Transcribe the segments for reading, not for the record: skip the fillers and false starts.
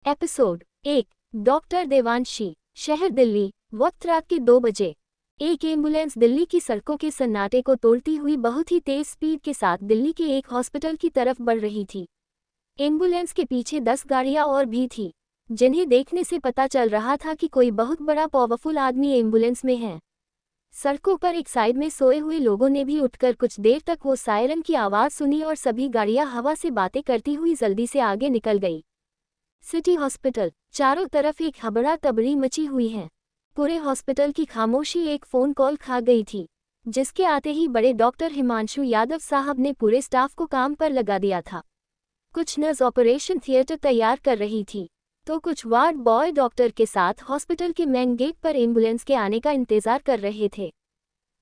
Episode 1। Doctor Devanshi. शहर दिल्ली। वक्त रात के 2 बजे। एक एम्बुलेंस दिल्ली की सड़कों के सन्नाटे को तोड़ती हुई बहुत ही तेज स्पीड के साथ दिल्ली के एक हॉस्पिटल की तरफ बढ़ रही थी। एम्बुलेंस के पीछे 10 गाड़ियां और भी थी, जिन्हें देखने से पता चल रहा था कि कोई बहुत बड़ा पावरफुल आदमी एम्बुलेंस में है। सड़कों पर एक साइड में सोए हुए लोगों ने भी उठकर कुछ देर तक वो सायरन की आवाज़ सुनी और सभी गाड़ियां हवा से बातें करती हुई जल्दी से आगे निकल गई। City hospital. चारों तरफ एक हबड़ा तबड़ी मची हुई है। पूरे हॉस्पिटल की खामोशी एक फ़ोन कॉल खा गई थी, जिसके आते ही बड़े डॉक्टर हिमांशु यादव साहब ने पूरे स्टाफ को काम पर लगा दिया था। कुछ नर्स ऑपरेशन थिएटर तैयार कर रही थी, तो कुछ वार्ड बॉय डॉक्टर के साथ हॉस्पिटल के मेन गेट पर एम्बुलेंस के आने का इंतजार कर रहे थे।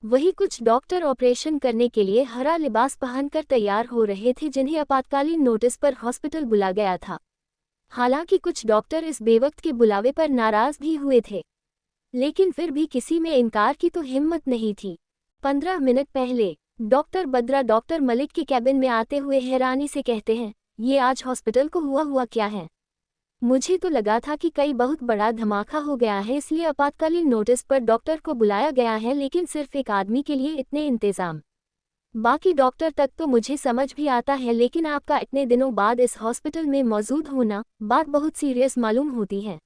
वही कुछ डॉक्टर ऑपरेशन करने के लिए हरा लिबास पहनकर तैयार हो रहे थे, जिन्हें आपातकालीन नोटिस पर हॉस्पिटल बुला गया था। हालांकि कुछ डॉक्टर इस बेवक्त के बुलावे पर नाराज भी हुए थे, लेकिन फिर भी किसी में इनकार की तो हिम्मत नहीं थी। 15 मिनट पहले डॉक्टर बद्रा डॉक्टर मलिक के कैबिन में आते हुए हैरानी से कहते हैं, ये आज हॉस्पिटल को हुआ क्या है? मुझे तो लगा था कि कई बहुत बड़ा धमाका हो गया है, इसलिए आपातकालीन नोटिस पर डॉक्टर को बुलाया गया है, लेकिन सिर्फ एक आदमी के लिए इतने इंतजाम। बाकी डॉक्टर तक तो मुझे समझ भी आता है, लेकिन आपका इतने दिनों बाद इस हॉस्पिटल में मौजूद होना बात बहुत सीरियस मालूम होती है।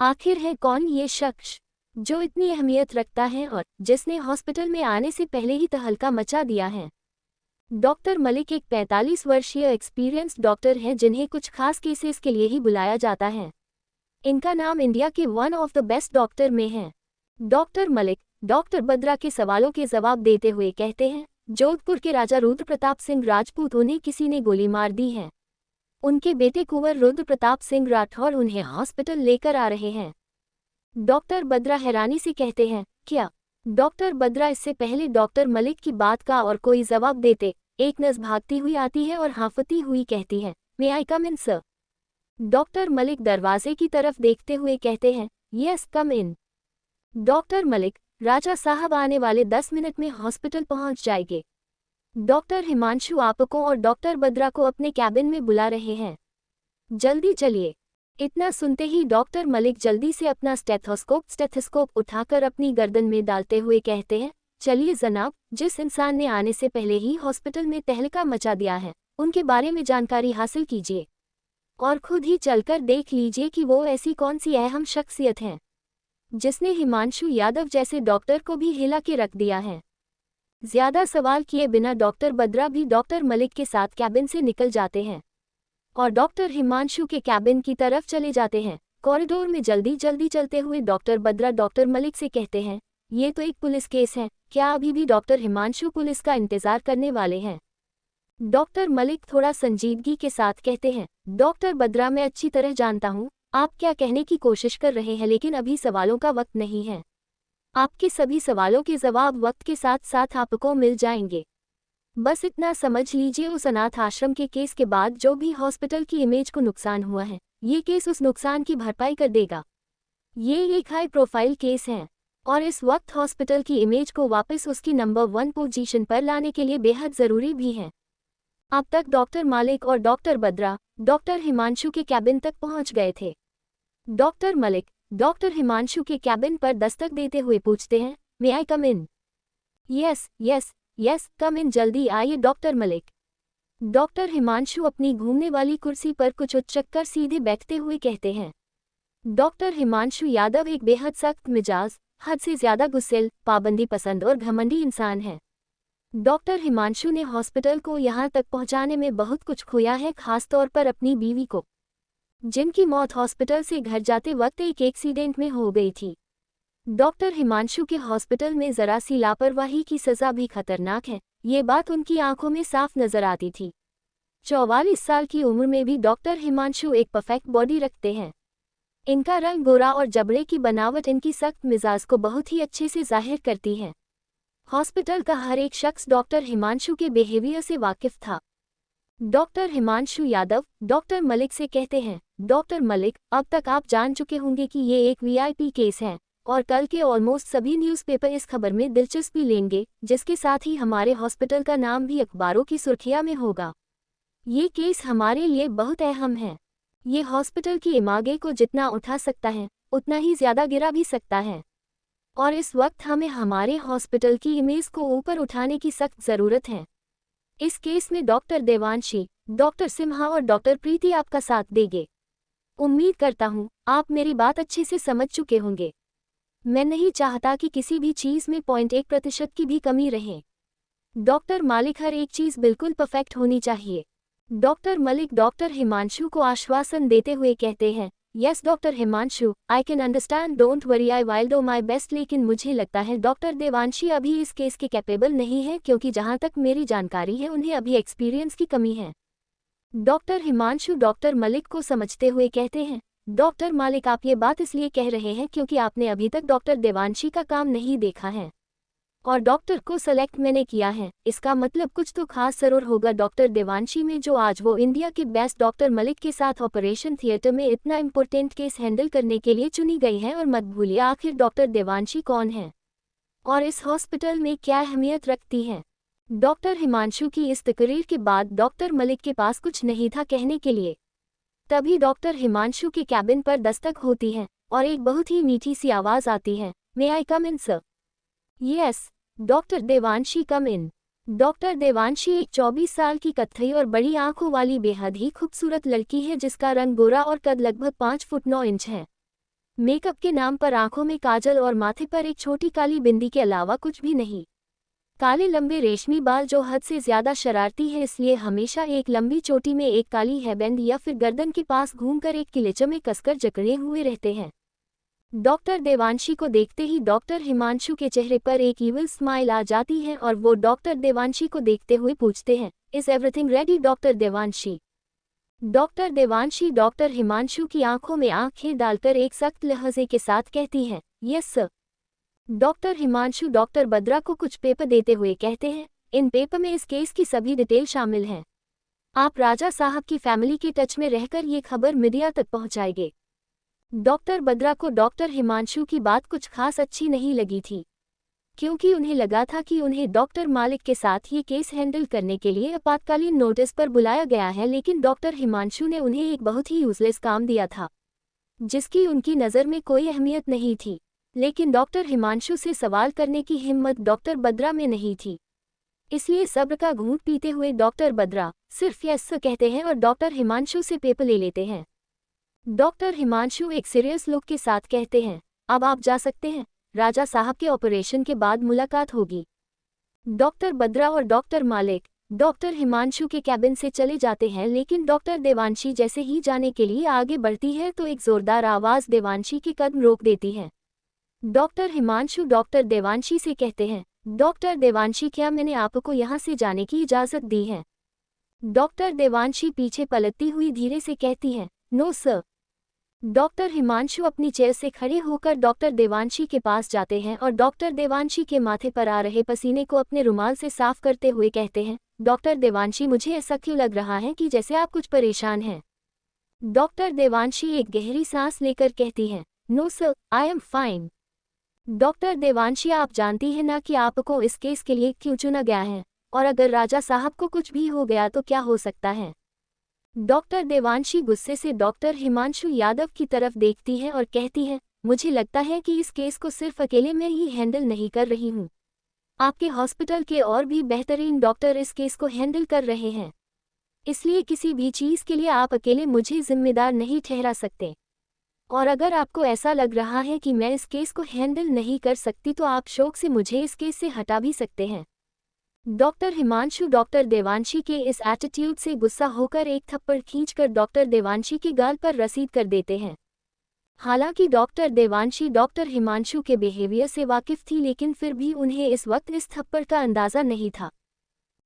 आखिर है कौन ये शख्स जो इतनी अहमियत रखता है और जिसने हॉस्पिटल में आने से पहले ही तहलका मचा दिया है? डॉक्टर मलिक एक 45 वर्षीय एक्सपीरियंस्ड डॉक्टर हैं, जिन्हें कुछ खास केसेस के लिए ही बुलाया जाता है। इनका नाम इंडिया के one of the best doctor में है। डॉक्टर मलिक डॉक्टर बद्रा के सवालों के जवाब देते हुए कहते हैं, जोधपुर के राजा रुद्र प्रताप सिंह राजपूत, उन्हें किसी ने गोली मार दी है। उनके बेटे कुंवर रुद्र प्रताप सिंह राठौर उन्हें हॉस्पिटल लेकर आ रहे हैं। डॉक्टर बद्रा हैरानी से कहते हैं, क्या? डॉक्टर बद्रा इससे पहले डॉक्टर मलिक की बात का और कोई जवाब देते, एक नर्स भागती हुई आती है और हांफती हुई कहती है, मे आई कम इन सर? डॉक्टर मलिक दरवाजे की तरफ देखते हुए कहते हैं, यस कम इन। डॉक्टर मलिक, राजा साहब आने वाले 10 मिनट में हॉस्पिटल पहुंच जाएंगे। डॉक्टर हिमांशु आपको और डॉक्टर बद्रा को अपने कैबिन में बुला रहे हैं, जल्दी चलिए। इतना सुनते ही डॉक्टर मलिक जल्दी से अपना स्टेथोस्कोप उठाकर अपनी गर्दन में डालते हुए कहते हैं, चलिए जनाब, जिस इंसान ने आने से पहले ही हॉस्पिटल में तहलका मचा दिया है, उनके बारे में जानकारी हासिल कीजिए और खुद ही चलकर देख लीजिए कि वो ऐसी कौन सी अहम शख्सियत है जिसने हिमांशु यादव जैसे डॉक्टर को भी हिला के रख दिया है। ज्यादा सवाल किए बिना डॉक्टर बद्रा भी डॉक्टर मलिक के साथ कैबिन से निकल जाते हैं और डॉक्टर हिमांशु के कैबिन की तरफ चले जाते हैं। कॉरिडोर में जल्दी जल्दी चलते हुए डॉक्टर बद्रा डॉक्टर मलिक से कहते हैं, ये तो एक पुलिस केस है, क्या अभी भी डॉक्टर हिमांशु पुलिस का इंतजार करने वाले हैं? डॉक्टर मलिक थोड़ा संजीदगी के साथ कहते हैं, डॉक्टर बद्रा, मैं अच्छी तरह जानता हूँ आप क्या कहने की कोशिश कर रहे हैं, लेकिन अभी सवालों का वक्त नहीं है। आपके सभी सवालों के जवाब वक्त के साथ साथ आपको मिल जाएंगे। बस इतना समझ लीजिए, उस अनाथ आश्रम के केस के बाद जो भी हॉस्पिटल की इमेज को नुकसान हुआ है, ये केस उस नुकसान की भरपाई कर देगा। ये एक हाई प्रोफाइल केस है और इस वक्त हॉस्पिटल की इमेज को वापस उसकी नंबर 1 पोजीशन पर लाने के लिए बेहद ज़रूरी भी है। अब तक डॉक्टर मलिक और डॉक्टर बद्रा डॉक्टर हिमांशु के कैबिन तक पहुंच गए थे। डॉक्टर मलिक डॉक्टर हिमांशु के कैबिन पर दस्तक देते हुए पूछते हैं, मे आई कम इन? यस यस यस कम इन, जल्दी आइए डॉक्टर मलिक। डॉक्टर हिमांशु अपनी घूमने वाली कुर्सी पर कुछ उचक्कर सीधे बैठते हुए कहते हैं। डॉक्टर हिमांशु यादव एक बेहद सख्त मिजाज, हद से ज्यादा गुस्सैल, पाबंदी पसंद और घमंडी इंसान है। डॉक्टर हिमांशु ने हॉस्पिटल को यहाँ तक पहुँचाने में बहुत कुछ खोया है, खासतौर पर अपनी बीवी को, जिनकी मौत हॉस्पिटल से घर जाते वक्त एक एक्सीडेंट में हो गई थी। डॉक्टर हिमांशु के हॉस्पिटल में जरा सी लापरवाही की सज़ा भी खतरनाक है, ये बात उनकी आंखों में साफ नजर आती थी। 44 साल की उम्र में भी डॉक्टर हिमांशु एक परफेक्ट बॉडी रखते हैं। इनका रंग गोरा और जबड़े की बनावट इनकी सख्त मिजाज को बहुत ही अच्छे से जाहिर करती है। हॉस्पिटल का हर एक शख्स डॉक्टर हिमांशु के बिहेवियर से वाकिफ था। डॉक्टर हिमांशु यादव डॉक्टर मलिक से कहते हैं, डॉक्टर मलिक, अब तक आप जान चुके होंगे कि ये एक वीआईपी केस है और कल के ऑलमोस्ट सभी न्यूज़पेपर इस खबर में दिलचस्पी लेंगे, जिसके साथ ही हमारे हॉस्पिटल का नाम भी अखबारों की सुर्खियां में होगा। ये केस हमारे लिए बहुत अहम है। ये हॉस्पिटल की इमागे को जितना उठा सकता है उतना ही ज्यादा गिरा भी सकता है, और इस वक्त हमें हमारे हॉस्पिटल की इमेज को ऊपर उठाने की सख्त ज़रूरत है। इस केस में डॉक्टर देवांशी, डॉक्टर सिम्हा और डॉक्टर प्रीति आपका साथ देंगे। उम्मीद करता हूँ आप मेरी बात अच्छे से समझ चुके होंगे। मैं नहीं चाहता कि किसी भी चीज़ में 0.1% की भी कमी रहे। डॉक्टर मालिक, हर एक चीज़ बिल्कुल परफेक्ट होनी चाहिए। डॉक्टर मलिक डॉक्टर हिमांशु को आश्वासन देते हुए कहते हैं, yes doctor Himanshu, I can understand, don't worry, I will do my best. लेकिन मुझे लगता है डॉक्टर देवांशी अभी इस केस के कैपेबल नहीं है, क्योंकि जहां तक मेरी जानकारी है उन्हें अभी एक्सपीरियंस की कमी है। डॉक्टर हिमांशु डॉक्टर मलिक को समझते हुए कहते हैं, डॉक्टर मालिक, आप ये बात इसलिए कह रहे हैं क्योंकि आपने अभी तक डॉक्टर देवांशी का काम नहीं देखा है और डॉक्टर को सेलेक्ट मैंने किया है, इसका मतलब कुछ तो खास जरूर होगा डॉक्टर देवांशी में, जो आज वो इंडिया के बेस्ट डॉक्टर मलिक के साथ ऑपरेशन थिएटर में इतना इम्पोर्टेंट केस हैंडल करने के लिए चुनी गई है। और मत भूलिए आखिर डॉक्टर देवांशी कौन है और इस हॉस्पिटल में क्या अहमियत रखती है। डॉक्टर हिमांशु की इस तकरीर के बाद डॉक्टर मलिक के पास कुछ नहीं था कहने के लिए। तभी डॉक्टर हिमांशु के कैबिन पर दस्तक होती है और एक बहुत ही मीठी सी आवाज़ आती है, मे आई कम इन सर? यस डॉक्टर देवांशी, कम इन। डॉक्टर देवांशी एक 24 साल की कत्थई और बड़ी आंखों वाली बेहद ही खूबसूरत लड़की है जिसका रंग गोरा और कद लगभग 5 फुट 9 इंच है। मेकअप के नाम पर आंखों में काजल और माथे पर एक छोटी काली बिंदी के अलावा कुछ भी नहीं। काले लंबे रेशमी बाल जो हद से ज्यादा शरारती है, इसलिए हमेशा एक लंबी चोटी में एक काली हेयरबैंड या फिर गर्दन के पास घूमकर एक किलेचर में कसकर जकड़े हुए रहते हैं। डॉक्टर देवांशी को देखते ही डॉक्टर हिमांशु के चेहरे पर एक ईविल स्माइल आ जाती है और वो डॉक्टर देवांशी को देखते हुए पूछते हैं, is everything ready doctor Devanshi? Doctor Devanshi doctor Himanshu की आंखों में आंखें डालकर एक सख्त लहजे के साथ कहती है, yes sir. Doctor Himanshu doctor Bhadra को कुछ पेपर देते हुए कहते हैं, इन पेपर में इस केस की सभी डिटेल शामिल हैं। आप राजा साहब की फैमिली के टच में रहकर ये खबर मीडिया तक पहुंचाएंगे। डॉक्टर बद्रा को डॉक्टर हिमांशु की बात कुछ खास अच्छी नहीं लगी थी, क्योंकि उन्हें लगा था कि उन्हें डॉक्टर मालिक के साथ ये केस हैंडल करने के लिए आपातकालीन नोटिस पर बुलाया गया है, लेकिन डॉक्टर हिमांशु ने उन्हें एक बहुत ही यूजलेस काम दिया था जिसकी उनकी नज़र में कोई अहमियत नहीं थी। लेकिन डॉक्टर हिमांशु से सवाल करने की हिम्मत डॉक्टर बद्रा में नहीं थी, इसलिए सब्र का घूंट पीते हुए डॉक्टर बद्रा सिर्फ यस कहते हैं और डॉक्टर हिमांशु से पेपर ले लेते हैं। डॉक्टर हिमांशु एक सीरियस लुक के साथ कहते हैं, अब आप जा सकते हैं, राजा साहब के ऑपरेशन के बाद मुलाकात होगी। डॉक्टर बद्रा और डॉक्टर मालिक डॉक्टर हिमांशु के कैबिन से चले जाते हैं, लेकिन डॉक्टर देवांशी जैसे ही जाने के लिए आगे बढ़ती है तो एक जोरदार आवाज़ देवांशी के कदम रोक देती है। डॉक्टर हिमांशु डॉक्टर देवांशी से कहते हैं, डॉक्टर देवांशी, क्या मैंने आपको यहाँ से जाने की इजाज़त दी है? डॉक्टर देवांशी पीछे पलटती हुई धीरे से कहती है, नो सर। डॉक्टर हिमांशु अपनी चेयर से खड़े होकर डॉक्टर देवांशी के पास जाते हैं और डॉक्टर देवांशी के माथे पर आ रहे पसीने को अपने रुमाल से साफ करते हुए कहते हैं, डॉक्टर देवांशी, मुझे ऐसा क्यों लग रहा है कि जैसे आप कुछ परेशान हैं? डॉक्टर देवांशी एक गहरी सांस लेकर कहती हैं, no sir, I am fine. Doctor Devanshi, आप जानती हैं ना कि आपको इस केस के लिए क्यों चुना गया है, और अगर राजा साहब को कुछ भी हो गया तो क्या हो सकता है? डॉक्टर देवांशी गुस्से से डॉक्टर हिमांशु यादव की तरफ देखती है और कहती है, मुझे लगता है कि इस केस को सिर्फ अकेले मैं ही हैंडल नहीं कर रही हूँ, आपके हॉस्पिटल के और भी बेहतरीन डॉक्टर इस केस को हैंडल कर रहे हैं, इसलिए किसी भी चीज़ के लिए आप अकेले मुझे जिम्मेदार नहीं ठहरा सकते। और अगर आपको ऐसा लग रहा है कि मैं इस केस को हैंडल नहीं कर सकती तो आप शौक से मुझे इस केस से हटा भी सकते हैं। डॉक्टर हिमांशु डॉक्टर देवांशी के इस एटीट्यूड से गुस्सा होकर एक थप्पड़ खींचकर डॉक्टर देवांशी के गाल पर रसीद कर देते हैं। हालांकि डॉक्टर देवांशी डॉक्टर हिमांशु के बिहेवियर से वाकिफ थी, लेकिन फिर भी उन्हें इस वक्त इस थप्पड़ का अंदाज़ा नहीं था।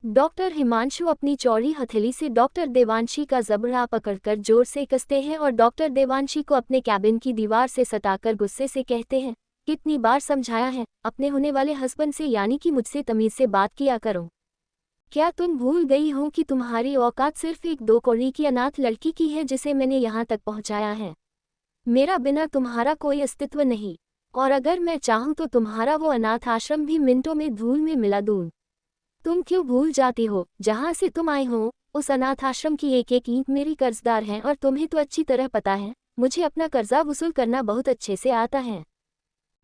डॉक्टर हिमांशु अपनी चौड़ी हथेली से डॉक्टर देवांशी का जबड़ा पकड़कर जोर से कसते हैं और डॉक्टर देवांशी को अपने कैबिन की दीवार से सटाकर गुस्से से कहते हैं, कितनी बार समझाया है अपने होने वाले हस्बैंड से, यानी कि मुझसे तमीज़ से बात किया करो। क्या तुम भूल गई हो कि तुम्हारी औकात सिर्फ एक 2 कौड़ी की अनाथ लड़की की है जिसे मैंने यहाँ तक पहुँचाया है? मेरा बिना तुम्हारा कोई अस्तित्व नहीं, और अगर मैं चाहूँ तो तुम्हारा वो अनाथ आश्रम भी मिनटों में धूल में मिला दूँ। तुम क्यों भूल जाती हो जहाँ से तुम आई हो? उस अनाथ आश्रम की एक एक ईंट मेरी कर्जदार है और तुम्हें तो अच्छी तरह पता है मुझे अपना कर्जा वसूल करना बहुत अच्छे से आता है।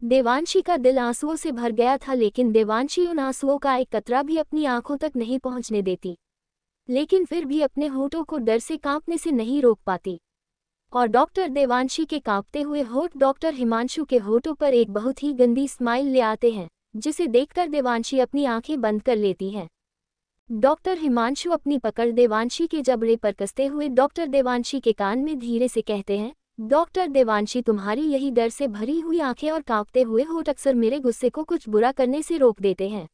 देवांशी का दिल आंसुओं से भर गया था, लेकिन देवांशी उन आंसुओं का एक कतरा भी अपनी आंखों तक नहीं पहुंचने देती, लेकिन फिर भी अपने होठों को डर से कांपने से नहीं रोक पाती। और डॉक्टर देवांशी के कांपते हुए होठ डॉक्टर हिमांशु के होठों पर एक बहुत ही गंदी स्माइल ले आते हैं, जिसे देखकर देवांशी अपनी आंखें बंद कर लेती है। डॉक्टर हिमांशु अपनी पकड़ देवांशी के जबड़े पर कसते हुए डॉक्टर देवांशी के कान में धीरे से कहते हैं, डॉक्टर देवांशी, तुम्हारी यही डर से भरी हुई आंखें और कांपते हुए होठ अक्सर मेरे गुस्से को कुछ बुरा करने से रोक देते हैं।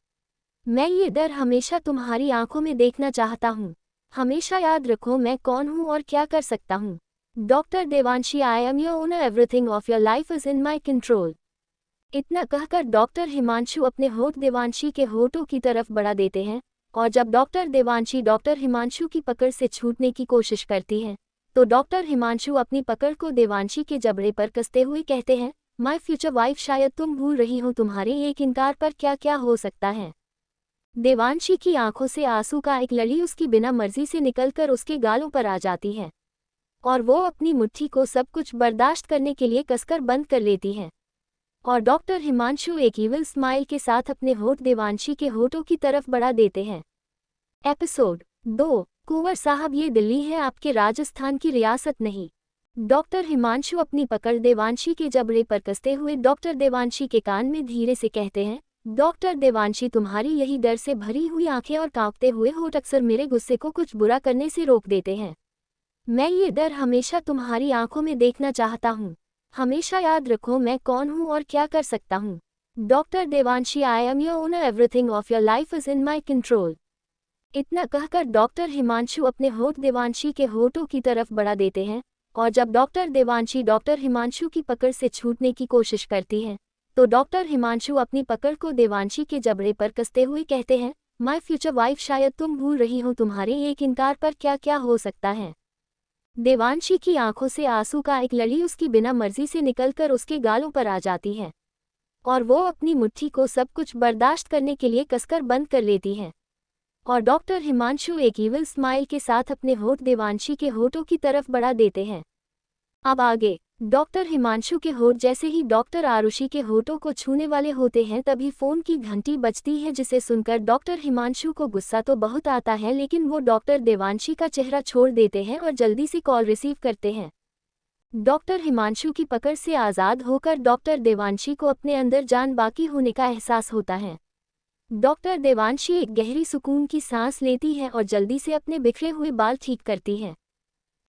मैं ये डर हमेशा तुम्हारी आंखों में देखना चाहता हूँ। हमेशा याद रखो मैं कौन हूँ और क्या कर सकता हूँ। Doctor Devanshi, I am your owner, everything of your life is in my control. इतना कहकर डॉक्टर हिमांशु अपने होठ देवांशी के होठों की तरफ बढ़ा देते हैं, और जब डॉक्टर देवांशी डॉक्टर हिमांशु की पकड़ से छूटने की कोशिश करती है, तो डॉक्टर हिमांशु अपनी पकड़ को देवांशी के जबड़े पर कसते हुए कहते हैं, माय फ्यूचर वाइफ, शायद तुम भूल रही हो तुम्हारे एक इनकार पर क्या क्या हो सकता है। देवांशी की आंखों से आंसू का एक लड़ी उसकी बिना मर्जी से निकलकर उसके गालों पर आ जाती है, और वो अपनी मुट्ठी को सब कुछ बर्दाश्त करने के लिए कसकर बंद कर लेती है। और डॉक्टर हिमांशु एक ईविल स्माइल के साथ अपने होठ देवांशी के होठों की तरफ बढ़ा देते हैं। एपिसोड 2, कुंवर साहब, ये दिल्ली है, आपके राजस्थान की रियासत नहीं। डॉक्टर हिमांशु अपनी पकड़ देवांशी के जबड़े पर कसते हुए डॉक्टर देवांशी के कान में धीरे से कहते हैं, डॉक्टर देवांशी, तुम्हारी यही डर से भरी हुई आंखें और कांपते हुए होठ अक्सर मेरे गुस्से को कुछ बुरा करने से रोक देते हैं। मैं ये डर हमेशा तुम्हारी आंखों में देखना चाहता हूँ। हमेशा याद रखो मैं कौन हूँ और क्या कर सकता हूँ। Doctor Devanshi, I am your owner, everything of your life is in my control. इतना कहकर डॉक्टर हिमांशु अपने होठ देवांशी के होठों की तरफ बढ़ा देते हैं, और जब डॉक्टर देवांशी डॉक्टर हिमांशु की पकड़ से छूटने की कोशिश करती है, तो डॉक्टर हिमांशु अपनी पकड़ को देवांशी के जबड़े पर कसते हुए कहते हैं, माय फ्यूचर वाइफ, शायद तुम भूल रही हो तुम्हारे एक इनकार पर क्या क्या हो सकता है। देवांशी की आंखों से आंसू का एक लड़ी उसकी बिना मर्जी से निकलकर उसके गालों पर आ जाती है, और वो अपनी मुट्ठी को सब कुछ बर्दाश्त करने के लिए कसकर बंद कर लेती है। और डॉक्टर हिमांशु एक ईविल स्माइल के साथ अपने होठ देवांशी के होठों की तरफ बढ़ा देते हैं। अब आगे डॉक्टर हिमांशु के होठ जैसे ही डॉक्टर आरुषि के होठों को छूने वाले होते हैं, तभी फोन की घंटी बजती है, जिसे सुनकर डॉक्टर हिमांशु को गुस्सा तो बहुत आता है, लेकिन वो डॉक्टर देवांशी का चेहरा छोड़ देते हैं और जल्दी से कॉल रिसीव करते हैं। डॉक्टर हिमांशु की पकड़ से आज़ाद होकर डॉक्टर देवांशी को अपने अंदर जान बाकी होने का एहसास होता है। डॉक्टर देवांशी एक गहरी सुकून की सांस लेती है और जल्दी से अपने बिखरे हुए बाल ठीक करती है।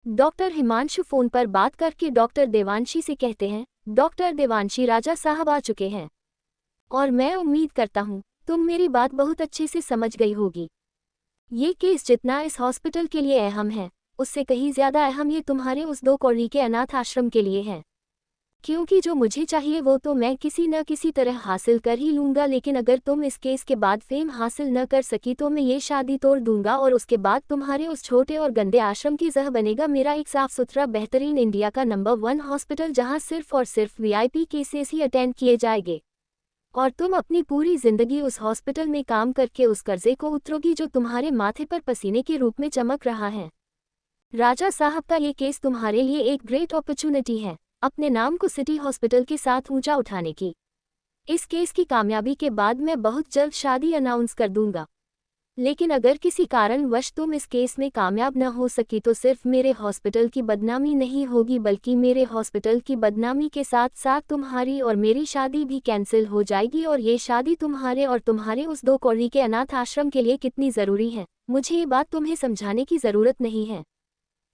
डॉक्टर हिमांशु फोन पर बात करके डॉक्टर देवांशी से कहते हैं, डॉक्टर देवांशी, राजा साहब आ चुके हैं और मैं उम्मीद करता हूँ तुम मेरी बात बहुत अच्छे से समझ गई होगी। ये केस जितना इस हॉस्पिटल के लिए अहम है, उससे कहीं ज़्यादा अहम ये तुम्हारे उस 2 कौड़ी के अनाथ आश्रम के लिए है, क्योंकि जो मुझे चाहिए वो तो मैं किसी न किसी तरह हासिल कर ही लूँगा, लेकिन अगर तुम इस केस के बाद फेम हासिल न कर सकी तो मैं ये शादी तोड़ दूंगा और उसके बाद तुम्हारे उस छोटे और गंदे आश्रम की जगह बनेगा मेरा एक साफ सुथरा बेहतरीन इंडिया का नंबर 1 हॉस्पिटल, जहाँ सिर्फ और सिर्फ VIP केसेस ही अटेंड किए जाएंगे, और तुम अपनी पूरी जिंदगी उस हॉस्पिटल में काम करके उस कर्जे को उतरोगी जो तुम्हारे माथे पर पसीने के रूप में चमक रहा है। राजा साहब का ये केस तुम्हारे लिए एक ग्रेट अपॉर्चुनिटी है अपने नाम को सिटी हॉस्पिटल के साथ ऊंचा उठाने की। इस केस की कामयाबी के बाद मैं बहुत जल्द शादी अनाउंस कर दूंगा, लेकिन अगर किसी कारणवश तुम इस केस में कामयाब न हो सकी तो सिर्फ मेरे हॉस्पिटल की बदनामी नहीं होगी, बल्कि मेरे हॉस्पिटल की बदनामी के साथ साथ तुम्हारी और मेरी शादी भी कैंसिल हो जाएगी, और ये शादी तुम्हारे और तुम्हारे उस 2 कौड़ी के अनाथ आश्रम के लिए कितनी ज़रूरी है मुझे ये बात तुम्हें समझाने की ज़रूरत नहीं है।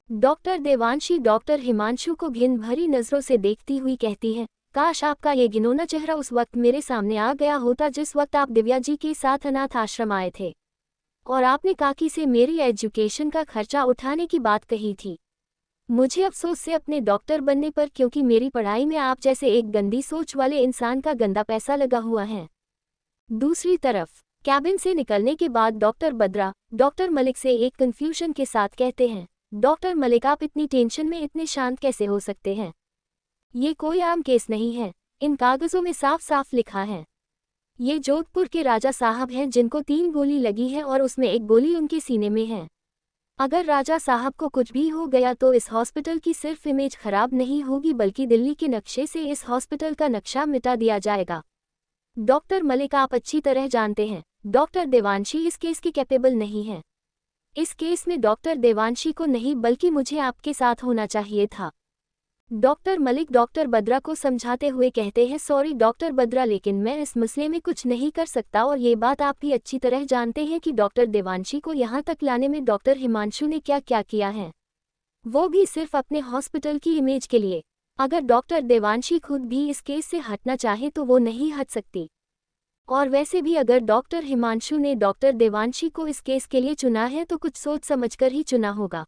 डॉक्टर देवांशी डॉक्टर हिमांशु को घिन भरी नज़रों से देखती हुई कहती है, काश आपका ये घिनौना चेहरा उस वक्त मेरे सामने आ गया होता जिस वक्त आप दिव्या जी के साथ अनाथ आश्रम आए थे और आपने काकी से मेरी एजुकेशन का खर्चा उठाने की बात कही थी। मुझे अफसोस से अपने डॉक्टर बनने पर, क्योंकि मेरी पढ़ाई में आप जैसे एक गंदी सोच वाले इंसान का गंदा पैसा लगा हुआ है। दूसरी तरफ कैबिन से निकलने के बाद डॉक्टर बद्रा डॉक्टर मलिक से एक कन्फ्यूजन के साथ कहते हैं, डॉक्टर मलिक, आप इतनी टेंशन में इतने शांत कैसे हो सकते हैं? ये कोई आम केस नहीं है, इन कागज़ों में साफ साफ लिखा है ये जोधपुर के राजा साहब हैं जिनको 3 गोली लगी है और उसमें एक गोली उनके सीने में है। अगर राजा साहब को कुछ भी हो गया तो इस हॉस्पिटल की सिर्फ इमेज खराब नहीं होगी बल्कि दिल्ली के नक्शे से इस हॉस्पिटल का नक्शा मिटा दिया जाएगा। डॉक्टर मलिक, आप अच्छी तरह जानते हैं डॉक्टर देवांशी इस केस की कैपेबल नहीं है। इस केस में डॉक्टर देवांशी को नहीं बल्कि मुझे आपके साथ होना चाहिए था। डॉक्टर मलिक डॉक्टर बद्रा को समझाते हुए कहते हैं, सॉरी डॉक्टर बद्रा, लेकिन मैं इस मसले में कुछ नहीं कर सकता और ये बात आप भी अच्छी तरह जानते हैं कि डॉक्टर देवांशी को यहाँ तक लाने में डॉक्टर हिमांशु ने क्या क्या किया है, वो भी सिर्फ अपने हॉस्पिटल की इमेज के लिए। अगर डॉक्टर देवांशी खुद भी इस केस से हटना चाहे तो वो नहीं हट सकती। और वैसे भी अगर डॉक्टर हिमांशु ने डॉक्टर देवांशी को इस केस के लिए चुना है तो कुछ सोच समझकर ही चुना होगा।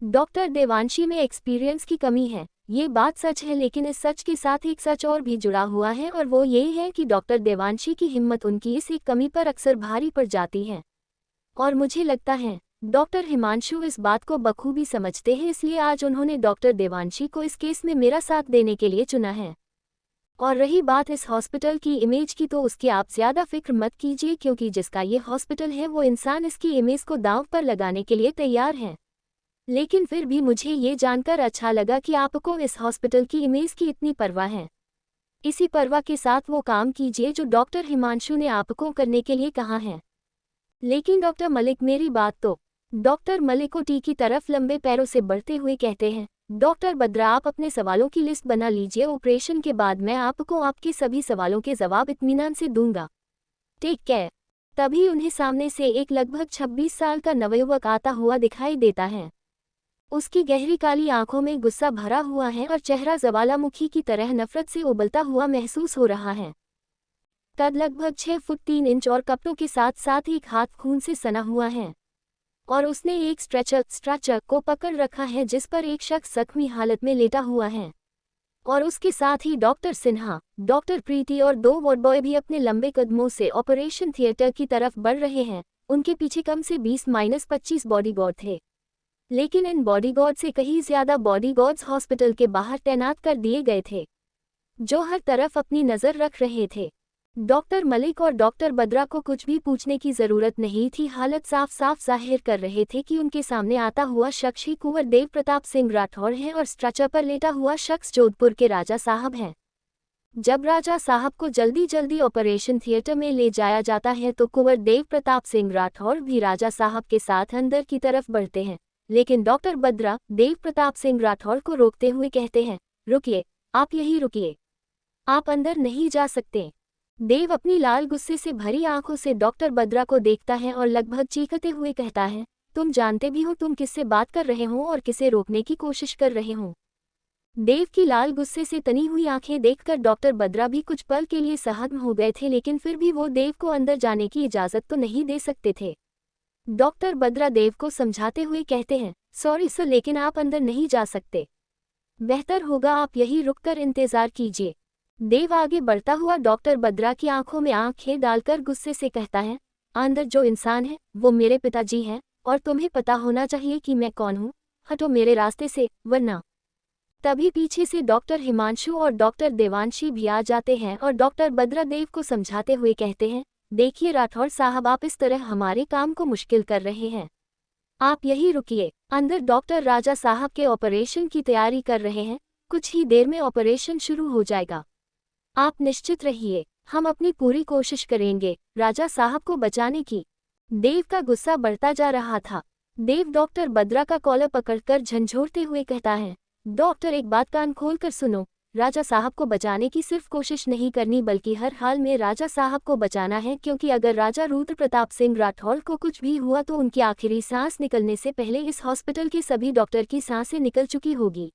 डॉक्टर देवांशी में एक्सपीरियंस की कमी है, ये बात सच है, लेकिन इस सच के साथ एक सच और भी जुड़ा हुआ है और वो ये है कि डॉक्टर देवांशी की हिम्मत उनकी इस एक कमी पर अक्सर भारी पड़ जाती है। और मुझे लगता है डॉक्टर हिमांशु इस बात को बखूबी समझते हैं, इसलिए आज उन्होंने डॉक्टर देवांशी को इस केस में मेरा साथ देने के लिए चुना है। और रही बात इस हॉस्पिटल की इमेज की, तो उसकी आप ज़्यादा फिक्र मत कीजिए, क्योंकि जिसका ये हॉस्पिटल है वो इंसान इसकी इमेज को दांव पर लगाने के लिए तैयार है। लेकिन फिर भी मुझे ये जानकर अच्छा लगा कि आपको इस हॉस्पिटल की इमेज की इतनी परवाह है। इसी परवाह के साथ वो काम कीजिए जो डॉक्टर हिमांशु ने आपको करने के लिए कहा है। लेकिन डॉक्टर मलिक, मेरी बात तो। डॉक्टर मलिक को टी की तरफ लंबे पैरों से बढ़ते हुए कहते हैं, डॉक्टर बद्रा, आप अपने सवालों की लिस्ट बना लीजिए, ऑपरेशन के बाद मैं आपको आपके सभी सवालों के जवाब इत्मीनान से दूंगा। Take care. तभी उन्हें सामने से एक लगभग 26 साल का नवयुवक आता हुआ दिखाई देता है। उसकी गहरी काली आंखों में गुस्सा भरा हुआ है और चेहरा ज्वालामुखी की तरह नफरत से उबलता हुआ महसूस हो रहा है। कद लगभग 6 फुट 3 इंच और कपड़ों के साथ साथ एक हाथ खून से सना हुआ है। और उसने एक स्ट्रेचर को पकड़ रखा है जिस पर एक शख्स जख्मी हालत में लेटा हुआ है। और उसके साथ ही डॉक्टर सिन्हा, डॉक्टर प्रीति और 2 वार्ड बॉय भी अपने लंबे कदमों से ऑपरेशन थिएटर की तरफ बढ़ रहे हैं। उनके पीछे कम से 20-25 बॉडीगार्ड थे, लेकिन इन बॉडीगार्ड से कहीं ज्यादा बॉडीगार्ड्स हॉस्पिटल के बाहर तैनात कर दिए गए थे, जो हर तरफ अपनी नजर रख रहे थे। डॉक्टर मलिक और डॉक्टर बद्रा को कुछ भी पूछने की जरूरत नहीं थी, हालत साफ साफ जाहिर कर रहे थे कि उनके सामने आता हुआ शख्स ही कुंवर देव प्रताप सिंह राठौर है और स्ट्रेचर पर लेटा हुआ शख्स जोधपुर के राजा साहब हैं। जब राजा साहब को जल्दी जल्दी ऑपरेशन थिएटर में ले जाया जाता है तो कुंवर देव प्रताप सिंह राठौर भी राजा साहब के साथ अंदर की तरफ बढ़ते हैं, लेकिन डॉक्टर बद्रा देव प्रताप सिंह राठौर को रोकते हुए कहते हैं, रुकिए, आप यहीं रुकिए, आप अंदर नहीं जा सकते। देव अपनी लाल गुस्से से भरी आंखों से डॉक्टर बद्रा को देखता है और लगभग चीखते हुए कहता है, तुम जानते भी हो तुम किससे बात कर रहे हो और किसे रोकने की कोशिश कर रहे हो। देव की लाल गुस्से से तनी हुई आंखें देखकर डॉक्टर बद्रा भी कुछ पल के लिए सहम हो गए थे, लेकिन फिर भी वो देव को अंदर जाने की इजाजत तो नहीं दे सकते थे। डॉक्टर बद्रा देव को समझाते हुए कहते हैं, सॉरी सर, लेकिन आप अंदर नहीं जा सकते, बेहतर होगा आप यहीं रुककर इंतजार कीजिए। देव आगे बढ़ता हुआ डॉक्टर बद्रा की आंखों में आंखें डालकर गुस्से से कहता है, अंदर जो इंसान है वो मेरे पिताजी हैं और तुम्हें पता होना चाहिए कि मैं कौन हूँ, हटो मेरे रास्ते से वरना। तभी पीछे से डॉक्टर हिमांशु और डॉक्टर देवांशी भी आ जाते हैं और डॉक्टर बद्रा देव को समझाते हुए कहते हैं, देखिए राठौर साहब, आप इस तरह हमारे काम को मुश्किल कर रहे हैं, आप यहीं रुकिए। अंदर डॉक्टर राजा साहब के ऑपरेशन की तैयारी कर रहे हैं, कुछ ही देर में ऑपरेशन शुरू हो जाएगा, आप निश्चित रहिए, हम अपनी पूरी कोशिश करेंगे राजा साहब को बचाने की। देव का गुस्सा बढ़ता जा रहा था। देव डॉक्टर बद्रा का कॉलर पकड़कर झंझोरते हुए कहता है, डॉक्टर एक बात कान खोलकर सुनो, राजा साहब को बचाने की सिर्फ कोशिश नहीं करनी बल्कि हर हाल में राजा साहब को बचाना है, क्योंकि अगर राजा रुद्र प्रताप सिंह राठौर को कुछ भी हुआ तो उनकी आखिरी सांस निकलने से पहले इस हॉस्पिटल के सभी डॉक्टर की सांसें निकल चुकी होगी।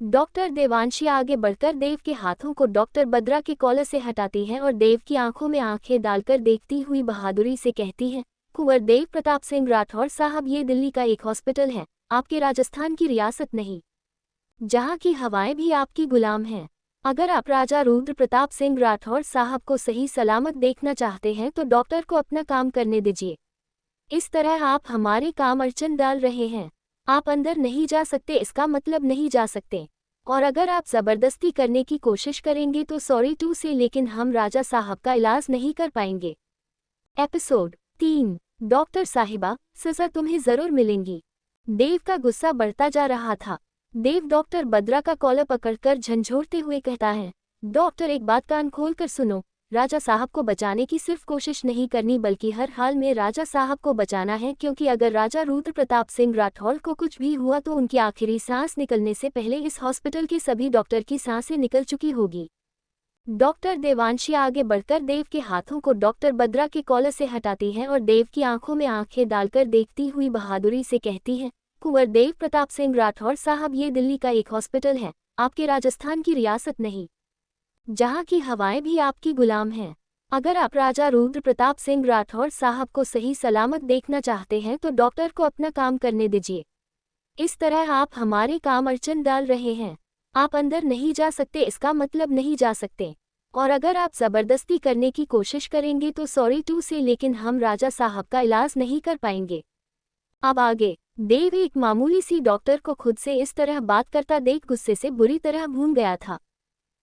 डॉक्टर देवांशी आगे बढ़कर देव के हाथों को डॉक्टर बद्रा के कॉलर से हटाती है और देव की आंखों में आंखें डालकर देखती हुई बहादुरी से कहती है, कुंवर देव प्रताप सिंह राठौर साहब, ये दिल्ली का एक हॉस्पिटल है, आपके राजस्थान की रियासत नहीं, जहाँ की हवाएं भी आपकी गुलाम हैं। अगर आप राजा रुद्र प्रताप सिंह राठौर साहब को सही सलामत देखना चाहते हैं तो डॉक्टर को अपना काम करने दीजिए, इस तरह आप हमारे काम अड़चन डाल रहे हैं, आप अंदर नहीं जा सकते, इसका मतलब नहीं जा सकते, और अगर आप जबरदस्ती करने की कोशिश करेंगे तो सॉरी टू से, लेकिन हम राजा साहब का इलाज नहीं कर पाएंगे। एपिसोड 3। डॉक्टर साहिबा, सजा तुम्हें जरूर मिलेंगी। देव का गुस्सा बढ़ता जा रहा था। देव डॉक्टर बद्रा का कॉलर पकड़कर झंझोरते हुए कहता है, डॉक्टर एक बात कान खोल कर सुनो, राजा साहब को बचाने की सिर्फ कोशिश नहीं करनी बल्कि हर हाल में राजा साहब को बचाना है, क्योंकि अगर राजा रुद्र प्रताप सिंह राठौर को कुछ भी हुआ तो उनकी आखिरी सांस निकलने से पहले इस हॉस्पिटल के सभी डॉक्टर की सांसें निकल चुकी होगी। डॉक्टर देवांशी आगे बढ़कर देव के हाथों को डॉक्टर बद्रा के कॉलर से हटाती है और देव की आंखों में आंखें डालकर देखती हुई बहादुरी से कहती है, कुंवर देव प्रताप सिंह राठौर साहब, ये दिल्ली का एक हॉस्पिटल है, आपके राजस्थान की रियासत नहीं, जहाँ की हवाएं भी आपकी गुलाम हैं। अगर आप राजा रुद्र प्रताप सिंह राठौर साहब को सही सलामत देखना चाहते हैं तो डॉक्टर को अपना काम करने दीजिए। इस तरह आप हमारे काम अड़चन डाल रहे हैं। आप अंदर नहीं जा सकते, इसका मतलब नहीं जा सकते, और अगर आप जबरदस्ती करने की कोशिश करेंगे तो सॉरी टू से, लेकिन हम राजा साहब का इलाज नहीं कर पाएंगे। अब आगे। देव एक मामूली सी डॉक्टर को खुद से इस तरह बात करता देख गुस्से से बुरी तरह भून गया था।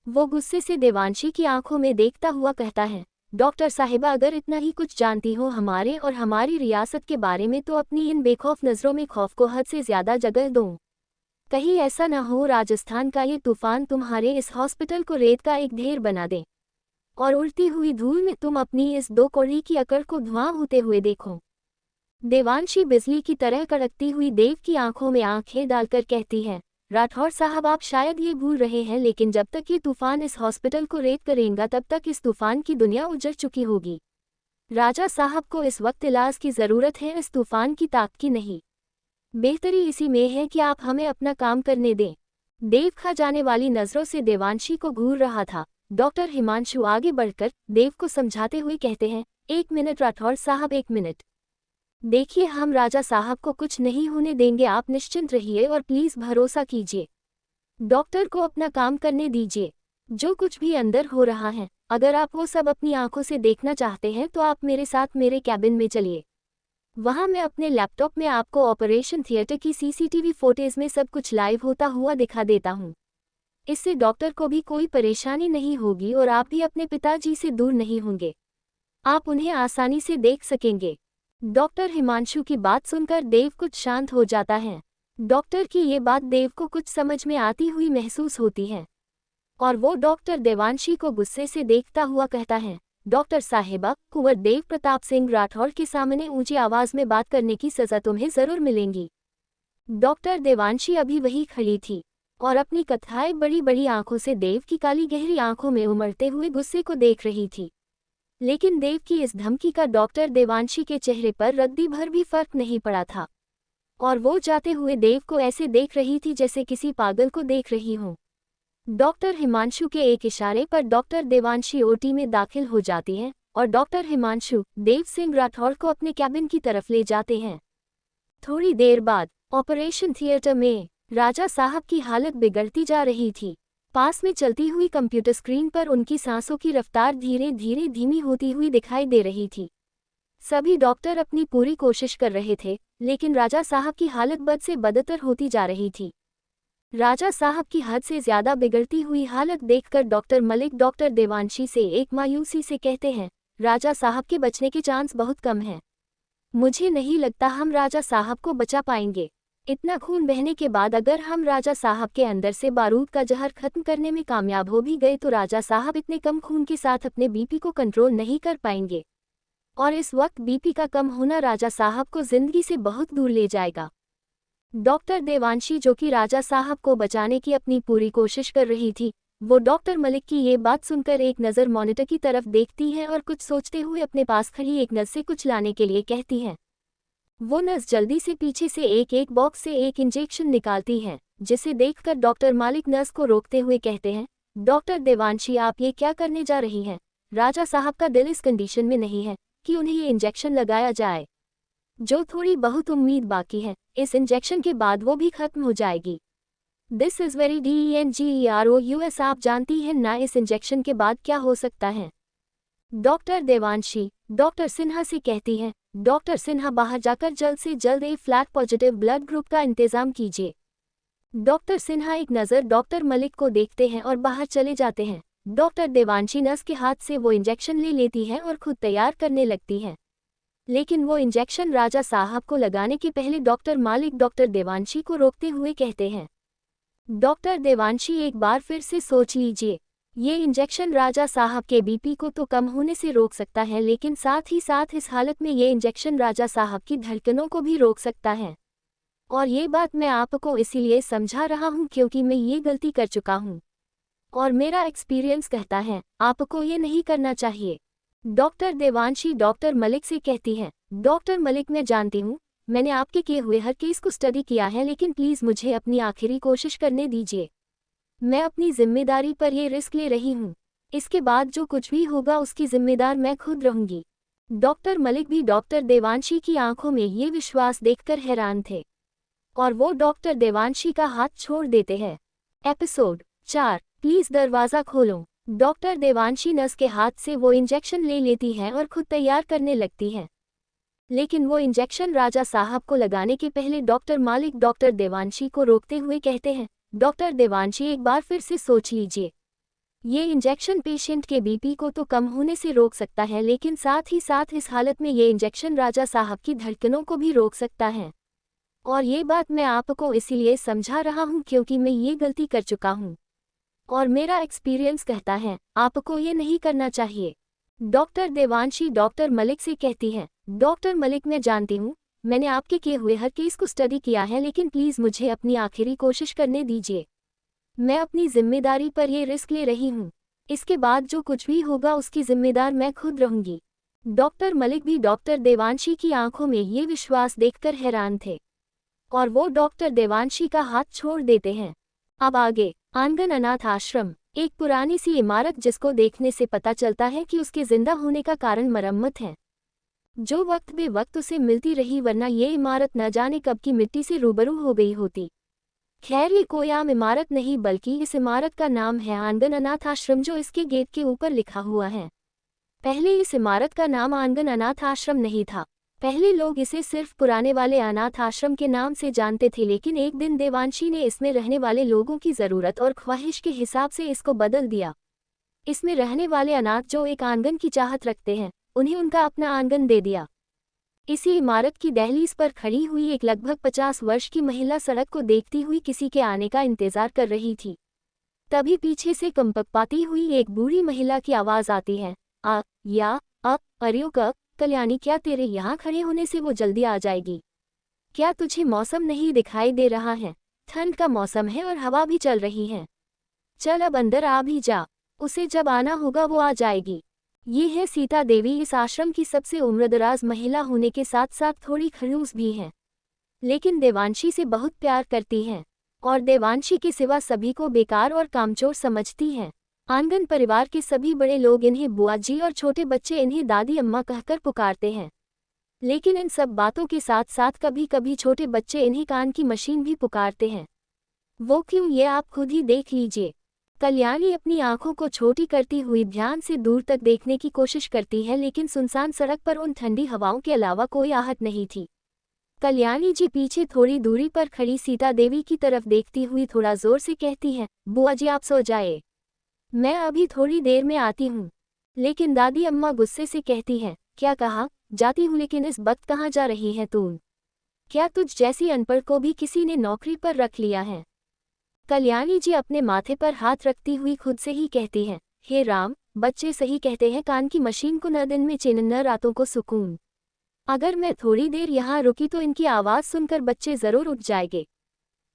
वो गुस्से से देवांशी की आंखों में देखता हुआ कहता है, डॉक्टर साहिबा, अगर इतना ही कुछ जानती हो हमारे और हमारी रियासत के बारे में तो अपनी इन बेखौफ नज़रों में खौफ को हद से ज़्यादा जगह दो। कहीं ऐसा न हो राजस्थान का ये तूफान तुम्हारे इस हॉस्पिटल को रेत का एक ढेर बना दे और उड़ती हुई धूल में तुम अपनी इस 2 कौड़ी की अकड़ को धुआं होते हुए देखो। देवांशी बिजली की तरह कड़कती हुई देव की आंखों में आंखें डालकर कहती है, राठौर साहब, आप शायद ये भूल रहे हैं, लेकिन जब तक ये तूफान इस हॉस्पिटल को रेत करेगा तब तक इस तूफान की दुनिया उजड़ चुकी होगी। राजा साहब को इस वक्त इलाज की ज़रूरत है, इस तूफान की ताक की नहीं। बेहतरी इसी में है कि आप हमें अपना काम करने दें। देव खा जाने वाली नज़रों से देवांशी को घूर रहा था। डॉक्टर हिमांशु आगे बढ़कर देव को समझाते हुए कहते हैं, 1 मिनट राठौर साहब, 1 मिनट। देखिए, हम राजा साहब को कुछ नहीं होने देंगे, आप निश्चिंत रहिए और प्लीज़ भरोसा कीजिए। डॉक्टर को अपना काम करने दीजिए। जो कुछ भी अंदर हो रहा है, अगर आप वो सब अपनी आंखों से देखना चाहते हैं तो आप मेरे साथ मेरे कैबिन में चलिए। वहाँ मैं अपने लैपटॉप में आपको ऑपरेशन थिएटर की सीसीटीवी फुटेज में सब कुछ लाइव होता हुआ दिखा देता हूँ। इससे डॉक्टर को भी कोई परेशानी नहीं होगी और आप भी अपने पिताजी से दूर नहीं होंगे। आप उन्हें आसानी से देख सकेंगे। डॉक्टर हिमांशु की बात सुनकर देव कुछ शांत हो जाता है। डॉक्टर की ये बात देव को कुछ समझ में आती हुई महसूस होती है और वो डॉक्टर देवांशी को गुस्से से देखता हुआ कहता है, डॉक्टर साहिबा, कुंवर देव प्रताप सिंह राठौर के सामने ऊंची आवाज में बात करने की सजा तुम्हें जरूर मिलेगी। डॉक्टर देवांशी अभी वही खड़ी थी और अपनी कथाएं बड़ी बड़ी आंखों से देव की काली गहरी आंखों में उमड़ते हुए गुस्से को देख रही थी। लेकिन देव की इस धमकी का डॉक्टर देवांशी के चेहरे पर रद्दी भर भी फर्क नहीं पड़ा था और वो जाते हुए देव को ऐसे देख रही थी जैसे किसी पागल को देख रही हो। डॉक्टर हिमांशु के एक इशारे पर डॉक्टर देवांशी ओटी में दाखिल हो जाती हैं और डॉक्टर हिमांशु देव सिंह राठौर को अपने कैबिन की तरफ ले जाते हैं। थोड़ी देर बाद ऑपरेशन थिएटर में राजा साहब की हालत बिगड़ती जा रही थी। पास में चलती हुई कंप्यूटर स्क्रीन पर उनकी सांसों की रफ्तार धीरे धीरे धीमी होती हुई दिखाई दे रही थी। सभी डॉक्टर अपनी पूरी कोशिश कर रहे थे, लेकिन राजा साहब की हालत बद से बदतर होती जा रही थी। राजा साहब की हद से ज्यादा बिगड़ती हुई हालत देखकर डॉक्टर मलिक डॉक्टर देवांशी से एक मायूसी से कहते हैं, राजा साहब के बचने के चांस बहुत कम हैं। मुझे नहीं लगता हम राजा साहब को बचा पाएंगे। इतना खून बहने के बाद अगर हम राजा साहब के अंदर से बारूद का जहर खत्म करने में कामयाब हो भी गए तो राजा साहब इतने कम खून के साथ अपने बीपी को कंट्रोल नहीं कर पाएंगे और इस वक्त बीपी का कम होना राजा साहब को जिंदगी से बहुत दूर ले जाएगा। डॉक्टर देवांशी, जो कि राजा साहब को बचाने की अपनी पूरी कोशिश कर रही थी, वो डॉक्टर मलिक की ये बात सुनकर एक नज़र मॉनिटर की तरफ देखती है और कुछ सोचते हुए अपने पास खड़ी एक नर्स से कुछ लाने के लिए कहती है। वो नर्स जल्दी से पीछे से एक बॉक्स से एक इंजेक्शन निकालती है, जिसे देखकर डॉक्टर मालिक नर्स को रोकते हुए कहते हैं, डॉक्टर देवांशी, आप ये क्या करने जा रही हैं? राजा साहब का दिल इस कंडीशन में नहीं है कि उन्हें ये इंजेक्शन लगाया जाए। जो थोड़ी बहुत उम्मीद बाकी है, इस इंजेक्शन के बाद वो भी खत्म हो जाएगी। This is very dangerous. आप जानती हैं ना इस इंजेक्शन के बाद क्या हो सकता है? डॉक्टर देवांशी डॉक्टर सिन्हा से कहती है, डॉक्टर सिन्हा, बाहर जाकर जल्द से जल्द ए फ्लैग पॉजिटिव ब्लड ग्रुप का इंतजाम कीजिए। डॉक्टर सिन्हा एक नज़र डॉक्टर मलिक को देखते हैं और बाहर चले जाते हैं। डॉक्टर देवांशी नर्स के हाथ से वो इंजेक्शन ले लेती है और खुद तैयार करने लगती है। लेकिन वो इंजेक्शन राजा साहब को लगाने के पहले डॉक्टर मालिक डॉक्टर देवांशी को रोकते हुए कहते हैं, डॉक्टर देवांशी एक बार फिर से सोच लीजिए, ये इंजेक्शन राजा साहब के बीपी को तो कम होने से रोक सकता है, लेकिन साथ ही साथ इस हालत में ये इंजेक्शन राजा साहब की धड़कनों को भी रोक सकता है। और ये बात मैं आपको इसीलिए समझा रहा हूँ क्योंकि मैं ये गलती कर चुका हूँ और मेरा एक्सपीरियंस कहता है आपको ये नहीं करना चाहिए। डॉक्टर देवांशी डॉक्टर मलिक से कहती है, डॉक्टर मलिक मैं जानती हूँ, मैंने आपके किए हुए हर केस को स्टडी किया है, लेकिन प्लीज़ मुझे अपनी आखिरी कोशिश करने दीजिए। मैं अपनी जिम्मेदारी पर ये रिस्क ले रही हूँ। इसके बाद जो कुछ भी होगा उसकी जिम्मेदार मैं खुद रहूंगी। डॉक्टर मलिक भी डॉक्टर देवांशी की आंखों में ये विश्वास देखकर हैरान थे और वो डॉक्टर देवांशी का हाथ छोड़ देते हैं। एपिसोड 4 प्लीज दरवाज़ा खोलो। डॉक्टर देवांशी नर्स के हाथ से वो इंजेक्शन ले लेती है और खुद तैयार करने लगती है, लेकिन वो इंजेक्शन राजा साहब को लगाने के पहले डॉक्टर मालिक डॉक्टर देवांशी को रोकते हुए कहते हैं, डॉक्टर देवांशी एक बार फिर से सोच लीजिए, ये इंजेक्शन पेशेंट के बीपी को तो कम होने से रोक सकता है, लेकिन साथ ही साथ इस हालत में ये इंजेक्शन राजा साहब की धड़कनों को भी रोक सकता है। और ये बात मैं आपको इसीलिए समझा रहा हूँ क्योंकि मैं ये गलती कर चुका हूँ और मेरा एक्सपीरियंस कहता है आपको ये नहीं करना चाहिए। डॉक्टर देवांशी डॉक्टर मलिक से कहती है, डॉक्टर मलिक मैं जानती हूँ, मैंने आपके किए हुए हर केस को स्टडी किया है, लेकिन प्लीज़ मुझे अपनी आखिरी कोशिश करने दीजिए। मैं अपनी जिम्मेदारी पर ये रिस्क ले रही हूँ। इसके बाद जो कुछ भी होगा उसकी जिम्मेदार मैं खुद रहूंगी। डॉक्टर मलिक भी डॉक्टर देवांशी की आंखों में ये विश्वास देखकर हैरान थे और वो डॉक्टर देवांशी का हाथ छोड़ देते हैं। अब आगे आंगन अनाथ आश्रम, एक पुरानी सी इमारत जिसको देखने से पता चलता है कि उसके जिंदा होने का कारण मरम्मत है, जो वक्त बे वक्त उसे मिलती रही, वरना ये इमारत न जाने कब की मिट्टी से रूबरू हो गई होती। खैर ये कोई आम इमारत नहीं बल्कि इस इमारत का नाम है आंगन अनाथ आश्रम, जो इसके गेट के ऊपर लिखा हुआ है। पहले इस इमारत का नाम आंगन अनाथ आश्रम नहीं था, पहले लोग इसे सिर्फ पुराने वाले अनाथ आश्रम के नाम से जानते थे, लेकिन एक दिन देवांशी ने इसमें रहने वाले लोगों की ज़रूरत और ख्वाहिश के हिसाब से इसको बदल दिया। इसमें रहने वाले अनाथ जो एक आंगन की चाहत रखते हैं, उन्हें उनका अपना आंगन दे दिया। इसी इमारत की दहलीज पर खड़ी हुई एक लगभग 50 वर्ष की महिला सड़क को देखती हुई किसी के आने का इंतजार कर रही थी। तभी पीछे से कंपकपाती हुई एक बूढ़ी महिला की आवाज़ आती है, अरे कल्याणी, क्या तेरे यहाँ खड़े होने से वो जल्दी आ जाएगी? क्या तुझे मौसम नहीं दिखाई दे रहा है? ठंड का मौसम है और हवा भी चल रही है। चल अब अंदर आ भी जा, उसे जब आना होगा वो आ जाएगी। ये है सीता देवी, इस आश्रम की सबसे उम्रदराज महिला होने के साथ साथ थोड़ी खड़ूस भी है, लेकिन देवांशी से बहुत प्यार करती है और देवांशी के सिवा सभी को बेकार और कामचोर समझती है। आंगन परिवार के सभी बड़े लोग इन्हें बुआ जी और छोटे बच्चे इन्हें दादी अम्मा कहकर पुकारते हैं, लेकिन इन सब बातों के साथ साथ कभी कभी छोटे बच्चे इन्हें कान की मशीन भी पुकारते हैं। वो क्यों, ये आप खुद ही देख लीजिए। कल्याणी अपनी आंखों को छोटी करती हुई ध्यान से दूर तक देखने की कोशिश करती है, लेकिन सुनसान सड़क पर उन ठंडी हवाओं के अलावा कोई आहट नहीं थी। कल्याणी जी पीछे थोड़ी दूरी पर खड़ी सीता देवी की तरफ देखती हुई थोड़ा जोर से कहती है, बुआ जी आप सो जाए, मैं अभी थोड़ी देर में आती हूँ। लेकिन दादी अम्मा गुस्से से कहती है, क्या कहा? जाती हूँ, लेकिन इस वक्त कहाँ जा रही है तू? क्या तुझ जैसी अनपढ़ को भी किसी ने नौकरी पर रख लिया है? कल्याणी जी अपने माथे पर हाथ रखती हुई खुद से ही कहती है, हे राम, बच्चे सही कहते हैं, कान की मशीन को न दिन में चैन न रातों को सुकून। अगर मैं थोड़ी देर यहाँ रुकी तो इनकी आवाज़ सुनकर बच्चे ज़रूर उठ जाएंगे।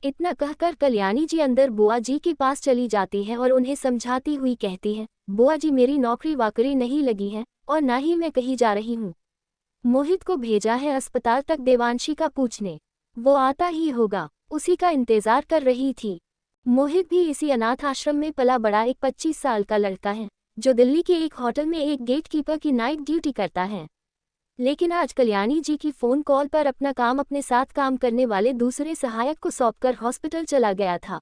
इतना कहकर कल्याणी जी अंदर बुआ जी के पास चली जाती है और उन्हें समझाती हुई कहती है, बुआ जी मेरी नौकरी वाकई नहीं लगी है और ना ही मैं कहीं जा रही हूँ। मोहित को भेजा है अस्पताल तक देवांशी का पूछने, वो आता ही होगा, उसी का इंतजार कर रही थी। मोहित भी इसी अनाथ आश्रम में पला बड़ा एक 25 साल का लड़का है, जो दिल्ली के एक होटल में एक गेटकीपर की नाइट ड्यूटी करता है। लेकिन आज कल्याणी जी की फ़ोन कॉल पर अपना काम अपने साथ काम करने वाले दूसरे सहायक को सौंपकर हॉस्पिटल चला गया था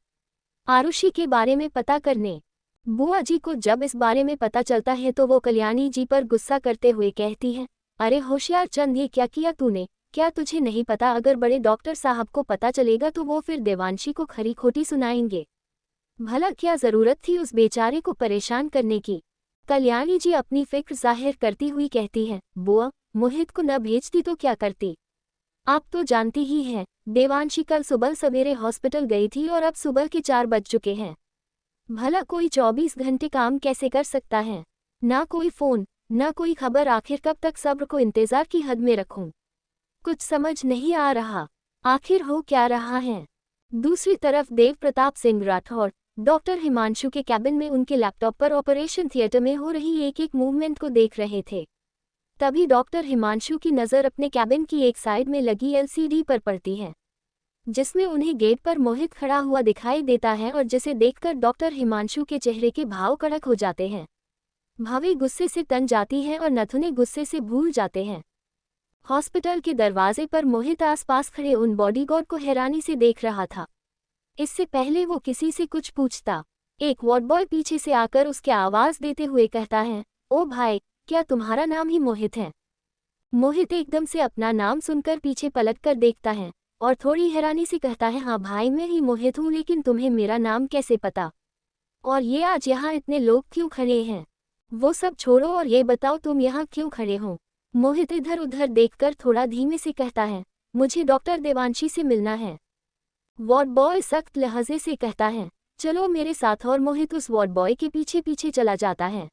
आरुषि के बारे में पता करने। बुआ जी को जब इस बारे में पता चलता है तो वो कल्याणी जी पर गुस्सा करते हुए कहती है, अरे होशियार चंद, ये क्या किया तूने? क्या तुझे नहीं पता अगर बड़े डॉक्टर साहब को पता चलेगा तो वो फिर देवांशी को खरी खोटी सुनाएंगे? भला क्या ज़रूरत थी उस बेचारे को परेशान करने की? कल्याणी जी अपनी फिक्र जाहिर करती हुई कहती है, बुआ, मोहित को न भेजती तो क्या करती। आप तो जानती ही हैं, देवांशी कल सुबह सवेरे हॉस्पिटल गई थी और अब सुबह के 4 बज चुके हैं। भला कोई 24 घंटे काम कैसे कर सकता है। ना कोई फोन, ना कोई खबर, आखिर कब तक सब्र को इंतजार की हद में रखूं। कुछ समझ नहीं आ रहा, आखिर हो क्या रहा है। दूसरी तरफ देव प्रताप सिंह राठौर डॉक्टर हिमांशु के कैबिन में उनके लैपटॉप पर ऑपरेशन थिएटर में हो रही एक एक मूवमेंट को देख रहे थे। तभी डॉक्टर हिमांशु की नज़र अपने कैबिन की एक साइड में लगी एलसीडी पर पड़ती है, जिसमें उन्हें गेट पर मोहित खड़ा हुआ दिखाई देता है और जिसे देखकर डॉक्टर हिमांशु के चेहरे के भाव कड़क हो जाते हैं। भावी गुस्से से तन जाती है और नथुने गुस्से से भूल जाते हैं। हॉस्पिटल के दरवाजे पर मोहित आसपास खड़े उन बॉडीगार्ड को हैरानी से देख रहा था। इससे पहले वो किसी से कुछ पूछता, एक वार्ड बॉय पीछे से आकर उसके आवाज़ देते हुए कहता है, ओ भाई, क्या तुम्हारा नाम ही मोहित है। मोहित एकदम से अपना नाम सुनकर पीछे पलटकर देखता है और थोड़ी हैरानी से कहता है, हाँ भाई, मैं ही मोहित हूँ, लेकिन तुम्हें मेरा नाम कैसे पता, और ये आज यहाँ इतने लोग क्यों खड़े हैं। वो सब छोड़ो और ये बताओ तुम यहाँ क्यों खड़े हो। मोहित इधर उधर देखकर थोड़ा धीमे से कहता है, मुझे डॉक्टर देवांशी से मिलना है। वार्ड बॉय सख्त लहजे से कहता है, चलो मेरे साथ, और मोहित उस वार्ड बॉय के पीछे पीछे चला जाता है।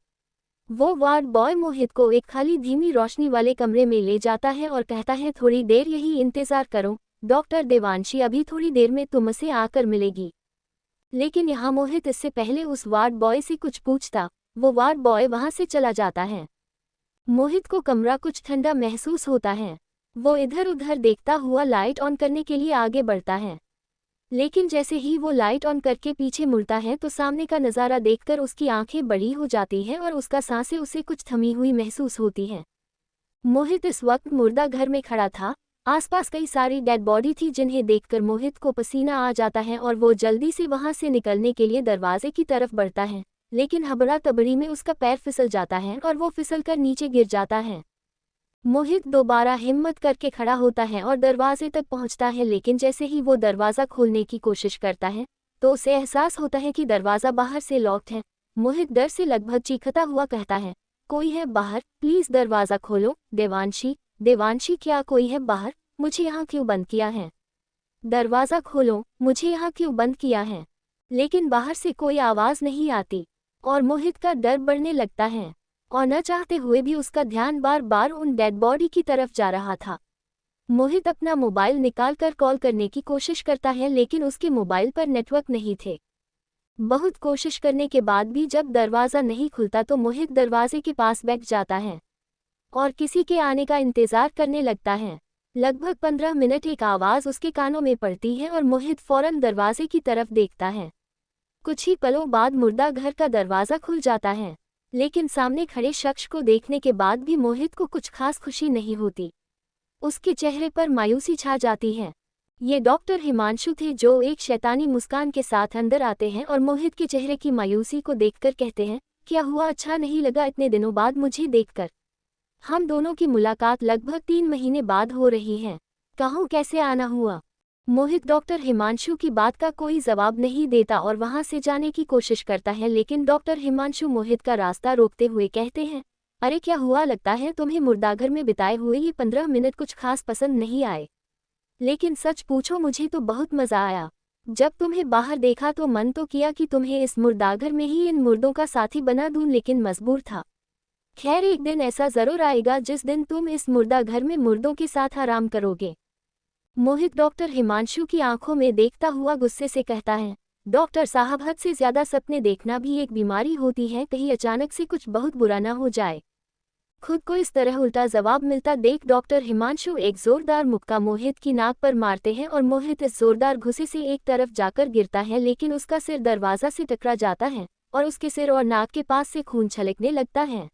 वो वार्ड बॉय मोहित को एक खाली धीमी रोशनी वाले कमरे में ले जाता है और कहता है, थोड़ी देर यही इंतजार करो, डॉक्टर देवांशी अभी थोड़ी देर में तुमसे आकर मिलेगी। लेकिन यहाँ मोहित इससे पहले उस वार्ड बॉय से कुछ पूछता, वो वार्ड बॉय वहां से चला जाता है। मोहित को कमरा कुछ ठंडा महसूस होता है। वो इधर उधर देखता हुआ लाइट ऑन करने के लिए आगे बढ़ता है, लेकिन जैसे ही वो लाइट ऑन करके पीछे मुड़ता है तो सामने का नज़ारा देखकर उसकी आंखें बड़ी हो जाती हैं और उसका सांसें उसे कुछ थमी हुई महसूस होती हैं। मोहित इस वक्त मुर्दा घर में खड़ा था। आसपास कई सारी डेड बॉडी थी जिन्हें देखकर मोहित को पसीना आ जाता है और वो जल्दी से वहां से निकलने के लिए दरवाजे की तरफ बढ़ता है, लेकिन हबड़ा तबड़ी में उसका पैर फिसल जाता है और वो फिसलकर नीचे गिर जाता है। मोहित दोबारा हिम्मत करके खड़ा होता है और दरवाजे तक पहुंचता है, लेकिन जैसे ही वो दरवाज़ा खोलने की कोशिश करता है तो उसे एहसास होता है कि दरवाज़ा बाहर से लॉक्ड है। मोहित डर से लगभग चीखता हुआ कहता है, कोई है बाहर, प्लीज़ दरवाज़ा खोलो। देवांशी, देवांशी, क्या कोई है बाहर? मुझे यहाँ क्यों बंद किया है? दरवाज़ा खोलो, मुझे यहाँ क्यों बंद किया है? लेकिन बाहर से कोई आवाज़ नहीं आती और मोहित का डर बढ़ने लगता है और न चाहते हुए भी उसका ध्यान बार बार उन डेड बॉडी की तरफ जा रहा था। मोहित अपना मोबाइल निकालकर कॉल करने की कोशिश करता है, लेकिन उसके मोबाइल पर नेटवर्क नहीं थे। बहुत कोशिश करने के बाद भी जब दरवाज़ा नहीं खुलता तो मोहित दरवाजे के पास बैठ जाता है और किसी के आने का इंतज़ार करने लगता है। लगभग 15 मिनट एक आवाज़ उसके कानों में पड़ती है और मोहित फौरन दरवाजे की तरफ देखता है। कुछ ही पलों बाद मुर्दा घर का दरवाज़ा खुल जाता है, लेकिन सामने खड़े शख्स को देखने के बाद भी मोहित को कुछ खास खुशी नहीं होती। उसके चेहरे पर मायूसी छा जाती है। ये डॉक्टर हिमांशु थे जो एक शैतानी मुस्कान के साथ अंदर आते हैं और मोहित के चेहरे की मायूसी को देखकर कहते हैं, क्या हुआ, अच्छा नहीं लगा इतने दिनों बाद मुझे देखकर? हम दोनों की मुलाकात लगभग 3 महीने बाद हो रही है। कहो कैसे आना हुआ? मोहित डॉक्टर हिमांशु की बात का कोई जवाब नहीं देता और वहां से जाने की कोशिश करता है, लेकिन डॉक्टर हिमांशु मोहित का रास्ता रोकते हुए कहते हैं, अरे क्या हुआ, लगता है तुम्हें मुर्दाघर में बिताए हुए ये 15 मिनट कुछ खास पसंद नहीं आए। लेकिन सच पूछो मुझे तो बहुत मज़ा आया। जब तुम्हें बाहर देखा तो मन तो किया कि तुम्हें इस मुर्दाघर में ही इन मुर्दों का साथी बना दूं, लेकिन मजबूर था। खैर, एक दिन ऐसा ज़रूर आएगा जिस दिन तुम इस मुर्दाघर में मुर्दों के साथ आराम करोगे। मोहित डॉक्टर हिमांशु की आंखों में देखता हुआ गुस्से से कहता है, डॉक्टर साहब, हद से ज़्यादा सपने देखना भी एक बीमारी होती है, कहीं अचानक से कुछ बहुत बुरा ना हो जाए। खुद को इस तरह उल्टा जवाब मिलता देख डॉक्टर हिमांशु एक जोरदार मुक्का मोहित की नाक पर मारते हैं और मोहित इस जोरदार घुसे से एक तरफ जाकर गिरता है, लेकिन उसका सिर दरवाज़ा से टकरा जाता है और उसके सिर और नाक के पास से खून छलकने लगता है।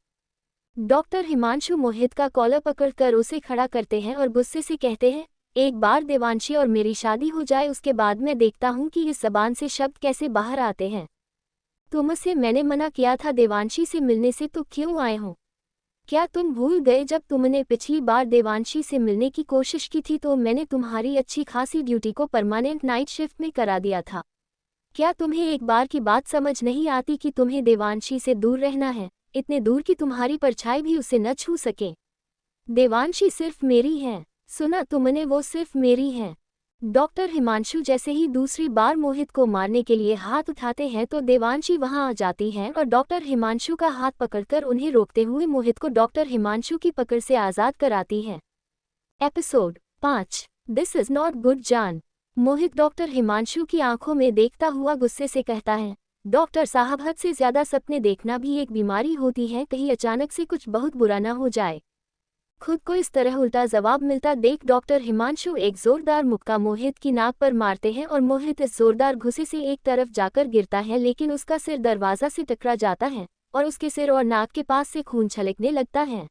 डॉक्टर हिमांशु मोहित का कॉलर पकड़कर उसे खड़ा करते हैं और गुस्से से कहते हैं, एक बार देवांशी और मेरी शादी हो जाए उसके बाद मैं देखता हूँ कि इस ज़बान से शब्द कैसे बाहर आते हैं। तुमसे मैंने मना किया था देवांशी से मिलने से, तो क्यों आए हो? क्या तुम भूल गए जब तुमने पिछली बार देवांशी से मिलने की कोशिश की थी तो मैंने तुम्हारी अच्छी खासी ड्यूटी को परमानेंट नाइट शिफ्ट में करा दिया था? क्या तुम्हें एक बार की बात समझ नहीं आती कि तुम्हें देवांशी से दूर रहना है? इतने दूर कि तुम्हारी परछाई भी उसे न छू सके। देवांशी सिर्फ मेरी है, सुना तुमने, वो सिर्फ मेरी है। डॉक्टर हिमांशु जैसे ही दूसरी बार मोहित को मारने के लिए हाथ उठाते हैं तो देवांशी वहां आ जाती है और डॉक्टर हिमांशु का हाथ पकड़कर उन्हें रोकते हुए मोहित को डॉक्टर हिमांशु की पकड़ से आज़ाद कराती है। Episode 5 this is not good जान। मोहित डॉक्टर हिमांशु की आंखों में देखता हुआ गुस्से से कहता है, डॉक्टर साहब, हद से ज्यादा सपने देखना भी एक बीमारी होती है, कहीं अचानक से कुछ बहुत बुरा न हो जाए। खुद को इस तरह उल्टा जवाब मिलता देख डॉक्टर हिमांशु एक जोरदार मुक्का मोहित की नाक पर मारते हैं और मोहित इस जोरदार घुसे से एक तरफ जाकर गिरता है, लेकिन उसका सिर दरवाजा से टकरा जाता है और उसके सिर और नाक के पास से खून छलकने लगता है।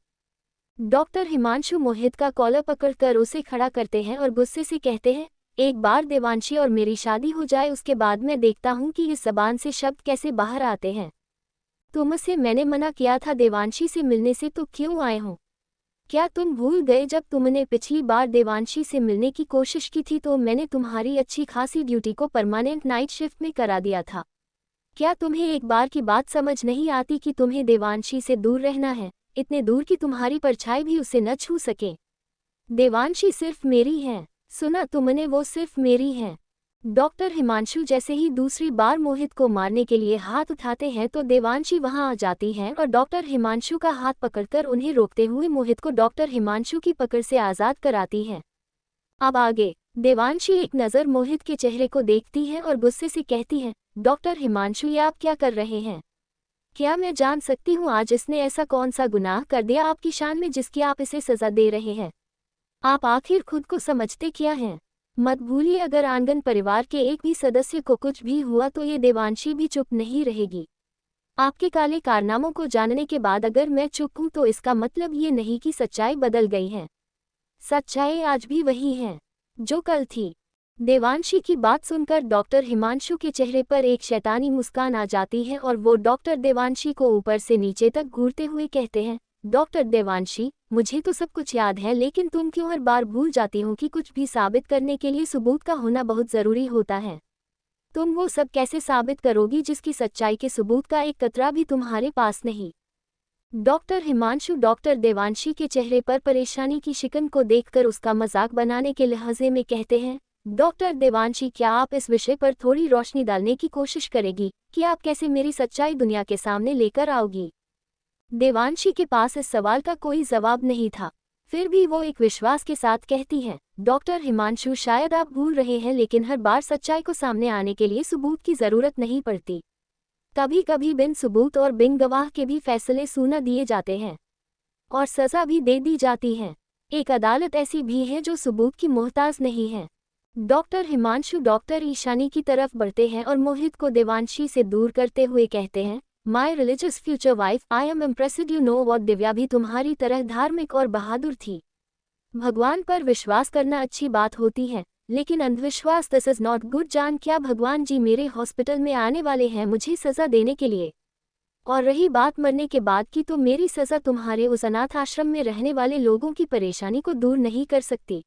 डॉक्टर हिमांशु मोहित का कॉलर पकड़कर उसे खड़ा करते हैं और गुस्से से कहते हैं, एक बार देवांशी और मेरी शादी हो जाए, उसके बाद मैं देखता हूँ कि इस जबान से शब्द कैसे बाहर आते हैं। तुमसे मैंने मना किया था देवांशी से मिलने से, तो क्यों आए हो? क्या तुम भूल गए जब तुमने पिछली बार देवांशी से मिलने की कोशिश की थी तो मैंने तुम्हारी अच्छी खासी ड्यूटी को परमानेंट नाइट शिफ्ट में करा दिया था? क्या तुम्हें एक बार की बात समझ नहीं आती कि तुम्हें देवांशी से दूर रहना है, इतने दूर कि तुम्हारी परछाई भी उसे न छू सके? देवांशी सिर्फ मेरी है, सुना तुमने, वो सिर्फ मेरी है। डॉक्टर हिमांशु जैसे ही दूसरी बार मोहित को मारने के लिए हाथ उठाते हैं तो देवांशी वहां आ जाती है और डॉक्टर हिमांशु का हाथ पकड़कर उन्हें रोकते हुए मोहित को डॉक्टर हिमांशु की पकड़ से आज़ाद कराती है। अब आगे देवांशी एक नज़र मोहित के चेहरे को देखती है और गुस्से से कहती है, डॉक्टर हिमांशु, ये आप क्या कर रहे हैं? क्या मैं जान सकती हूँ आज इसने ऐसा कौन सा गुनाह कर दिया आपकी शान में जिसकी आप इसे सज़ा दे रहे हैं? आप आखिर खुद को समझते क्या हैं? मत भूलिए, अगर आंगन परिवार के एक भी सदस्य को कुछ भी हुआ तो ये देवांशी भी चुप नहीं रहेगी। आपके काले कारनामों को जानने के बाद अगर मैं चुप हूं तो इसका मतलब ये नहीं कि सच्चाई बदल गई है। सच्चाई आज भी वही है जो कल थी। देवांशी की बात सुनकर डॉक्टर हिमांशु के चेहरे पर एक शैतानी मुस्कान आ जाती है और वो डॉक्टर देवांशी को ऊपर से नीचे तक घूरते हुए कहते हैं, डॉक्टर देवांशी, मुझे तो सब कुछ याद है, लेकिन तुम क्यों हर बार भूल जाती हो कि कुछ भी साबित करने के लिए सबूत का होना बहुत ज़रूरी होता है? तुम वो सब कैसे साबित करोगी जिसकी सच्चाई के सबूत का एक कतरा भी तुम्हारे पास नहीं? डॉक्टर हिमांशु डॉक्टर देवांशी के चेहरे पर परेशानी की शिकन को देखकर उसका मजाक बनाने के लहजे में कहते हैं, डॉक्टर देवांशी, क्या आप इस विषय पर थोड़ी रोशनी डालने की कोशिश करेगी कि आप कैसे मेरी सच्चाई दुनिया के सामने लेकर आओगी? देवांशी के पास इस सवाल का कोई जवाब नहीं था, फिर भी वो एक विश्वास के साथ कहती है, डॉक्टर हिमांशु, शायद आप भूल रहे हैं, लेकिन हर बार सच्चाई को सामने आने के लिए सबूत की जरूरत नहीं पड़ती। कभी कभी बिन सबूत और बिन गवाह के भी फैसले सुना दिए जाते हैं और सजा भी दे दी जाती है। एक अदालत ऐसी भी है जो सबूत की मोहताज नहीं है। डॉक्टर हिमांशु डॉक्टर ईशानी की तरफ बढ़ते हैं और मोहित को देवांशी से दूर करते हुए कहते हैं, my religious future wife, I am impressed, you know what, Divya भी तुम्हारी तरह धार्मिक और बहादुर थी। भगवान पर विश्वास करना अच्छी बात होती है, लेकिन अंधविश्वास दिस इज नॉट गुड जान। क्या भगवान जी मेरे हॉस्पिटल में आने वाले हैं मुझे सजा देने के लिए? और रही बात मरने के बाद की, तो मेरी सजा तुम्हारे उस अनाथ आश्रम में रहने वाले लोगों की परेशानी को दूर नहीं कर सकती।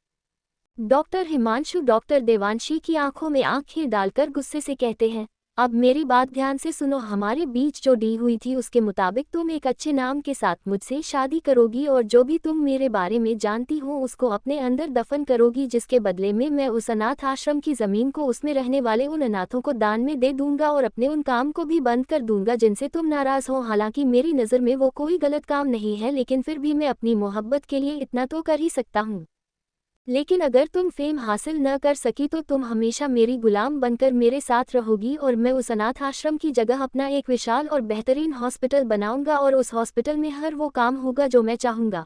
डॉक्टर हिमांशु डॉक्टर देवांशी की आंखों में आंखें डालकर गुस्से से कहते हैं, अब मेरी बात ध्यान से सुनो, हमारे बीच जो डील हुई थी उसके मुताबिक तुम एक अच्छे नाम के साथ मुझसे शादी करोगी और जो भी तुम मेरे बारे में जानती हो उसको अपने अंदर दफन करोगी, जिसके बदले में मैं उस अनाथ आश्रम की जमीन को उसमें रहने वाले उन अनाथों को दान में दे दूंगा और अपने उन काम को भी बंद कर दूंगा जिनसे तुम नाराज हो। हालांकि मेरी नज़र में वो कोई गलत काम नहीं है, लेकिन फिर भी मैं अपनी मोहब्बत के लिए इतना तो कर ही सकता हूँ। लेकिन अगर तुम फेम हासिल न कर सकी तो तुम हमेशा मेरी गुलाम बनकर मेरे साथ रहोगी और मैं उस अनाथ आश्रम की जगह अपना एक विशाल और बेहतरीन हॉस्पिटल बनाऊंगा और उस हॉस्पिटल में हर वो काम होगा जो मैं चाहूँगा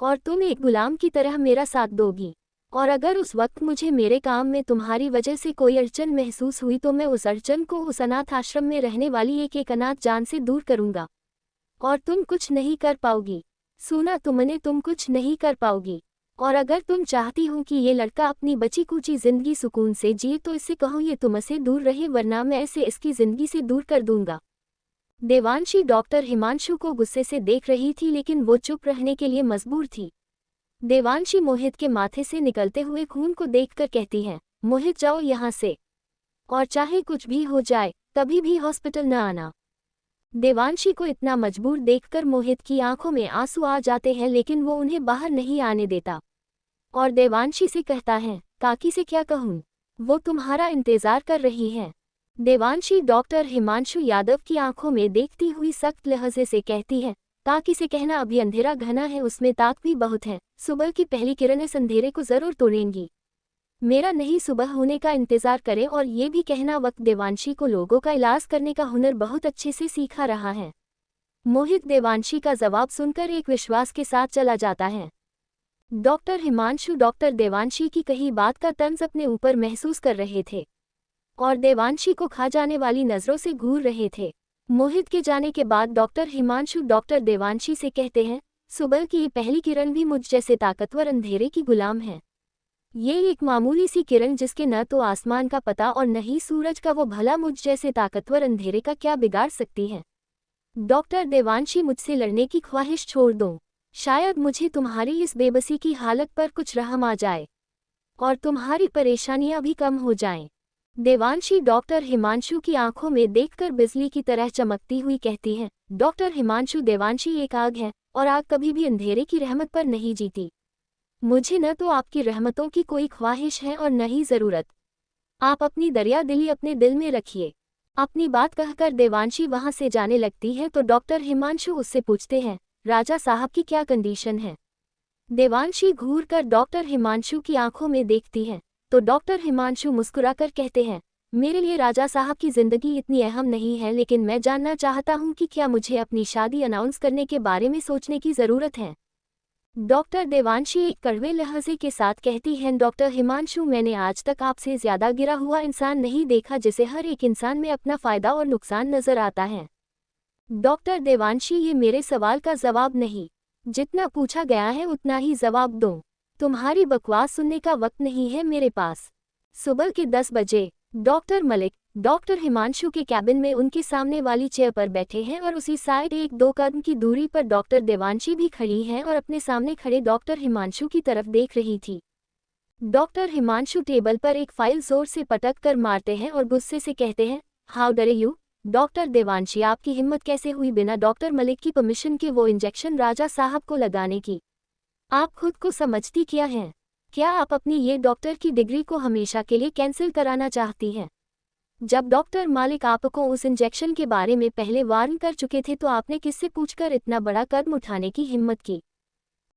और तुम एक गुलाम की तरह मेरा साथ दोगी। और अगर उस वक्त मुझे मेरे काम में तुम्हारी वजह से कोई अड़चन महसूस हुई तो मैं उस अड़चन को उस अनाथ आश्रम में रहने वाली एक एक अनाथ जान से दूर करूँगा और तुम कुछ नहीं कर पाओगी। सुना तुमने, तुम कुछ नहीं कर पाओगी। और अगर तुम चाहती हो कि ये लड़का अपनी बची कुची जिंदगी सुकून से जिए तो इससे कहो ये तुमसे दूर रहे, वरना मैं इसे इसकी जिंदगी से दूर कर दूंगा। देवांशी डॉक्टर हिमांशु को गुस्से से देख रही थी, लेकिन वो चुप रहने के लिए मजबूर थी। देवांशी मोहित के माथे से निकलते हुए खून को देखकर कहती है, मोहित जाओ यहाँ से, और चाहे कुछ भी हो जाए कभी भी हॉस्पिटल न आना। देवांशी को इतना मजबूर देखकर मोहित की आंखों में आंसू आ जाते हैं, लेकिन वो उन्हें बाहर नहीं आने देता और देवांशी से कहता है, काकी से क्या कहूँ, वो तुम्हारा इंतजार कर रही है। देवांशी डॉक्टर हिमांशु यादव की आंखों में देखती हुई सख्त लहजे से कहती है, काकी से कहना अभी अंधेरा घना है, उसमें ताक भी बहुत है, सुबह की पहली किरणें इस अंधेरे को जरूर तोड़ेंगी। मेरा नहीं, सुबह होने का इंतजार करें। और ये भी कहना वक्त देवांशी को लोगों का इलाज करने का हुनर बहुत अच्छे से सीखा रहा है। मोहित देवांशी का जवाब सुनकर एक विश्वास के साथ चला जाता है। डॉक्टर हिमांशु डॉक्टर देवांशी की कही बात का तंज अपने ऊपर महसूस कर रहे थे और देवांशी को खा जाने वाली नजरों से घूर रहे थे। मोहित के जाने के बाद डॉक्टर हिमांशु डॉक्टर देवांशी से कहते हैं, सुबह की ये पहली किरण भी मुझ जैसे ताकतवर अंधेरे की गुलाम है। ये एक मामूली सी किरण जिसके न तो आसमान का पता और न ही सूरज का, वो भला मुझ जैसे ताकतवर अंधेरे का क्या बिगाड़ सकती है। डॉक्टर देवांशी, मुझसे लड़ने की ख्वाहिश छोड़ दो। शायद मुझे तुम्हारी इस बेबसी की हालत पर कुछ रहम आ जाए और तुम्हारी परेशानियां भी कम हो जाएं। देवांशी डॉक्टर हिमांशु की आंखों में देखकर बिजली की तरह चमकती हुई कहती है, डॉक्टर हिमांशु, देवांशी एक आग है और आग कभी भी अंधेरे की रहमत पर नहीं जीती। मुझे न तो आपकी रहमतों की कोई ख्वाहिश है और न ही ज़रूरत। आप अपनी दरिया दिली अपने दिल में रखिए। अपनी बात कहकर देवांशी वहां से जाने लगती है तो डॉक्टर हिमांशु उससे पूछते हैं, राजा साहब की क्या कंडीशन है। देवांशी घूर कर डॉक्टर हिमांशु की आंखों में देखती है तो डॉक्टर हिमांशु मुस्कुराकर कहते हैं, मेरे लिए राजा साहब की जिंदगी इतनी अहम नहीं है, लेकिन मैं जानना चाहता हूं कि क्या मुझे अपनी शादी अनाउंस करने के बारे में सोचने की ज़रूरत है। डॉक्टर देवांशी एक कड़वे लहजे के साथ कहती हैं, डॉक्टर हिमांशु, मैंने आज तक आपसे ज़्यादा गिरा हुआ इंसान नहीं देखा जिसे हर एक इंसान में अपना फ़ायदा और नुकसान नज़र आता है। डॉक्टर देवांशी, ये मेरे सवाल का जवाब नहीं, जितना पूछा गया है उतना ही जवाब दो। तुम्हारी बकवास सुनने का वक्त नहीं है मेरे पास। सुबह के 10 बजे डॉक्टर मलिक डॉक्टर हिमांशु के कैबिन में उनके सामने वाली चेयर पर बैठे हैं और उसी साइड 1-2 कदम की दूरी पर डॉक्टर देवांशी भी खड़ी हैं और अपने सामने खड़े डॉक्टर हिमांशु की तरफ देख रही थी। डॉक्टर हिमांशु टेबल पर एक फाइल जोर से पटक कर मारते हैं और गुस्से से कहते हैं, हाउ डरे यू। डॉक्टर देवांशी, आपकी हिम्मत कैसे हुई बिना डॉक्टर मलिक की परमिशन के वो इंजेक्शन राजा साहब को लगाने की। आप खुद को समझती क्या हैं? क्या आप अपनी ये डॉक्टर की डिग्री को हमेशा के लिए कैंसिल कराना चाहती हैं? जब डॉक्टर मालिक आपको उस इंजेक्शन के बारे में पहले वार्न कर चुके थे तो आपने किससे पूछकर इतना बड़ा कदम उठाने की हिम्मत की?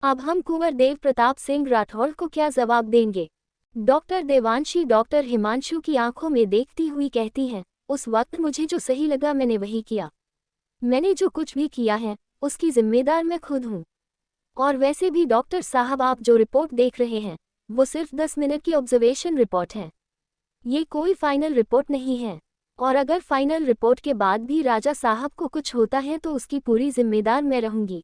अब हम कुंवर देव प्रताप सिंह राठौड़ को क्या जवाब देंगे? डॉक्टर देवांशी डॉक्टर हिमांशु की आंखों में देखती हुई कहती है, उस वक्त मुझे जो सही लगा मैंने वही किया। मैंने जो कुछ भी किया है उसकी जिम्मेदार मैं खुद हूँ। और वैसे भी डॉक्टर साहब, आप जो रिपोर्ट देख रहे हैं वो सिर्फ 10 मिनट की ऑब्जर्वेशन रिपोर्ट है। ये कोई फाइनल रिपोर्ट नहीं है और अगर फाइनल रिपोर्ट के बाद भी राजा साहब को कुछ होता है तो उसकी पूरी जिम्मेदार मैं रहूंगी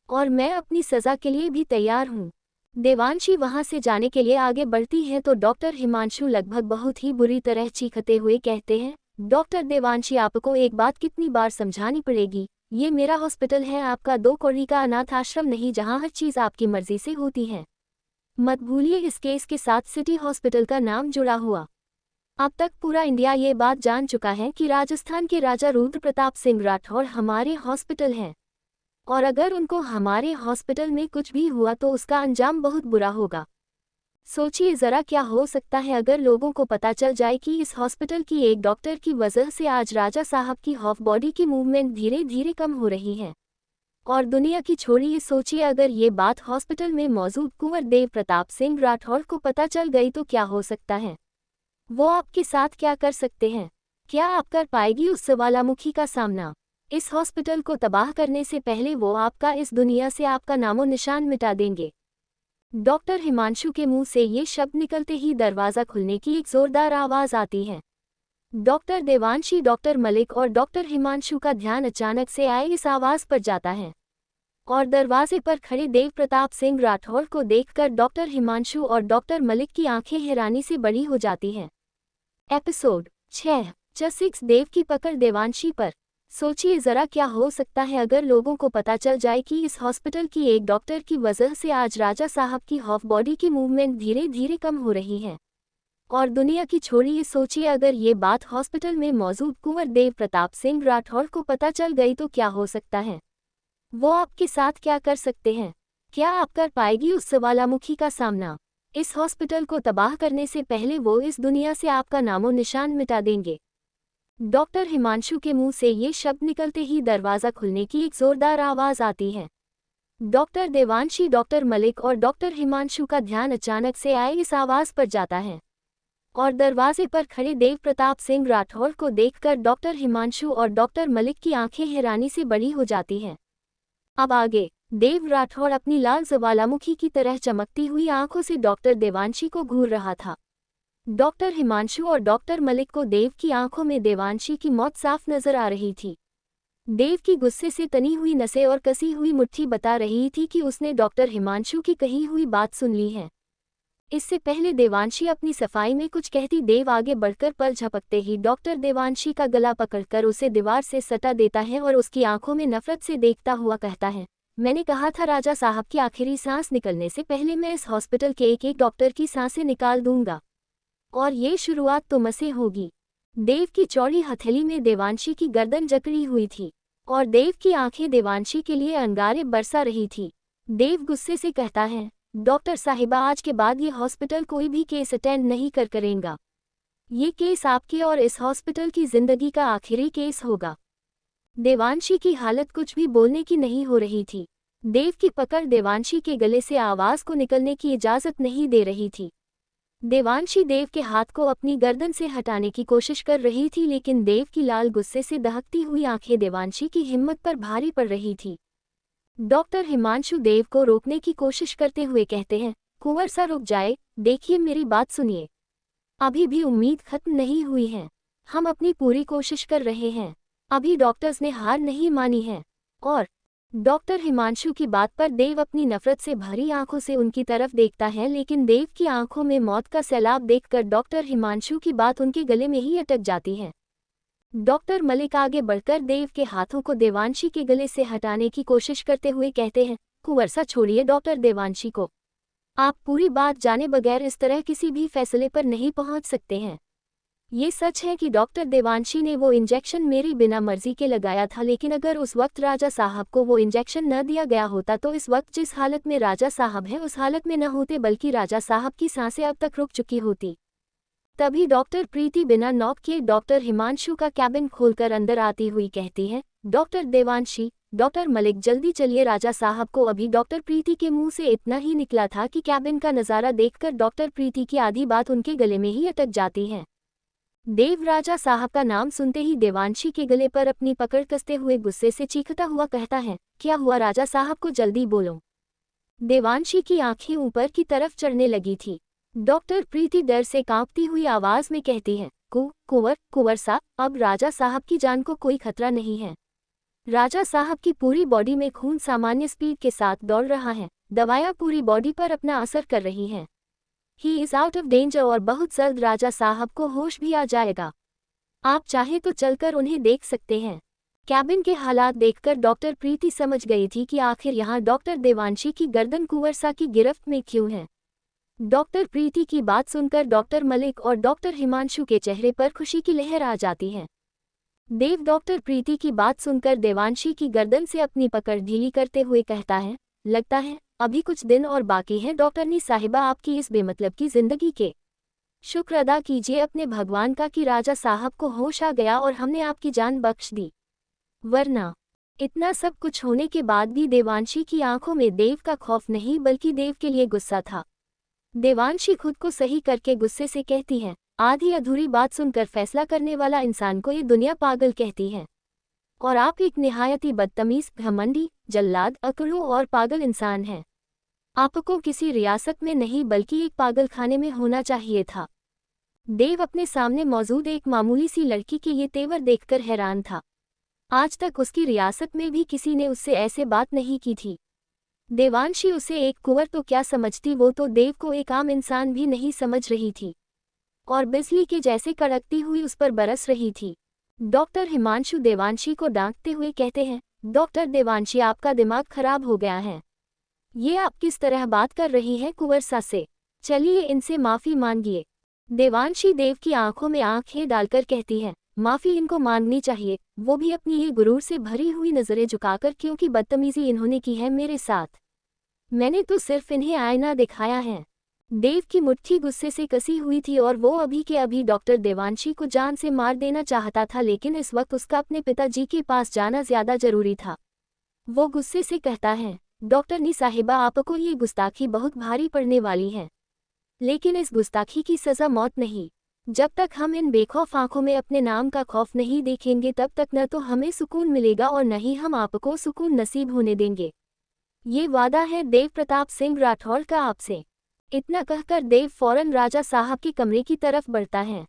और मैं अपनी सज़ा के लिए भी तैयार हूँ। देवांशी वहां से जाने के लिए आगे बढ़ती है तो डॉक्टर हिमांशु लगभग बहुत ही बुरी तरह चीखते हुए कहते हैं, डॉक्टर देवांशी, आपको एक बात कितनी बार समझानी पड़ेगी, ये मेरा हॉस्पिटल है, आपका 2 कौड़ी का अनाथ आश्रम नहीं जहाँ हर चीज़ आपकी मर्जी से होती है। मत भूलिए इस केस के साथ सिटी हॉस्पिटल का नाम जुड़ा हुआ। अब तक पूरा इंडिया ये बात जान चुका है कि राजस्थान के राजा रुद्र प्रताप सिंह राठौड़ हमारे हॉस्पिटल हैं और अगर उनको हमारे हॉस्पिटल में कुछ भी हुआ तो उसका अंजाम बहुत बुरा होगा। सोचिए ज़रा, क्या हो सकता है अगर लोगों को पता चल जाए कि इस हॉस्पिटल की एक डॉक्टर की वजह से आज राजा साहब की हाफ बॉडी की मूवमेंट धीरे धीरे कम हो रही है। और दुनिया की छोड़िए, सोचिए अगर ये बात हॉस्पिटल में मौजूद कुंवर देव प्रताप सिंह राठौड़ को पता चल गई तो क्या हो सकता है। वो आपके साथ क्या कर सकते हैं? क्या आप कर पाएगी उस ज्वालामुखी का सामना? इस हॉस्पिटल को तबाह करने से पहले वो आपका इस दुनिया से आपका नामो निशान मिटा देंगे। डॉक्टर हिमांशु के मुंह से ये शब्द निकलते ही दरवाज़ा खुलने की एक जोरदार आवाज़ आती है। डॉक्टर देवांशी, डॉक्टर मलिक और डॉक्टर हिमांशु का ध्यान अचानक से आए इस आवाज़ पर जाता है और दरवाजे पर खड़े देव प्रताप सिंह राठौड़ को देखकर डॉक्टर हिमांशु और डॉक्टर मलिक की आंखें हैरानी से बड़ी हो जाती हैं। एपिसोड 6 6 देव की पकड़ देवांशी पर। सोचिए ज़रा, क्या हो सकता है अगर लोगों को पता चल जाए कि इस हॉस्पिटल की एक डॉक्टर की वजह से आज राजा साहब की हाफ बॉडी की मूवमेंट धीरे धीरे कम हो रही है और दुनिया की छोड़िए, सोचिए अगर ये बात हॉस्पिटल में मौजूद कुंवर देव प्रताप सिंह राठौड़ को पता चल गई तो क्या हो सकता है। वो आपके साथ क्या कर सकते हैं। क्या आप कर पाएगी उस ज्वालामुखी का सामना। इस हॉस्पिटल को तबाह करने से पहले वो इस दुनिया से आपका नामो निशान मिटा देंगे। डॉक्टर हिमांशु के मुंह से ये शब्द निकलते ही दरवाज़ा खुलने की एक जोरदार आवाज़ आती है। डॉक्टर देवांशी, डॉक्टर मलिक और डॉक्टर हिमांशु का ध्यान अचानक से आए इस आवाज़ पर जाता है और दरवाजे पर खड़े देव प्रताप सिंह राठौड़ को देखकर डॉक्टर हिमांशु और डॉक्टर मलिक की आंखें हैरानी से बड़ी हो जाती हैं। अब आगे देव राठौड़ अपनी लाल ज्वालामुखी की तरह चमकती हुई आंखों से डॉक्टर देवांशी को घूर रहा था। डॉक्टर हिमांशु और डॉक्टर मलिक को देव की आंखों में देवांशी की मौत साफ नजर आ रही थी। देव की गुस्से से तनी हुई नसें और कसी हुई मुट्ठी बता रही थी कि उसने डॉक्टर हिमांशु की कही हुई बात सुन ली है। इससे पहले देवांशी अपनी सफाई में कुछ कहती, देव आगे बढ़कर पल झपकते ही डॉक्टर देवांशी का गला पकड़कर उसे दीवार से सटा देता है और उसकी आंखों में नफरत से देखता हुआ कहता है, मैंने कहा था राजा साहब की आखिरी सांस निकलने से पहले मैं इस हॉस्पिटल के एक एक डॉक्टर की सांसें निकाल दूंगा और ये शुरुआत तुमसे होगी। देव की चौड़ी हथेली में देवांशी की गर्दन जकड़ी हुई थी और देव की आंखें देवांशी के लिए अंगारे बरसा रही थी। देव गुस्से से कहता है, डॉक्टर साहिबा, आज के बाद ये हॉस्पिटल कोई भी केस अटेंड नहीं करेगा। ये केस आपके और इस हॉस्पिटल की जिंदगी का आखिरी केस होगा। देवांशी की हालत कुछ भी बोलने की नहीं हो रही थी। देव की पकड़ देवांशी के गले से आवाज को निकलने की इजाजत नहीं दे रही थी। देवांशी देव के हाथ को अपनी गर्दन से हटाने की कोशिश कर रही थी, लेकिन देव की लाल गुस्से से दहकती हुई आंखें देवांशी की हिम्मत पर भारी पड़ रही थी। डॉक्टर हिमांशु देव को रोकने की कोशिश करते हुए कहते हैं, कुंवर सा रुक जाए, देखिए मेरी बात सुनिए। अभी भी उम्मीद खत्म नहीं हुई है। हम अपनी पूरी कोशिश कर रहे हैं। अभी डॉक्टर्स ने हार नहीं मानी है। और डॉक्टर हिमांशु की बात पर देव अपनी नफरत से भरी आंखों से उनकी तरफ देखता है, लेकिन देव की आंखों में मौत का सैलाब देखकर डॉक्टर हिमांशु की बात उनके गले में ही अटक जाती है। डॉक्टर मलिक आगे बढ़कर देव के हाथों को देवांशी के गले से हटाने की कोशिश करते हुए कहते हैं, कुंवर सा छोड़िए डॉक्टर देवांशी को। आप पूरी बात जाने बगैर इस तरह किसी भी फैसले पर नहीं पहुंच सकते हैं। ये सच है कि डॉक्टर देवांशी ने वो इंजेक्शन मेरी बिना मर्जी के लगाया था, लेकिन अगर उस वक्त राजा साहब को वो इंजेक्शन न दिया गया होता तो इस वक्त जिस हालत में राजा साहब हैं उस हालत में न होते, बल्कि राजा साहब की सांसें अब तक रुक चुकी होती। तभी डॉक्टर प्रीति बिना नॉक किए डॉक्टर हिमांशु का कैबिन खोलकर अंदर आती हुई कहती है, डॉक्टर देवांशी, डॉक्टर मलिक, जल्दी चलिए राजा साहब को। अभी डॉक्टर प्रीति के मुंह से इतना ही निकला था कि कैबिन का नज़ारा देखकर डॉक्टर प्रीति की आधी बात उनके गले में ही अटक जाती है। देव राजा साहब का नाम सुनते ही देवांशी के गले पर अपनी पकड़ कसते हुए गुस्से से चीखता हुआ कहता है, क्या हुआ राजा साहब को जल्दी बोलो। देवांशी की आंखें ऊपर की तरफ चढ़ने लगी थी। डॉक्टर प्रीति डर से कांपती हुई आवाज में कहती है, कुंवर साहब, अब राजा साहब की जान को कोई खतरा नहीं है। राजा साहब की पूरी बॉडी में खून सामान्य स्पीड के साथ दौड़ रहा है। दवाइयाँ पूरी बॉडी पर अपना असर कर रही हैं। He is out of danger और बहुत जल्द राजा साहब को होश भी आ जाएगा। आप चाहे तो चलकर उन्हें देख सकते हैं। कैबिन के हालात देखकर डॉक्टर प्रीति समझ गई थी कि आखिर यहाँ डॉक्टर देवांशी की गर्दन कुंवर सा की गिरफ्त में क्यों है। डॉक्टर प्रीति की बात सुनकर डॉक्टर मलिक और डॉक्टर हिमांशु के चेहरे पर खुशी की लहर आ जाती है। देव डॉक्टर प्रीति की बात सुनकर देवांशी की गर्दन से अपनी पकड़ ढीली करते हुए कहता है, लगता है अभी कुछ दिन और बाकी है डॉक्टरनी साहिबा आपकी इस बेमतलब की जिंदगी के। शुक्र अदा कीजिए अपने भगवान का कि राजा साहब को होश आ गया और हमने आपकी जान बख्श दी, वरना। इतना सब कुछ होने के बाद भी देवांशी की आंखों में देव का खौफ नहीं बल्कि देव के लिए गुस्सा था। देवांशी खुद को सही करके गुस्से से कहती है, आधी अधूरी बात सुनकर फैसला करने वाला इंसान को ये दुनिया पागल कहती है और आप एक निहायती बदतमीज, घमंडी, जल्लाद, अकड़ू और पागल इंसान हैं। आपको किसी रियासत में नहीं बल्कि एक पागल खाने में होना चाहिए था। देव अपने सामने मौजूद एक मामूली सी लड़की के ये तेवर देखकर हैरान था। आज तक उसकी रियासत में भी किसी ने उससे ऐसे बात नहीं की थी। देवांशी उसे एक कुंवर तो क्या समझती, वो तो देव को एक आम इंसान भी नहीं समझ रही थी और बिजली के जैसे कड़कती हुई उस पर बरस रही थी। डॉक्टर हिमांशु देवांशी को डांटते हुए कहते हैं, डॉक्टर देवांशी, आपका दिमाग खराब हो गया है। ये आप किस तरह बात कर रही हैं कुंवर सा से? चलिए इनसे माफ़ी मांगिए। देवांशी देव की आंखों में आंखें डालकर कहती है, माफी इनको मांगनी चाहिए, वो भी अपनी ये गुरूर से भरी हुई नजरें झुकाकर, क्योंकि बदतमीजी इन्होंने की है मेरे साथ। मैंने तो सिर्फ इन्हें आईना दिखाया है। देव की मुट्ठी गुस्से से कसी हुई थी और वो अभी के अभी डॉक्टर देवांशी को जान से मार देना चाहता था, लेकिन इस वक्त उसका अपने पिताजी के पास जाना ज्यादा जरूरी था। वो गुस्से से कहता है, डॉक्टरनी साहिबा, आपको ये गुस्ताखी बहुत भारी पड़ने वाली है, लेकिन इस गुस्ताखी की सज़ा मौत नहीं। जब तक हम इन बेखौफ आंखों में अपने नाम का खौफ नहीं देखेंगे, तब तक न तो हमें सुकून मिलेगा और न ही हम आपको सुकून नसीब होने देंगे। ये वादा है देव प्रताप सिंह राठौड़ का आपसे। इतना कहकर देव फौरन राजा साहब के कमरे की तरफ बढ़ता है।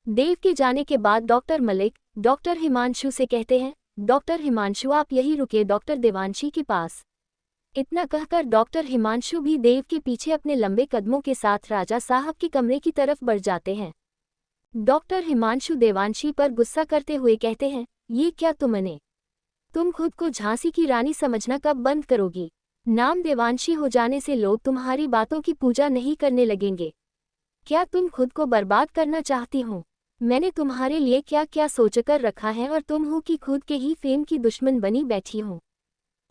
देव के जाने के बाद डॉक्टर मलिक डॉक्टर हिमांशु से कहते हैं, डॉक्टर हिमांशु, आप यही रुके डॉक्टर देवांशी के पास। इतना कहकर डॉक्टर हिमांशु भी देव के पीछे अपने लंबे कदमों के साथ राजा साहब के कमरे की तरफ बढ़ जाते हैं। डॉक्टर हिमांशु देवांशी पर गुस्सा करते हुए कहते हैं, ये क्या तुमने? तुम खुद को झांसी की रानी समझना कब बंद करोगी? नाम देवांशी हो जाने से लोग तुम्हारी बातों की पूजा नहीं करने लगेंगे। क्या तुम खुद को बर्बाद करना चाहती हो? मैंने तुम्हारे लिए क्या क्या सोचकर रखा है और तुम हो कि खुद के ही फेम की दुश्मन बनी बैठी हो।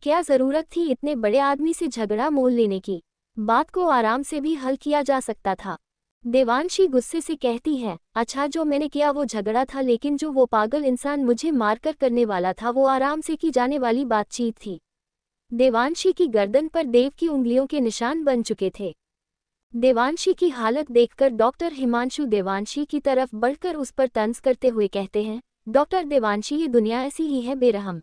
क्या जरूरत थी इतने बड़े आदमी से झगड़ा मोल लेने की? बात को आराम से भी हल किया जा सकता था। देवांशी गुस्से से कहती है, अच्छा, जो मैंने किया वो झगड़ा था, लेकिन जो वो पागल इंसान मुझे मारकर करने वाला था वो आराम से की जाने वाली बातचीत थी। देवांशी की गर्दन पर देव की उंगलियों के निशान बन चुके थे। देवांशी की हालत देखकर डॉक्टर हिमांशु देवांशी की तरफ बढ़कर उस पर तंज करते हुए कहते हैं, डॉक्टर देवांशी, ये दुनिया ऐसी ही है बेरहम।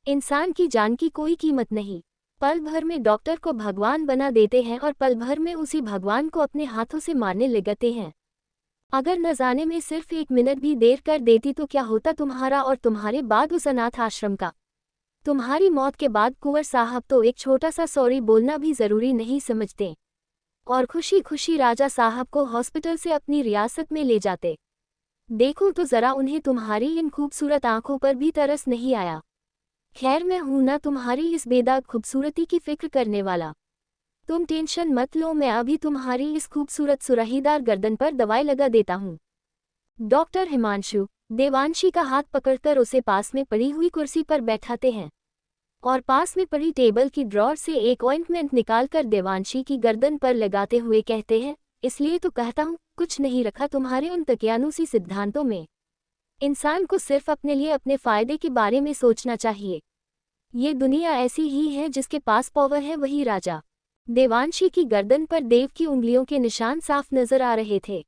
इंसान की जान की कोई कीमत नहीं। पल भर में डॉक्टर को भगवान बना देते हैं और पल भर में उसी भगवान को अपने हाथों से मारने लगते हैं। अगर न जाने में सिर्फ 1 मिनट भी देर कर देती तो क्या होता तुम्हारा और तुम्हारे बाद उस अनाथ आश्रम का? तुम्हारी मौत के बाद कुंवर साहब तो एक छोटा सा सॉरी बोलना भी जरूरी नहीं समझते और खुशी खुशी राजा साहब को हॉस्पिटल से अपनी रियासत में ले जाते। देखो तो जरा, उन्हें तुम्हारी इन खूबसूरत आंखों पर भी तरस नहीं आया। खैर, मैं हूं ना तुम्हारी इस बेदाग खूबसूरती की फिक्र करने वाला। तुम टेंशन मत लो, मैं अभी तुम्हारी इस खूबसूरत सुराहीदार गर्दन पर दवाई लगा देता हूँ। डॉक्टर हिमांशु देवांशी का हाथ पकड़कर उसे पास में पड़ी हुई कुर्सी पर बैठाते हैं और पास में पड़ी टेबल की ड्रॉर से एक ऑइंटमेंट निकालकर देवांशी की गर्दन पर लगाते हुए कहते हैं, इसलिए तो कहता हूँ, कुछ नहीं रखा तुम्हारे उन तकियानुसी सिद्धांतों में। इंसान को सिर्फ अपने लिए अपने फायदे के बारे में सोचना चाहिए। ये दुनिया ऐसी ही है, जिसके पास पावर है वही राजा। देवांशी की गर्दन पर देव की उंगलियों के निशान साफ नजर आ रहे थे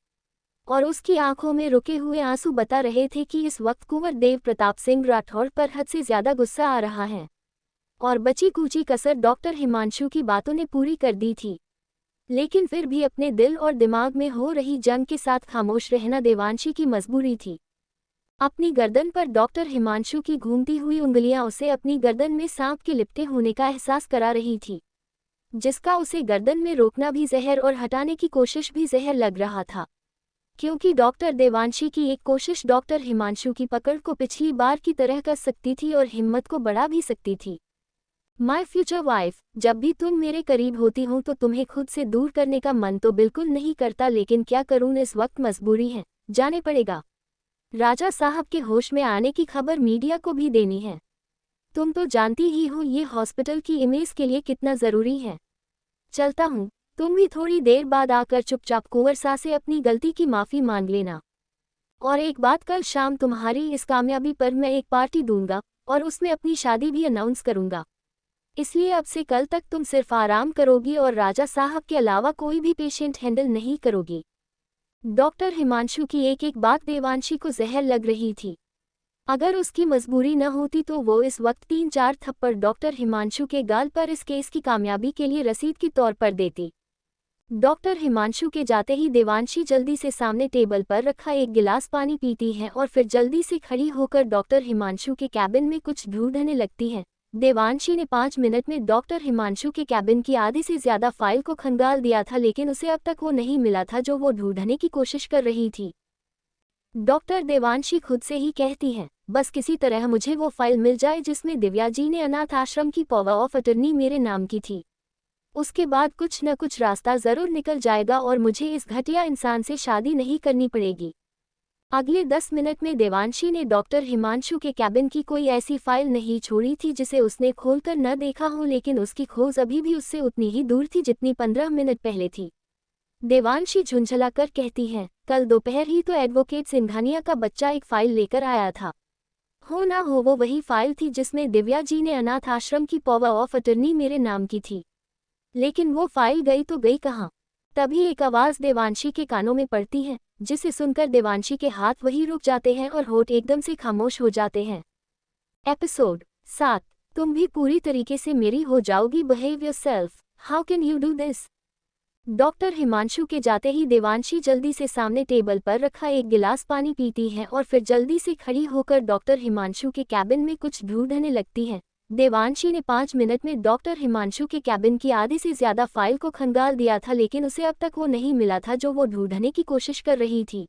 और उसकी आंखों में रुके हुए आंसू बता रहे थे कि इस वक्त कुंवर देव प्रताप सिंह राठौड़ पर हद से ज्यादा गुस्सा आ रहा है और बची कूची कसर डॉक्टर हिमांशु की बातों ने पूरी कर दी थी। लेकिन फिर भी अपने दिल और दिमाग में हो रही जंग के साथ खामोश रहना देवांशी की मजबूरी थी। अपनी गर्दन पर डॉक्टर हिमांशु की घूमती हुई उंगलियां उसे अपनी गर्दन में सांप के लिपटे होने का एहसास करा रही थी, जिसका उसे गर्दन में रोकना भी जहर और हटाने की कोशिश भी जहर लग रहा था, क्योंकि डॉक्टर देवांशी की एक कोशिश डॉक्टर हिमांशु की पकड़ को पिछली बार की तरह कर सकती थी और हिम्मत को बढ़ा भी सकती थी। माय फ्यूचर वाइफ, जब भी तुम मेरे करीब होती हो तो तुम्हें खुद से दूर करने का मन तो बिल्कुल नहीं करता, लेकिन क्या करूं, इस वक्त मजबूरी है, जाने पड़ेगा। राजा साहब के होश में आने की खबर मीडिया को भी देनी है। तुम तो जानती ही हो ये हॉस्पिटल की इमेज के लिए कितना जरूरी है। चलता हूँ, तुम भी थोड़ी देर बाद आकर चुपचाप कुंवर सा से अपनी गलती की माफी मांग लेना। और एक बात, कल शाम तुम्हारी इस कामयाबी पर मैं एक पार्टी दूंगा और उसमें अपनी शादी भी अनाउंस करूंगा। इसलिए अब से कल तक तुम सिर्फ आराम करोगी और राजा साहब के अलावा कोई भी पेशेंट हैंडल नहीं करोगी। डॉक्टर हिमांशु की एक एक बात देवांशी को जहर लग रही थी। अगर उसकी मजबूरी न होती तो वो इस वक्त 3-4 थप्पड़ डॉक्टर हिमांशु के गाल पर इस केस की कामयाबी के लिए रसीद के तौर पर देती। डॉक्टर हिमांशु के जाते ही देवांशी जल्दी से सामने टेबल पर रखा एक गिलास पानी पीती है और फिर जल्दी से खड़ी होकर डॉक्टर हिमांशु के कैबिन में कुछ ढूंढने लगती है। देवांशी ने 5 मिनट में डॉक्टर हिमांशु के कैबिन की आधी से ज्यादा फाइल को खंगाल दिया था, लेकिन उसे अब तक वो नहीं मिला था जो वो ढूंढने की कोशिश कर रही थी। डॉक्टर देवांशी खुद से ही कहती है, बस किसी तरह मुझे वो फाइल मिल जाए जिसमें दिव्या जी ने अनाथ आश्रम की पावर ऑफ अटर्नी मेरे नाम की थी। उसके बाद कुछ न कुछ रास्ता जरूर निकल जाएगा और मुझे इस घटिया इंसान से शादी नहीं करनी पड़ेगी। अगले 10 मिनट में देवांशी ने डॉक्टर हिमांशु के कैबिन की कोई ऐसी फाइल नहीं छोड़ी थी जिसे उसने खोलकर न देखा हो, लेकिन उसकी खोज अभी भी उससे उतनी ही दूर थी जितनी 15 मिनट पहले थी। देवांशी झुंझलाकर कहती है, कल दोपहर ही तो एडवोकेट सिंघानिया का बच्चा एक फाइल लेकर आया था। हो ना हो वो वही फाइल थी जिसमें दिव्या जी ने अनाथ आश्रम की पावर ऑफ अटर्नी मेरे नाम की थी। लेकिन वो फाइल गई तो गई कहाँ? तभी एक आवाज़ देवांशी के कानों में पड़ती है, जिसे सुनकर देवांशी के हाथ वहीं रुक जाते हैं और होठ एकदम से खामोश हो जाते हैं। एपिसोड 7। तुम भी पूरी तरीके से मेरी हो जाओगी। Behave yourself, how can you do this? Doctor Himanshu के जाते ही देवांशी जल्दी से सामने टेबल पर रखा एक गिलास पानी पीती है और फिर जल्दी से खड़ी होकर डॉक्टर हिमांशु के कैबिन में कुछ ढूंढने लगती है। देवांशी ने 5 मिनट में डॉक्टर हिमांशु के कैबिन की आधे से ज्यादा फाइल को खंगाल दिया था, लेकिन उसे अब तक वो नहीं मिला था जो वो ढूंढने की कोशिश कर रही थी।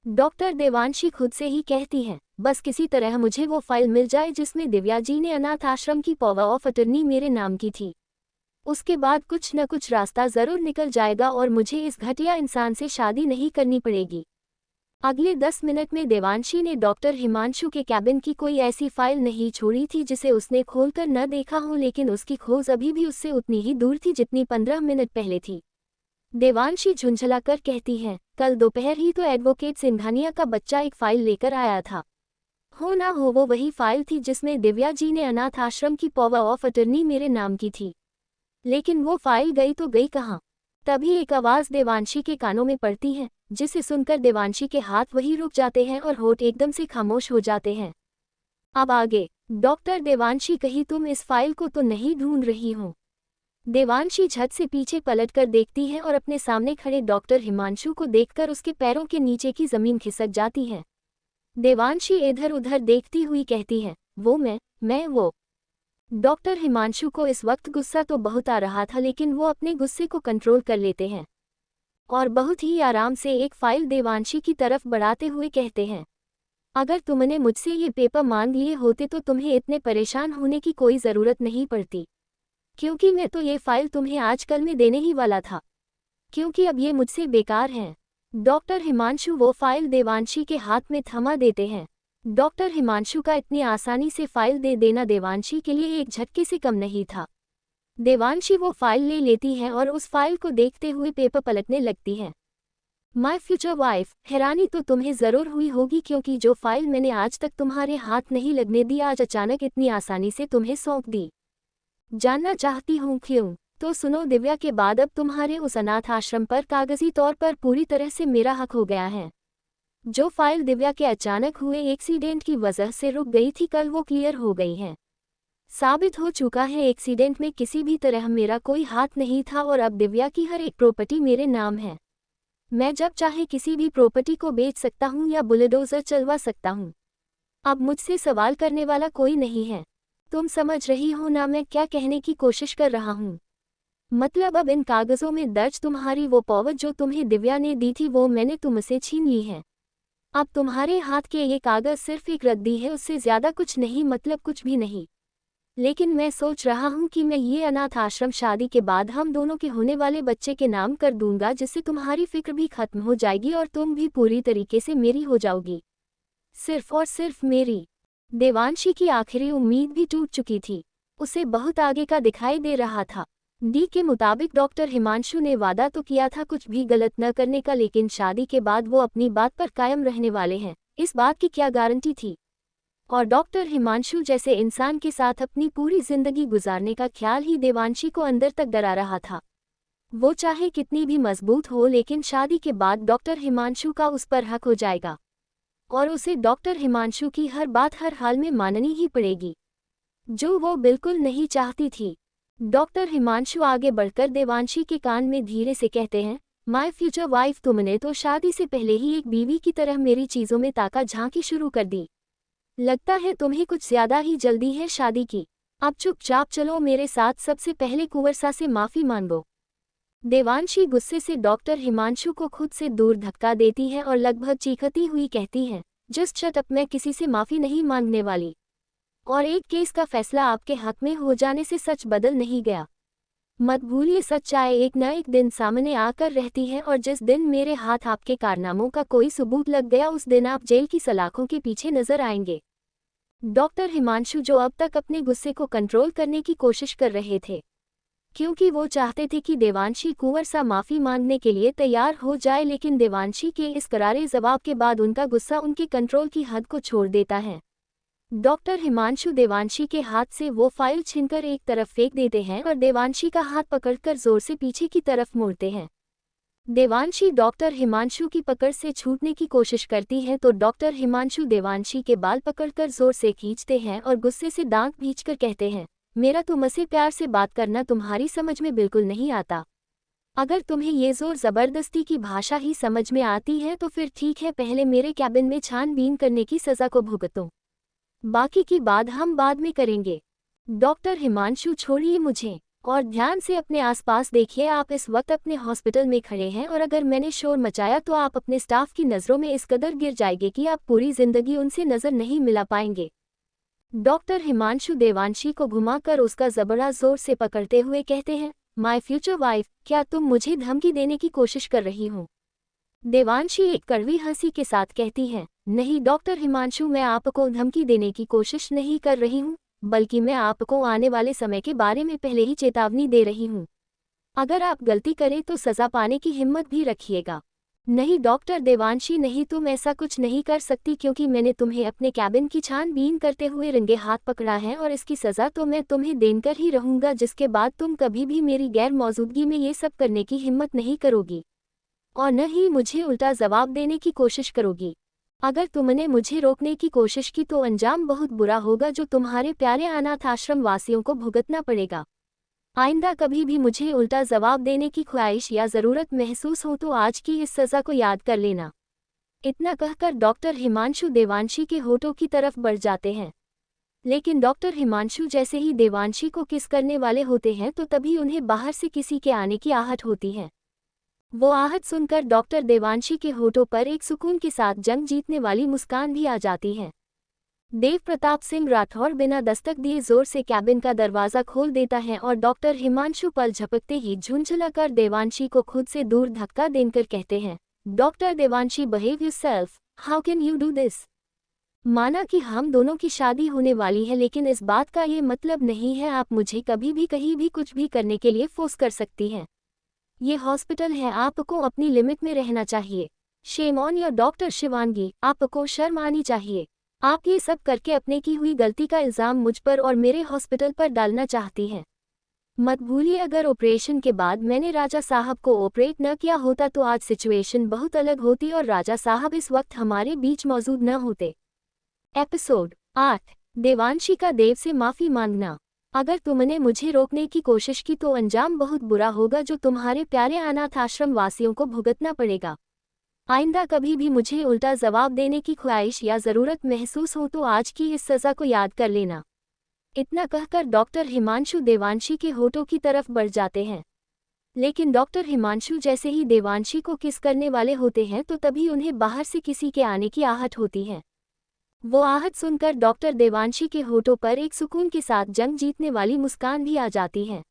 डॉक्टर देवांशी खुद से ही कहती है, बस किसी तरह मुझे वो फाइल मिल जाए जिसमें दिव्या जी ने अनाथ आश्रम की पावर ऑफ अटर्नी मेरे नाम की थी। उसके बाद कुछ न कुछ रास्ता जरूर निकल जाएगा और मुझे इस घटिया इंसान से शादी नहीं करनी पड़ेगी। अगले 10 मिनट में देवांशी ने डॉक्टर हिमांशु के कैबिन की कोई ऐसी फाइल नहीं छोड़ी थी जिसे उसने खोलकर न देखा हो, लेकिन उसकी खोज अभी भी उससे उतनी ही दूर थी जितनी 15 मिनट पहले थी। देवांशी झुंझलाकर कहती है, कल दोपहर ही तो एडवोकेट सिंघानिया का बच्चा एक फाइल लेकर आया था। हो ना हो वो वही फाइल थी जिसमें दिव्या जी ने अनाथ आश्रम की पावर ऑफ अटर्नी मेरे नाम की थी। लेकिन वो फाइल गई तो गई कहाँ? तभी एक आवाज़ देवांशी के कानों में पड़ती है, जिसे सुनकर देवांशी के हाथ वहीं रुक जाते हैं और होठ एकदम से खामोश हो जाते हैं। अब आगे, डॉक्टर देवांशी, कहीं तुम इस फाइल को तो नहीं ढूंढ रही हो? देवांशी झट से पीछे पलटकर देखती है और अपने सामने खड़े डॉक्टर हिमांशु को देखकर उसके पैरों के नीचे की जमीन खिसक जाती है। देवांशी इधर उधर देखती हुई कहती है, वो मैं वो। डॉक्टर हिमांशु को इस वक्त गुस्सा तो बहुत आ रहा था, लेकिन वो अपने गुस्से को कंट्रोल कर लेते हैं और बहुत ही आराम से एक फाइल देवांशी की तरफ बढ़ाते हुए कहते हैं, अगर तुमने मुझसे ये पेपर मांग लिए होते तो तुम्हें इतने परेशान होने की कोई ज़रूरत नहीं पड़ती, क्योंकि मैं तो ये फाइल तुम्हें आजकल में देने ही वाला था, क्योंकि अब ये मुझसे बेकार है। डॉक्टर हिमांशु वो फाइल देवांशी के हाथ में थमा देते हैं। डॉक्टर हिमांशु का इतनी आसानी से फाइल दे देना देवांशी के लिए एक झटके से कम नहीं था। देवांशी वो फाइल ले लेती है और उस फाइल को देखते हुए पेपर पलटने लगती है। माय फ्यूचर वाइफ, हैरानी तो तुम्हें ज़रूर हुई होगी, क्योंकि जो फाइल मैंने आज तक तुम्हारे हाथ नहीं लगने दी आज अचानक इतनी आसानी से तुम्हें सौंप दी। जानना चाहती हूँ क्यों? तो सुनो, दिव्या के बाद अब तुम्हारे उस अनाथ आश्रम पर कागजी तौर पर पूरी तरह से मेरा हक हो गया है। जो फाइल दिव्या के अचानक हुए एक्सीडेंट की वजह से रुक गई थी, कल वो क्लियर हो गई है। साबित हो चुका है एक्सीडेंट में किसी भी तरह मेरा कोई हाथ नहीं था और अब दिव्या की हर एक प्रॉपर्टी मेरे नाम है। मैं जब चाहे किसी भी प्रॉपर्टी को बेच सकता हूँ या बुलडोजर चलवा सकता हूँ। अब मुझसे सवाल करने वाला कोई नहीं है। तुम समझ रही हो ना मैं क्या कहने की कोशिश कर रहा हूँ? मतलब अब इन कागज़ों में दर्ज तुम्हारी वो पावर जो तुम्हें दिव्या ने दी थी वो मैंने तुमसे छीन ली है। अब तुम्हारे हाथ के ये कागज़ सिर्फ एक रद्दी है, उससे ज़्यादा कुछ नहीं, मतलब कुछ भी नहीं। लेकिन मैं सोच रहा हूँ कि मैं ये अनाथ आश्रम शादी के बाद हम दोनों के होने वाले बच्चे के नाम कर दूंगा, जिससे तुम्हारी फिक्र भी खत्म हो जाएगी और तुम भी पूरी तरीके से मेरी हो जाओगी, सिर्फ और सिर्फ मेरी। देवांशी की आखिरी उम्मीद भी टूट चुकी थी। उसे बहुत आगे का दिखाई दे रहा था। डी के मुताबिक डॉक्टर हिमांशु ने वादा तो किया था कुछ भी गलत न करने का, लेकिन शादी के बाद वो अपनी बात पर कायम रहने वाले हैं, इस बात की क्या गारंटी थी? और डॉक्टर हिमांशु जैसे इंसान के साथ अपनी पूरी जिंदगी गुजारने का ख्याल ही देवांशी को अंदर तक डरा रहा था। वो चाहे कितनी भी मजबूत हो, लेकिन शादी के बाद डॉक्टर हिमांशु का उस पर हक हो जाएगा और उसे डॉक्टर हिमांशु की हर बात हर हाल में माननी ही पड़ेगी, जो वो बिल्कुल नहीं चाहती थी। डॉक्टर हिमांशु आगे बढ़कर देवांशी के कान में धीरे से कहते हैं, माय फ्यूचर वाइफ, तुमने तो शादी से पहले ही एक बीवी की तरह मेरी चीज़ों में ताका झांकी शुरू कर दी। लगता है तुम्हें कुछ ज्यादा ही जल्दी है शादी की। अब चुपचाप चलो मेरे साथ, सबसे पहले कुंवरसा से माफ़ी मांगो। देवांशी गुस्से से डॉक्टर हिमांशु को खुद से दूर धक्का देती है और लगभग चीखती हुई कहती है, जस्ट शट अप, मैं किसी से माफ़ी नहीं मांगने वाली। और एक केस का फैसला आपके हक में हो जाने से सच बदल नहीं गया। मत भूलिए सच्चाई एक न एक दिन सामने आकर रहती है और जिस दिन मेरे हाथ आपके कारनामों का कोई सबूत लग गया उस दिन आप जेल की सलाखों के पीछे नजर आएंगे। डॉक्टर हिमांशु जो अब तक अपने गुस्से को कंट्रोल करने की कोशिश कर रहे थे, क्योंकि वो चाहते थे कि देवांशी कुंवर सा माफी मांगने के लिए तैयार हो जाए, लेकिन देवांशी के इस करारे जवाब के बाद उनका गुस्सा उनके कंट्रोल की हद को छोड़ देता है। डॉक्टर हिमांशु देवांशी के हाथ से वो फाइल छीनकर एक तरफ फेंक देते हैं और देवांशी का हाथ पकड़कर जोर से पीछे की तरफ मोड़ते हैं। देवांशी डॉक्टर हिमांशु की पकड़ से छूटने की कोशिश करती है तो डॉक्टर हिमांशु देवांशी के बाल पकड़कर जोर से खींचते हैं और गुस्से से दांत भींचकर कहते हैं, मेरा तुमसे प्यार से बात करना तुम्हारी समझ में बिल्कुल नहीं आता। अगर तुम्हें ये जोर जबरदस्ती की भाषा ही समझ में आती है तो फिर ठीक है, पहले मेरे कैबिन में छानबीन करने की सजा को भुगतो, बाकी की बात हम बाद में करेंगे। डॉक्टर हिमांशु छोड़िए मुझे और ध्यान से अपने आसपास देखिए। आप इस वक्त अपने हॉस्पिटल में खड़े हैं और अगर मैंने शोर मचाया तो आप अपने स्टाफ की नज़रों में इस कदर गिर जाएंगे कि आप पूरी जिंदगी उनसे नज़र नहीं मिला पाएंगे। डॉक्टर हिमांशु देवांशी को घुमाकर उसका जबड़ा जोर से पकड़ते हुए कहते हैं, माय फ्यूचर वाइफ, क्या तुम मुझे धमकी देने की कोशिश कर रही हो? देवांशी एक कड़वी हंसी के साथ कहती है, नहीं डॉक्टर हिमांशु, मैं आपको धमकी देने की कोशिश नहीं कर रही हूँ, बल्कि मैं आपको आने वाले समय के बारे में पहले ही चेतावनी दे रही हूँ। अगर आप गलती करें तो सज़ा पाने की हिम्मत भी रखिएगा। नहीं डॉक्टर देवांशी नहीं, तुम ऐसा कुछ नहीं कर सकती, क्योंकि मैंने तुम्हें अपने कैबिन की छानबीन करते हुए रंगे हाथ पकड़ा है और इसकी सज़ा तो मैं तुम्हें देकर ही रहूँगा, जिसके बाद तुम कभी भी मेरी गैर मौजूदगी में ये सब करने की हिम्मत नहीं करोगी और न ही मुझे उल्टा जवाब देने की कोशिश करोगी। अगर तुमने मुझे रोकने की कोशिश की तो अंजाम बहुत बुरा होगा, जो तुम्हारे प्यारे अनाथ आश्रम वासियों को भुगतना पड़ेगा। आइंदा कभी भी मुझे उल्टा जवाब देने की ख्वाहिश या ज़रूरत महसूस हो तो आज की इस सज़ा को याद कर लेना। इतना कहकर डॉक्टर हिमांशु देवांशी के होठों की तरफ बढ़ जाते हैं, लेकिन डॉक्टर हिमांशु जैसे ही देवांशी को किस करने वाले होते हैं तो तभी उन्हें बाहर से किसी के आने की आहट होती है। वो आहट सुनकर डॉक्टर देवांशी के होठों पर एक सुकून के साथ जंग जीतने वाली मुस्कान भी आ जाती है। देव प्रताप सिंह राठौर बिना दस्तक दिए जोर से कैबिन का दरवाज़ा खोल देता है और डॉक्टर हिमांशु पल झपकते ही झुंझलाकर देवांशी को खुद से दूर धक्का देकर कहते हैं, doctor Devanshi, behave yourself, how can you do this? माना कि हम दोनों की शादी होने वाली है, लेकिन इस बात का ये मतलब नहीं है आप मुझे कभी भी कहीं भी कुछ भी करने के लिए फोर्स कर सकती हैं। ये हॉस्पिटल है, आपको अपनी लिमिट में रहना चाहिए। Shame on your doctor Shivangi, आपको शर्म आनी चाहिए। आप ये सब करके अपने की हुई गलती का इल्ज़ाम मुझ पर और मेरे हॉस्पिटल पर डालना चाहती हैं। मत भूलिए, अगर ऑपरेशन के बाद मैंने राजा साहब को ऑपरेट न किया होता तो आज सिचुएशन बहुत अलग होती और राजा साहब इस वक्त हमारे बीच मौजूद न होते। एपिसोड 8, देवांशी का देव से माफ़ी मांगना। अगर तुमने मुझे रोकने की कोशिश की तो अंजाम बहुत बुरा होगा, जो तुम्हारे प्यारे अनाथ आश्रम वासियों को भुगतना पड़ेगा। आइंदा कभी भी मुझे उल्टा जवाब देने की ख्वाहिश या ज़रूरत महसूस हो तो आज की इस सज़ा को याद कर लेना। इतना कहकर डॉक्टर हिमांशु देवांशी के होठों की तरफ बढ़ जाते हैं, लेकिन डॉक्टर हिमांशु जैसे ही देवांशी को किस करने वाले होते हैं तो तभी उन्हें बाहर से किसी के आने की आहट होती है। वो आहट सुनकर डॉक्टर देवांशी के होठों पर एक सुकून के साथ जंग जीतने वाली मुस्कान भी आ जाती है।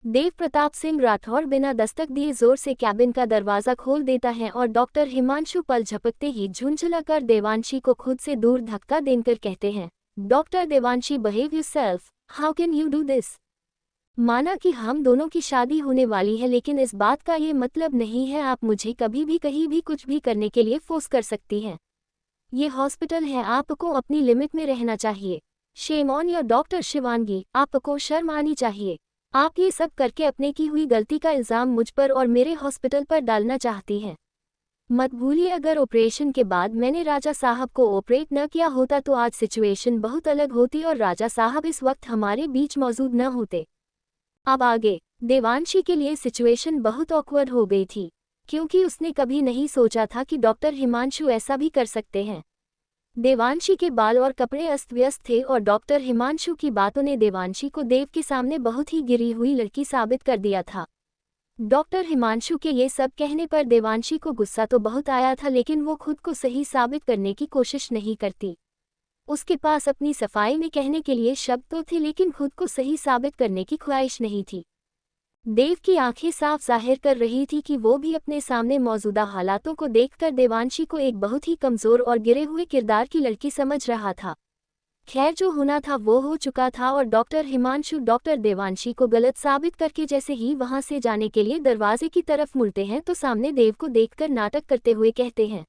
देव प्रताप सिंह राठौर बिना दस्तक दिए जोर से कैबिन का दरवाज़ा खोल देता है और डॉक्टर हिमांशु पल झपकते ही झुंझलाकर देवांशी को खुद से दूर धक्का देकर कहते हैं, doctor Devanshi, behave yourself, how can you do this? माना कि हम दोनों की शादी होने वाली है, लेकिन इस बात का ये मतलब नहीं है आप मुझे कभी भी कहीं भी कुछ भी करने के लिए फोर्स कर सकती हैं। ये हॉस्पिटल है, आपको अपनी लिमिट में रहना चाहिए। Shame on your doctor Shivangi, आपको शर्म आनी चाहिए। आप ये सब करके अपने की हुई गलती का इल्ज़ाम मुझ पर और मेरे हॉस्पिटल पर डालना चाहती हैं। मत भूलिए, अगर ऑपरेशन के बाद मैंने राजा साहब को ऑपरेट न किया होता तो आज सिचुएशन बहुत अलग होती और राजा साहब इस वक्त हमारे बीच मौजूद न होते। अब आगे देवांशी के लिए सिचुएशन बहुत ऑकवर्ड हो गई थी, क्योंकि उसने कभी नहीं सोचा था कि डॉक्टर हिमांशु ऐसा भी कर सकते हैं। देवांशी के बाल और कपड़े अस्त व्यस्त थे और डॉक्टर हिमांशु की बातों ने देवांशी को देव के सामने बहुत ही गिरी हुई लड़की साबित कर दिया था। डॉक्टर हिमांशु के ये सब कहने पर देवांशी को गुस्सा तो बहुत आया था, लेकिन वो खुद को सही साबित करने की कोशिश नहीं करती। उसके पास अपनी सफाई में कहने के लिए शब्द तो थे, लेकिन खुद को सही साबित करने की ख्वाहिश नहीं थी। देव की आंखें साफ जाहिर कर रही थी कि वो भी अपने सामने मौजूदा हालातों को देखकर देवांशी को एक बहुत ही कमजोर और गिरे हुए किरदार की लड़की समझ रहा था। खैर, जो होना था वो हो चुका था और डॉक्टर हिमांशु डॉक्टर देवांशी को गलत साबित करके जैसे ही वहां से जाने के लिए दरवाजे की तरफ मुड़ते हैं तो सामने देव को देखकर नाटक करते हुए कहते हैं,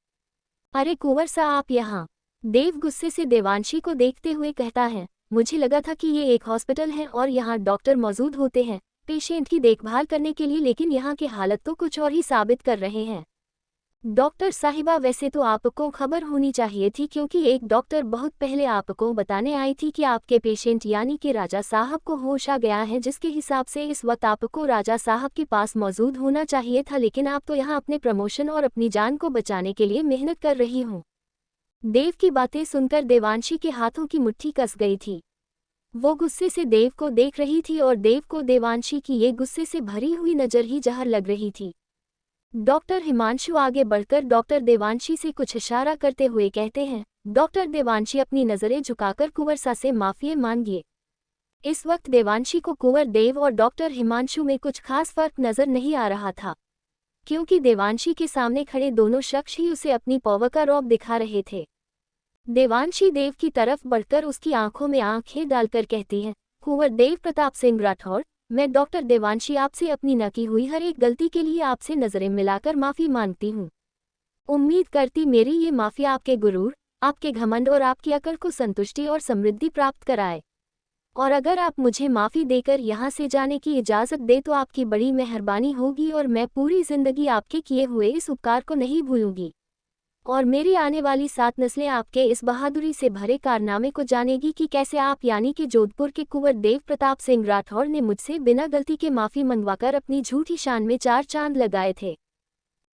अरे कुंवर सा, आप यहाँ। देव गुस्से से देवांशी को देखते हुए कहता है, मुझे लगा था कि ये एक हॉस्पिटल है और यहाँ डॉक्टर मौजूद होते हैं पेशेंट की देखभाल करने के लिए, लेकिन यहाँ के हालत तो कुछ और ही साबित कर रहे हैं। डॉक्टर साहिबा, वैसे तो आपको खबर होनी चाहिए थी, क्योंकि एक डॉक्टर बहुत पहले आपको बताने आई थी कि आपके पेशेंट यानी कि राजा साहब को होश आ गया है, जिसके हिसाब से इस वक्त आपको राजा साहब के पास मौजूद होना चाहिए था, लेकिन आप तो यहाँ अपने प्रमोशन और अपनी जान को बचाने के लिए मेहनत कर रही हूँ। देव की बातें सुनकर देवांशी के हाथों की मुट्ठी कस गई थी। वो गुस्से से देव को देख रही थी और देव को देवांशी की ये गुस्से से भरी हुई नज़र ही जहर लग रही थी। डॉक्टर हिमांशु आगे बढ़कर डॉक्टर देवांशी से कुछ इशारा करते हुए कहते हैं, डॉक्टर देवांशी अपनी नज़रें झुकाकर कुंवर सा से माफ़ी मांगिए। इस वक्त देवांशी को कुंवर देव और डॉक्टर हिमांशु में कुछ खास फर्क नज़र नहीं आ रहा था, क्योंकि देवांशी के सामने खड़े दोनों शख्स ही उसे अपनी पावर का रौब दिखा रहे थे। देवांशी देव की तरफ बढ़कर उसकी आंखों में आंखें डालकर कहती है, कुंवर देव प्रताप सिंह राठौर, मैं डॉक्टर देवांशी आपसे अपनी न की हुई हर एक गलती के लिए आपसे नज़रें मिलाकर माफ़ी मांगती हूँ। उम्मीद करती मेरी ये माफ़ी आपके गुरूर, आपके घमंड और आपकी अकड़ को संतुष्टि और समृद्धि प्राप्त कराए। और अगर आप मुझे माफ़ी देकर यहाँ से जाने की इजाज़त दे तो आपकी बड़ी मेहरबानी होगी और मैं पूरी ज़िंदगी आपके किए हुए इस उपकार को नहीं भूलूंगी। और मेरी आने वाली 7 नस्लें आपके इस बहादुरी से भरे कारनामे को जानेगी कि कैसे आप यानी कि जोधपुर के कुंवर देव प्रताप सिंह राठौर ने मुझसे बिना गलती के माफ़ी मंगवाकर अपनी झूठी शान में 4 चांद लगाए थे।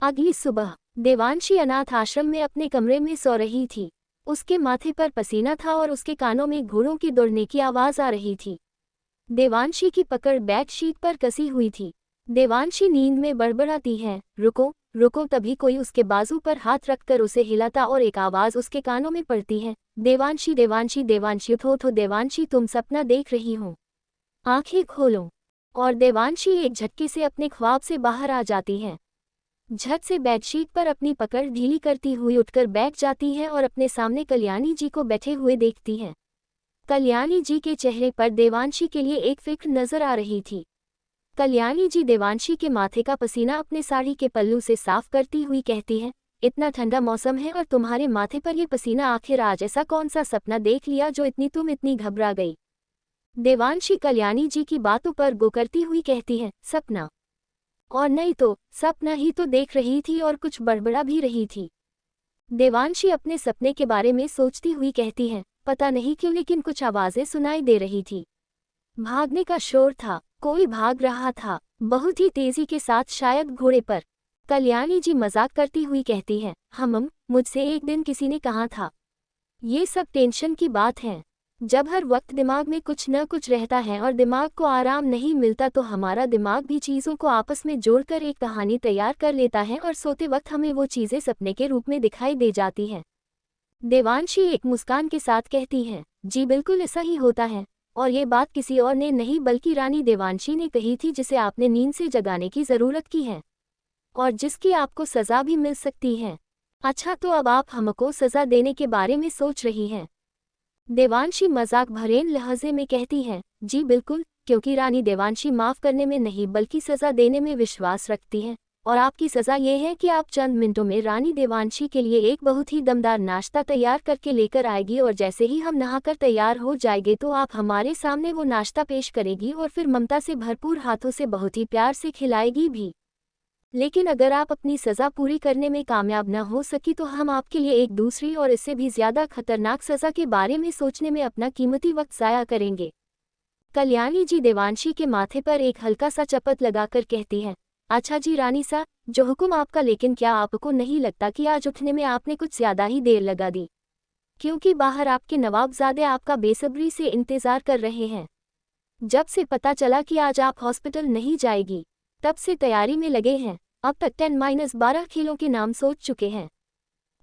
अगली सुबह देवांशी अनाथ आश्रम में अपने कमरे में सो रही थी। उसके माथे पर पसीना था और उसके कानों में घोड़ों की दौड़ने की आवाज़ आ रही थी। देवांशी की पकड़ बेडशीट पर कसी हुई थी। देवांशी नींद में बड़बड़ाती है, रुको रुको। तभी कोई उसके बाजू पर हाथ रखकर उसे हिलाता और एक आवाज़ उसके कानों में पड़ती है, देवांशी देवांशी देवांशी, उठो देवांशी, तुम सपना देख रही हो, आंखें खोलो। और देवांशी एक झटके से अपने ख्वाब से बाहर आ जाती है। झट से बेडशीट पर अपनी पकड़ ढीली करती हुई उठकर बैठ जाती है और अपने सामने कल्याणी जी को बैठे हुए देखती है। कल्याणी जी के चेहरे पर देवांशी के लिए एक फिक्र नजर आ रही थी। कल्याणी जी देवांशी के माथे का पसीना अपने साड़ी के पल्लू से साफ करती हुई कहती है, इतना ठंडा मौसम है और तुम्हारे माथे पर ये पसीना, आखिर आज ऐसा कौन सा सपना देख लिया जो तुम इतनी घबरा गई। देवांशी कल्याणी जी की बातों पर गो करती हुई कहती है, सपना? और नहीं तो सपना ही तो देख रही थी और कुछ बड़बड़ा भी रही थी। देवांशी अपने सपने के बारे में सोचती हुई कहती है, पता नहीं क्यों लेकिन कुछ आवाज़ें सुनाई दे रही थी। भागने का शोर था, कोई भाग रहा था, बहुत ही तेजी के साथ, शायद घोड़े पर। कल्याणी जी मजाक करती हुई कहती है, मुझसे एक दिन किसी ने कहा था, ये सब टेंशन की बात है। जब हर वक्त दिमाग में कुछ न कुछ रहता है और दिमाग को आराम नहीं मिलता तो हमारा दिमाग भी चीज़ों को आपस में जोड़कर एक कहानी तैयार कर लेता है और सोते वक्त हमें वो चीज़ें सपने के रूप में दिखाई दे जाती हैं। देवांशी एक मुस्कान के साथ कहती है, जी बिल्कुल ऐसा ही होता है। और ये बात किसी और ने नहीं बल्कि रानी देवांशी ने कही थी, जिसे आपने नींद से जगाने की ज़रूरत की है और जिसकी आपको सज़ा भी मिल सकती है। अच्छा, तो अब आप हमको सज़ा देने के बारे में सोच रही हैं? देवांशी मजाक भरे लहजे में कहती है, जी बिल्कुल, क्योंकि रानी देवांशी माफ़ करने में नहीं बल्कि सज़ा देने में विश्वास रखती है। और आपकी सज़ा ये है कि आप चंद मिनटों में रानी देवांशी के लिए एक बहुत ही दमदार नाश्ता तैयार करके लेकर आएगी और जैसे ही हम नहाकर तैयार हो जाएंगे तो आप हमारे सामने वो नाश्ता पेश करेगी और फिर ममता से भरपूर हाथों से बहुत ही प्यार से खिलाएगी भी। लेकिन अगर आप अपनी सज़ा पूरी करने में कामयाब न हो सकी तो हम आपके लिए एक दूसरी और इससे भी ज़्यादा खतरनाक सज़ा के बारे में सोचने में अपना कीमती वक्त ज़ाया करेंगे। कल्याणी जी देवांशी के माथे पर एक हल्का सा चपत लगाकर कहती है, अच्छा जी रानी सा, जो हुक्म आपका। लेकिन क्या आपको नहीं लगता कि आज उठने में आपने कुछ ज़्यादा ही देर लगा दी? क्योंकि बाहर आपके नवाबजादे आपका बेसब्री से इंतज़ार कर रहे हैं। जब से पता चला कि आज आप हॉस्पिटल नहीं जाएगी तब से तैयारी में लगे हैं। अब तक 10-12 खेलों के नाम सोच चुके हैं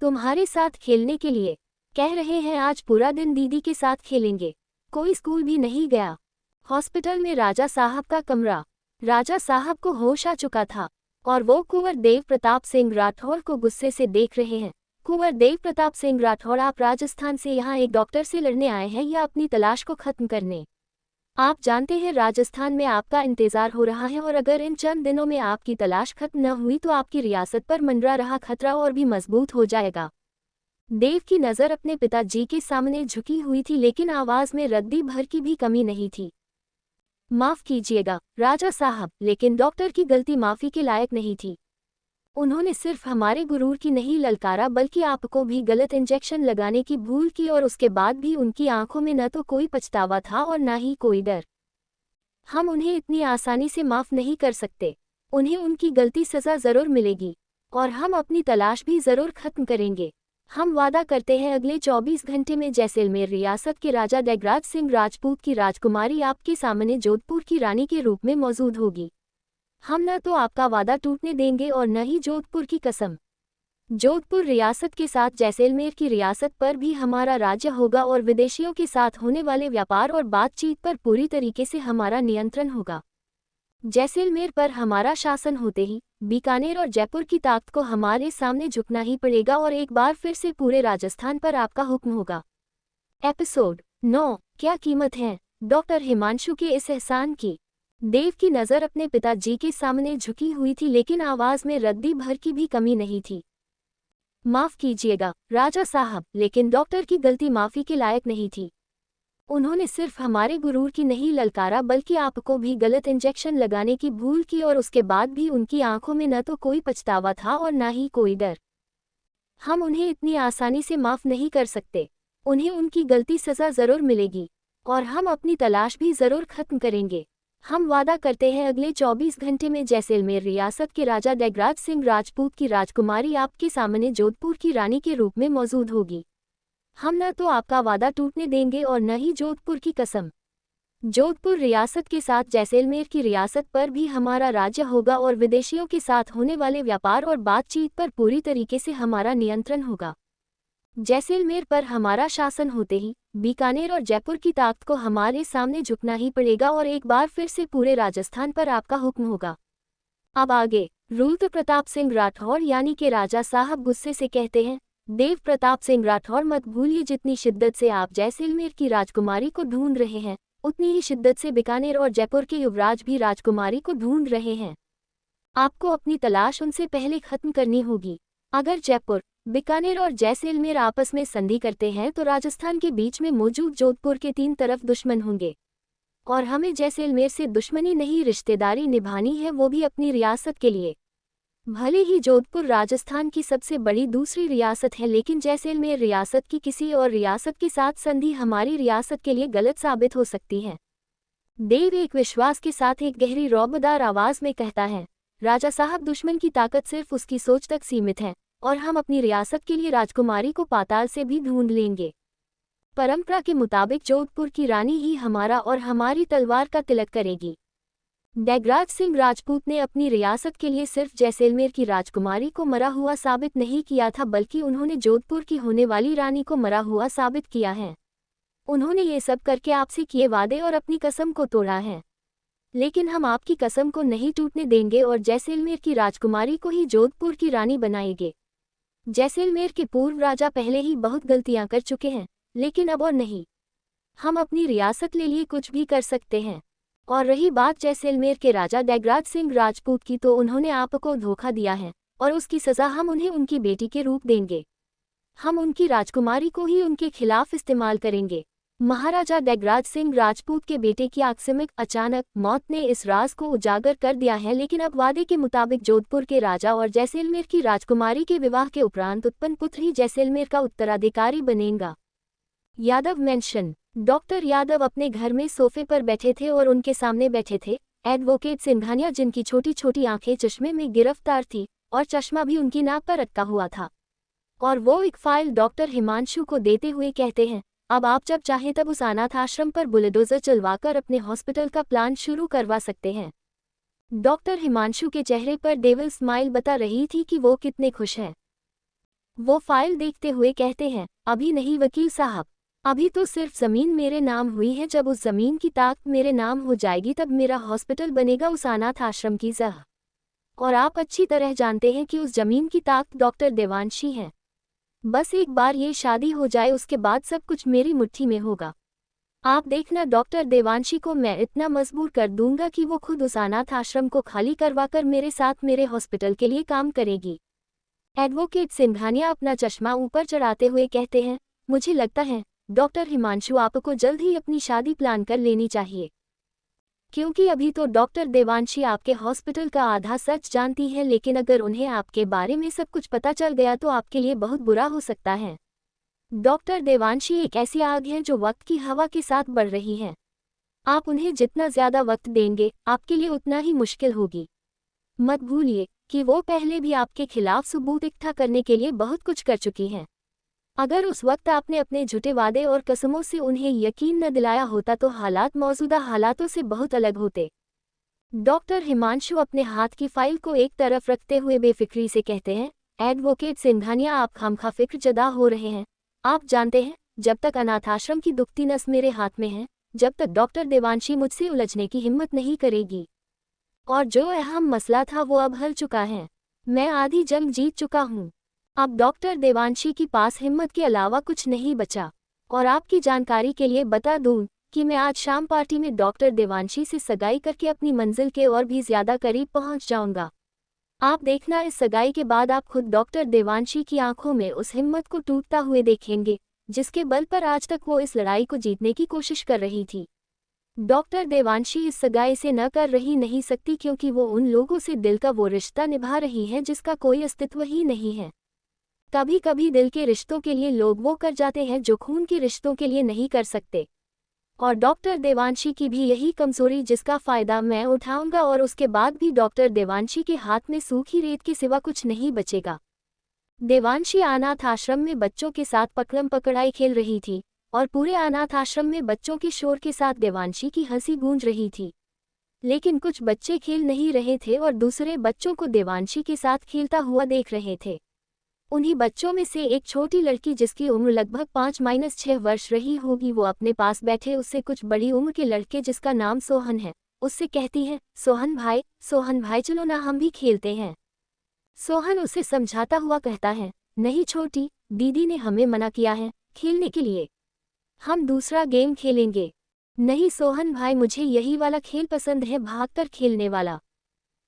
तुम्हारे साथ खेलने के लिए। कह रहे हैं आज पूरा दिन दीदी के साथ खेलेंगे। कोई स्कूल भी नहीं गया, हॉस्पिटल में राजा साहब का कमरा, राजा साहब को होश आ चुका था और वो कुंवर देव प्रताप सिंह राठौर को गुस्से से देख रहे हैं। कुंवर देव प्रताप सिंह राठौर, आप राजस्थान से यहाँ एक डॉक्टर से लड़ने आए हैं या अपनी तलाश को खत्म करने? आप जानते हैं राजस्थान में आपका इंतजार हो रहा है और अगर इन चंद दिनों में आपकी तलाश खत्म न हुई तो आपकी रियासत पर मंडरा रहा खतरा और भी मजबूत हो जाएगा। देव की नज़र अपने पिताजी के सामने झुकी हुई थी, लेकिन आवाज में रद्दी भर की भी कमी नहीं थी। माफ कीजिएगा राजा साहब, लेकिन डॉक्टर की गलती माफी के लायक नहीं थी। उन्होंने सिर्फ हमारे गुरूर की नहीं ललकारा, बल्कि आपको भी गलत इंजेक्शन लगाने की भूल की और उसके बाद भी उनकी आंखों में न तो कोई पछतावा था और न ही कोई डर। हम उन्हें इतनी आसानी से माफ नहीं कर सकते। उन्हें उनकी गलती सजा जरूर मिलेगी और हम अपनी तलाश भी जरूर खत्म करेंगे। हम वादा करते हैं अगले 24 घंटे में जैसलमेर रियासत के राजा डैगराज सिंह राजपूत की राजकुमारी आपके सामने जोधपुर की रानी के रूप में मौजूद होगी। हम न तो आपका वादा टूटने देंगे और न ही जोधपुर की कसम। जोधपुर रियासत के साथ जैसलमेर की रियासत पर भी हमारा राज्य होगा और विदेशियों के साथ होने वाले व्यापार और बातचीत पर पूरी तरीके से हमारा नियंत्रण होगा। जैसलमेर पर हमारा शासन होते ही बीकानेर और जयपुर की ताकत को हमारे सामने झुकना ही पड़ेगा और एक बार फिर से पूरे राजस्थान पर आपका हुक्म होगा। एपिसोड 9, क्या कीमत है डॉक्टर हिमांशु के इस एहसान की? देव की नज़र अपने पिताजी के सामने झुकी हुई थी, लेकिन आवाज में रद्दी भर की भी कमी नहीं थी। माफ कीजिएगा राजा साहब, लेकिन डॉक्टर की गलती माफी के लायक नहीं थी। उन्होंने सिर्फ हमारे गुरूर की नहीं ललकारा, बल्कि आपको भी गलत इंजेक्शन लगाने की भूल की और उसके बाद भी उनकी आंखों में न तो कोई पछतावा था और न ही कोई डर। हम उन्हें इतनी आसानी से माफ नहीं कर सकते। उन्हें उनकी गलती सजा जरूर मिलेगी और हम अपनी तलाश भी जरूर खत्म करेंगे। हम वादा करते हैं अगले 24 घंटे में जैसलमेर रियासत के राजा डैगराज सिंह राजपूत की राजकुमारी आपके सामने जोधपुर की रानी के रूप में मौजूद होगी। हम न तो आपका वादा टूटने देंगे और न ही जोधपुर की कसम। जोधपुर रियासत के साथ जैसलमेर की रियासत पर भी हमारा राज्य होगा और विदेशियों के साथ होने वाले व्यापार और बातचीत पर पूरी तरीके से हमारा नियंत्रण होगा। जैसलमेर पर हमारा शासन होते ही बीकानेर और जयपुर की ताकत को हमारे सामने झुकना ही पड़ेगा और एक बार फिर से पूरे राजस्थान पर आपका हुक्म होगा। अब आगे रुद्र प्रताप सिंह राठौर यानी कि राजा साहब गुस्से से कहते हैं, देव प्रताप सिंह राठौर, मत भूलिए जितनी शिद्दत से आप जैसलमेर की राजकुमारी को ढूंढ रहे हैं, उतनी ही शिद्दत से बीकानेर और जयपुर के युवराज भी राजकुमारी को ढूंढ रहे हैं। आपको अपनी तलाश उनसे पहले खत्म करनी होगी। अगर जयपुर, बीकानेर और जैसलमेर आपस में संधि करते हैं तो राजस्थान के बीच में मौजूद जोधपुर के 3 तरफ दुश्मन होंगे और हमें जैसलमेर से दुश्मनी नहीं रिश्तेदारी निभानी है, वो भी अपनी रियासत के लिए। भले ही जोधपुर राजस्थान की सबसे बड़ी दूसरी रियासत है, लेकिन जैसलमेर रियासत की किसी और रियासत के साथ संधि हमारी रियासत के लिए गलत साबित हो सकती है। देव एक विश्वास के साथ एक गहरी रौबदार आवाज में कहता है, राजा साहब, दुश्मन की ताकत सिर्फ उसकी सोच तक सीमित है और हम अपनी रियासत के लिए राजकुमारी को पाताल से भी ढूंढ लेंगे। परंपरा के मुताबिक जोधपुर की रानी ही हमारा और हमारी तलवार का तिलक करेगी। डैगराज सिंह राजपूत ने अपनी रियासत के लिए सिर्फ जैसलमेर की राजकुमारी को मरा हुआ साबित नहीं किया था, बल्कि उन्होंने जोधपुर की होने वाली रानी को मरा हुआ साबित किया है। उन्होंने ये सब करके आपसे किए वादे और अपनी कसम को तोड़ा है। लेकिन हम आपकी कसम को नहीं टूटने देंगे और जैसलमेर की राजकुमारी को ही जोधपुर की रानी बनाएंगे। जैसलमेर के पूर्व राजा पहले ही बहुत गलतियां कर चुके हैं, लेकिन अब और नहीं। हम अपनी रियासत ले लिए कुछ भी कर सकते हैं। और रही बात जैसलमेर के राजा डैगराज सिंह राजपूत की, तो उन्होंने आपको धोखा दिया है और उसकी सज़ा हम उन्हें उनकी बेटी के रूप देंगे। हम उनकी राजकुमारी को ही उनके खिलाफ इस्तेमाल करेंगे। महाराजा डैगराज सिंह राजपूत के बेटे की आकस्मिक अचानक मौत ने इस राज को उजागर कर दिया है, लेकिन अब वादे के मुताबिक जोधपुर के राजा और जैसलमेर की राजकुमारी के विवाह के उपरांत उत्पन्न पुत्र ही जैसलमेर का उत्तराधिकारी बनेगा। यादव मेंशन। डॉक्टर यादव अपने घर में सोफे पर बैठे थे और उनके सामने बैठे थे एडवोकेट सिंघानिया, जिनकी छोटी छोटी आंखें चश्मे में गिरफ्तार थी और चश्मा भी उनकी नाक पर अटका हुआ था। और वो एक फाइल डॉक्टर हिमांशु को देते हुए कहते हैं, अब आप जब चाहें तब उस अनाथ आश्रम पर बुलडोजर चलवाकर अपने हॉस्पिटल का प्लान शुरू करवा सकते हैं। डॉक्टर हिमांशु के चेहरे पर डेविल स्माइल बता रही थी कि वो कितने खुश हैं। वो फाइल देखते हुए कहते हैं, अभी नहीं वकील साहब, अभी तो सिर्फ ज़मीन मेरे नाम हुई है, जब उस ज़मीन की ताक मेरे नाम हो जाएगी तब मेरा हॉस्पिटल बनेगा उस अनाथ आश्रम की जगह। और आप अच्छी तरह जानते हैं कि उस ज़मीन की ताक डॉक्टर देवांशी है। बस एक बार ये शादी हो जाए उसके बाद सब कुछ मेरी मुट्ठी में होगा। आप देखना, डॉक्टर देवांशी को मैं इतना मजबूर कर दूंगा कि वो खुद उस अनाथ आश्रम को खाली करवाकर मेरे साथ मेरे हॉस्पिटल के लिए काम करेगी। एडवोकेट सिंघानिया अपना चश्मा ऊपर चढ़ाते हुए कहते हैं, मुझे लगता है डॉक्टर हिमांशु आपको जल्द ही अपनी शादी प्लान कर लेनी चाहिए, क्योंकि अभी तो डॉक्टर देवांशी आपके हॉस्पिटल का आधा सच जानती है, लेकिन अगर उन्हें आपके बारे में सब कुछ पता चल गया तो आपके लिए बहुत बुरा हो सकता है। डॉक्टर देवांशी एक ऐसी आग है जो वक्त की हवा के साथ बढ़ रही है। आप उन्हें जितना ज्यादा वक्त देंगे आपके लिए उतना ही मुश्किल होगी। मत भूलिए कि वो पहले भी आपके खिलाफ सबूत इकट्ठा करने के लिए बहुत कुछ कर चुकी हैं। अगर उस वक्त आपने अपने झूठे वादे और कसमों से उन्हें यकीन न दिलाया होता तो हालात मौजूदा हालातों से बहुत अलग होते। डॉक्टर हिमांशु अपने हाथ की फाइल को एक तरफ रखते हुए बेफिक्री से कहते हैं, एडवोकेट सिंघानिया आप खामखा फिक्र जदा हो रहे हैं। आप जानते हैं, जब तक अनाथाश्रम की दुखती नस मेरे हाथ में है, जब तक डॉक्टर देवांशी मुझसे उलझने की हिम्मत नहीं करेगी। और जो अहम मसला था वो अब हल चुका है। मैं आधी जंग जीत चुका हूँ। अब डॉक्टर देवांशी के पास हिम्मत के अलावा कुछ नहीं बचा। और आपकी जानकारी के लिए बता दूं कि मैं आज शाम पार्टी में डॉक्टर देवांशी से सगाई करके अपनी मंजिल के और भी ज्यादा करीब पहुंच जाऊंगा। आप देखना, इस सगाई के बाद आप खुद डॉक्टर देवांशी की आंखों में उस हिम्मत को टूटता हुए देखेंगे जिसके बल पर आज तक वो इस लड़ाई को जीतने की कोशिश कर रही थी। डॉक्टर देवांशी इस सगाई से न कर रही नहीं सकती, क्योंकि वो उन लोगों से दिल का वो रिश्ता निभा रही है जिसका कोई अस्तित्व ही नहीं है। कभी कभी दिल के रिश्तों के लिए लोग वो कर जाते हैं जो खून के रिश्तों के लिए नहीं कर सकते। और डॉक्टर देवांशी की भी यही कमजोरी जिसका फायदा मैं उठाऊंगा, और उसके बाद भी डॉक्टर देवांशी के हाथ में सूखी रेत के सिवा कुछ नहीं बचेगा। देवांशी अनाथ आश्रम में बच्चों के साथ पकड़म पकड़ाई खेल रही थी और पूरे अनाथ आश्रम में बच्चों के शोर के साथ देवांशी की हंसी गूंज रही थी। लेकिन कुछ बच्चे खेल नहीं रहे थे और दूसरे बच्चों को देवांशी के साथ खेलता हुआ देख रहे थे। उन्हीं बच्चों में से एक छोटी लड़की जिसकी उम्र लगभग 5-6 वर्ष रही होगी, वो अपने पास बैठे उससे कुछ बड़ी उम्र के लड़के जिसका नाम सोहन है उससे कहती है, सोहन भाई चलो ना हम भी खेलते हैं। सोहन उसे समझाता हुआ कहता है, नहीं छोटी, दीदी ने हमें मना किया है खेलने के लिए, हम दूसरा गेम खेलेंगे। नहीं सोहन भाई, मुझे यही वाला खेल पसंद है, भागकर खेलने वाला।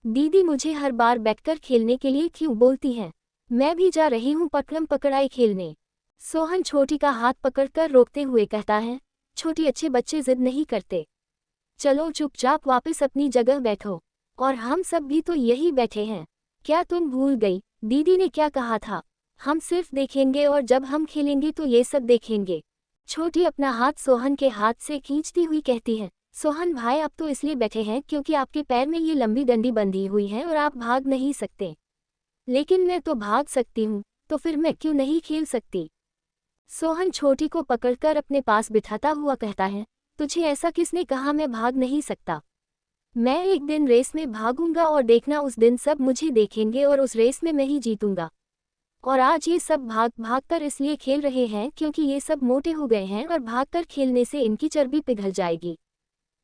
दीदी मुझे हर बार बैठकर खेलने के लिए क्यों बोलती हैं? मैं भी जा रही हूँ पकड़म पकड़ाई खेलने। सोहन छोटी का हाथ पकड़कर रोकते हुए कहता है, छोटी अच्छे बच्चे जिद नहीं करते, चलो चुपचाप वापस अपनी जगह बैठो। और हम सब भी तो यही बैठे हैं, क्या तुम भूल गई दीदी ने क्या कहा था? हम सिर्फ देखेंगे और जब हम खेलेंगे तो ये सब देखेंगे। छोटी अपना हाथ सोहन के हाथ से खींचती हुई कहती है, सोहन भाई आप तो इसलिए बैठे हैं क्योंकि आपके पैर में ये लंबी डंडी बंधी हुई है और आप भाग नहीं सकते। लेकिन मैं तो भाग सकती हूँ, तो फिर मैं क्यों नहीं खेल सकती? सोहन छोटी को पकड़कर अपने पास बिठाता हुआ कहता है, तुझे ऐसा किसने कहा मैं भाग नहीं सकता? मैं एक दिन रेस में भागूंगा और देखना उस दिन सब मुझे देखेंगे और उस रेस में मैं ही जीतूंगा। और आज ये सब भाग भाग कर इसलिए खेल रहे हैं क्योंकि ये सब मोटे हो गए हैं और भागकर खेलने से इनकी चर्बी पिघल जाएगी।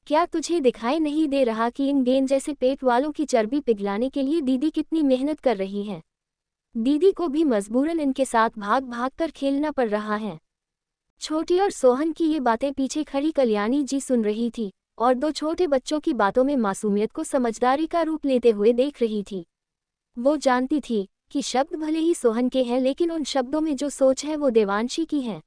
क्या तुझे दिखाई नहीं दे रहा कि इन गेंद जैसे पेट वालों की चर्बी पिघलाने के लिए दीदी कितनी मेहनत कर रही है? दीदी को भी मजबूरन इनके साथ भाग भाग कर खेलना पड़ रहा है। छोटी और सोहन की ये बातें पीछे खड़ी कल्याणी जी सुन रही थी और दो छोटे बच्चों की बातों में मासूमियत को समझदारी का रूप लेते हुए देख रही थी। वो जानती थी कि शब्द भले ही सोहन के हैं, लेकिन उन शब्दों में जो सोच है वो देवांशी की है,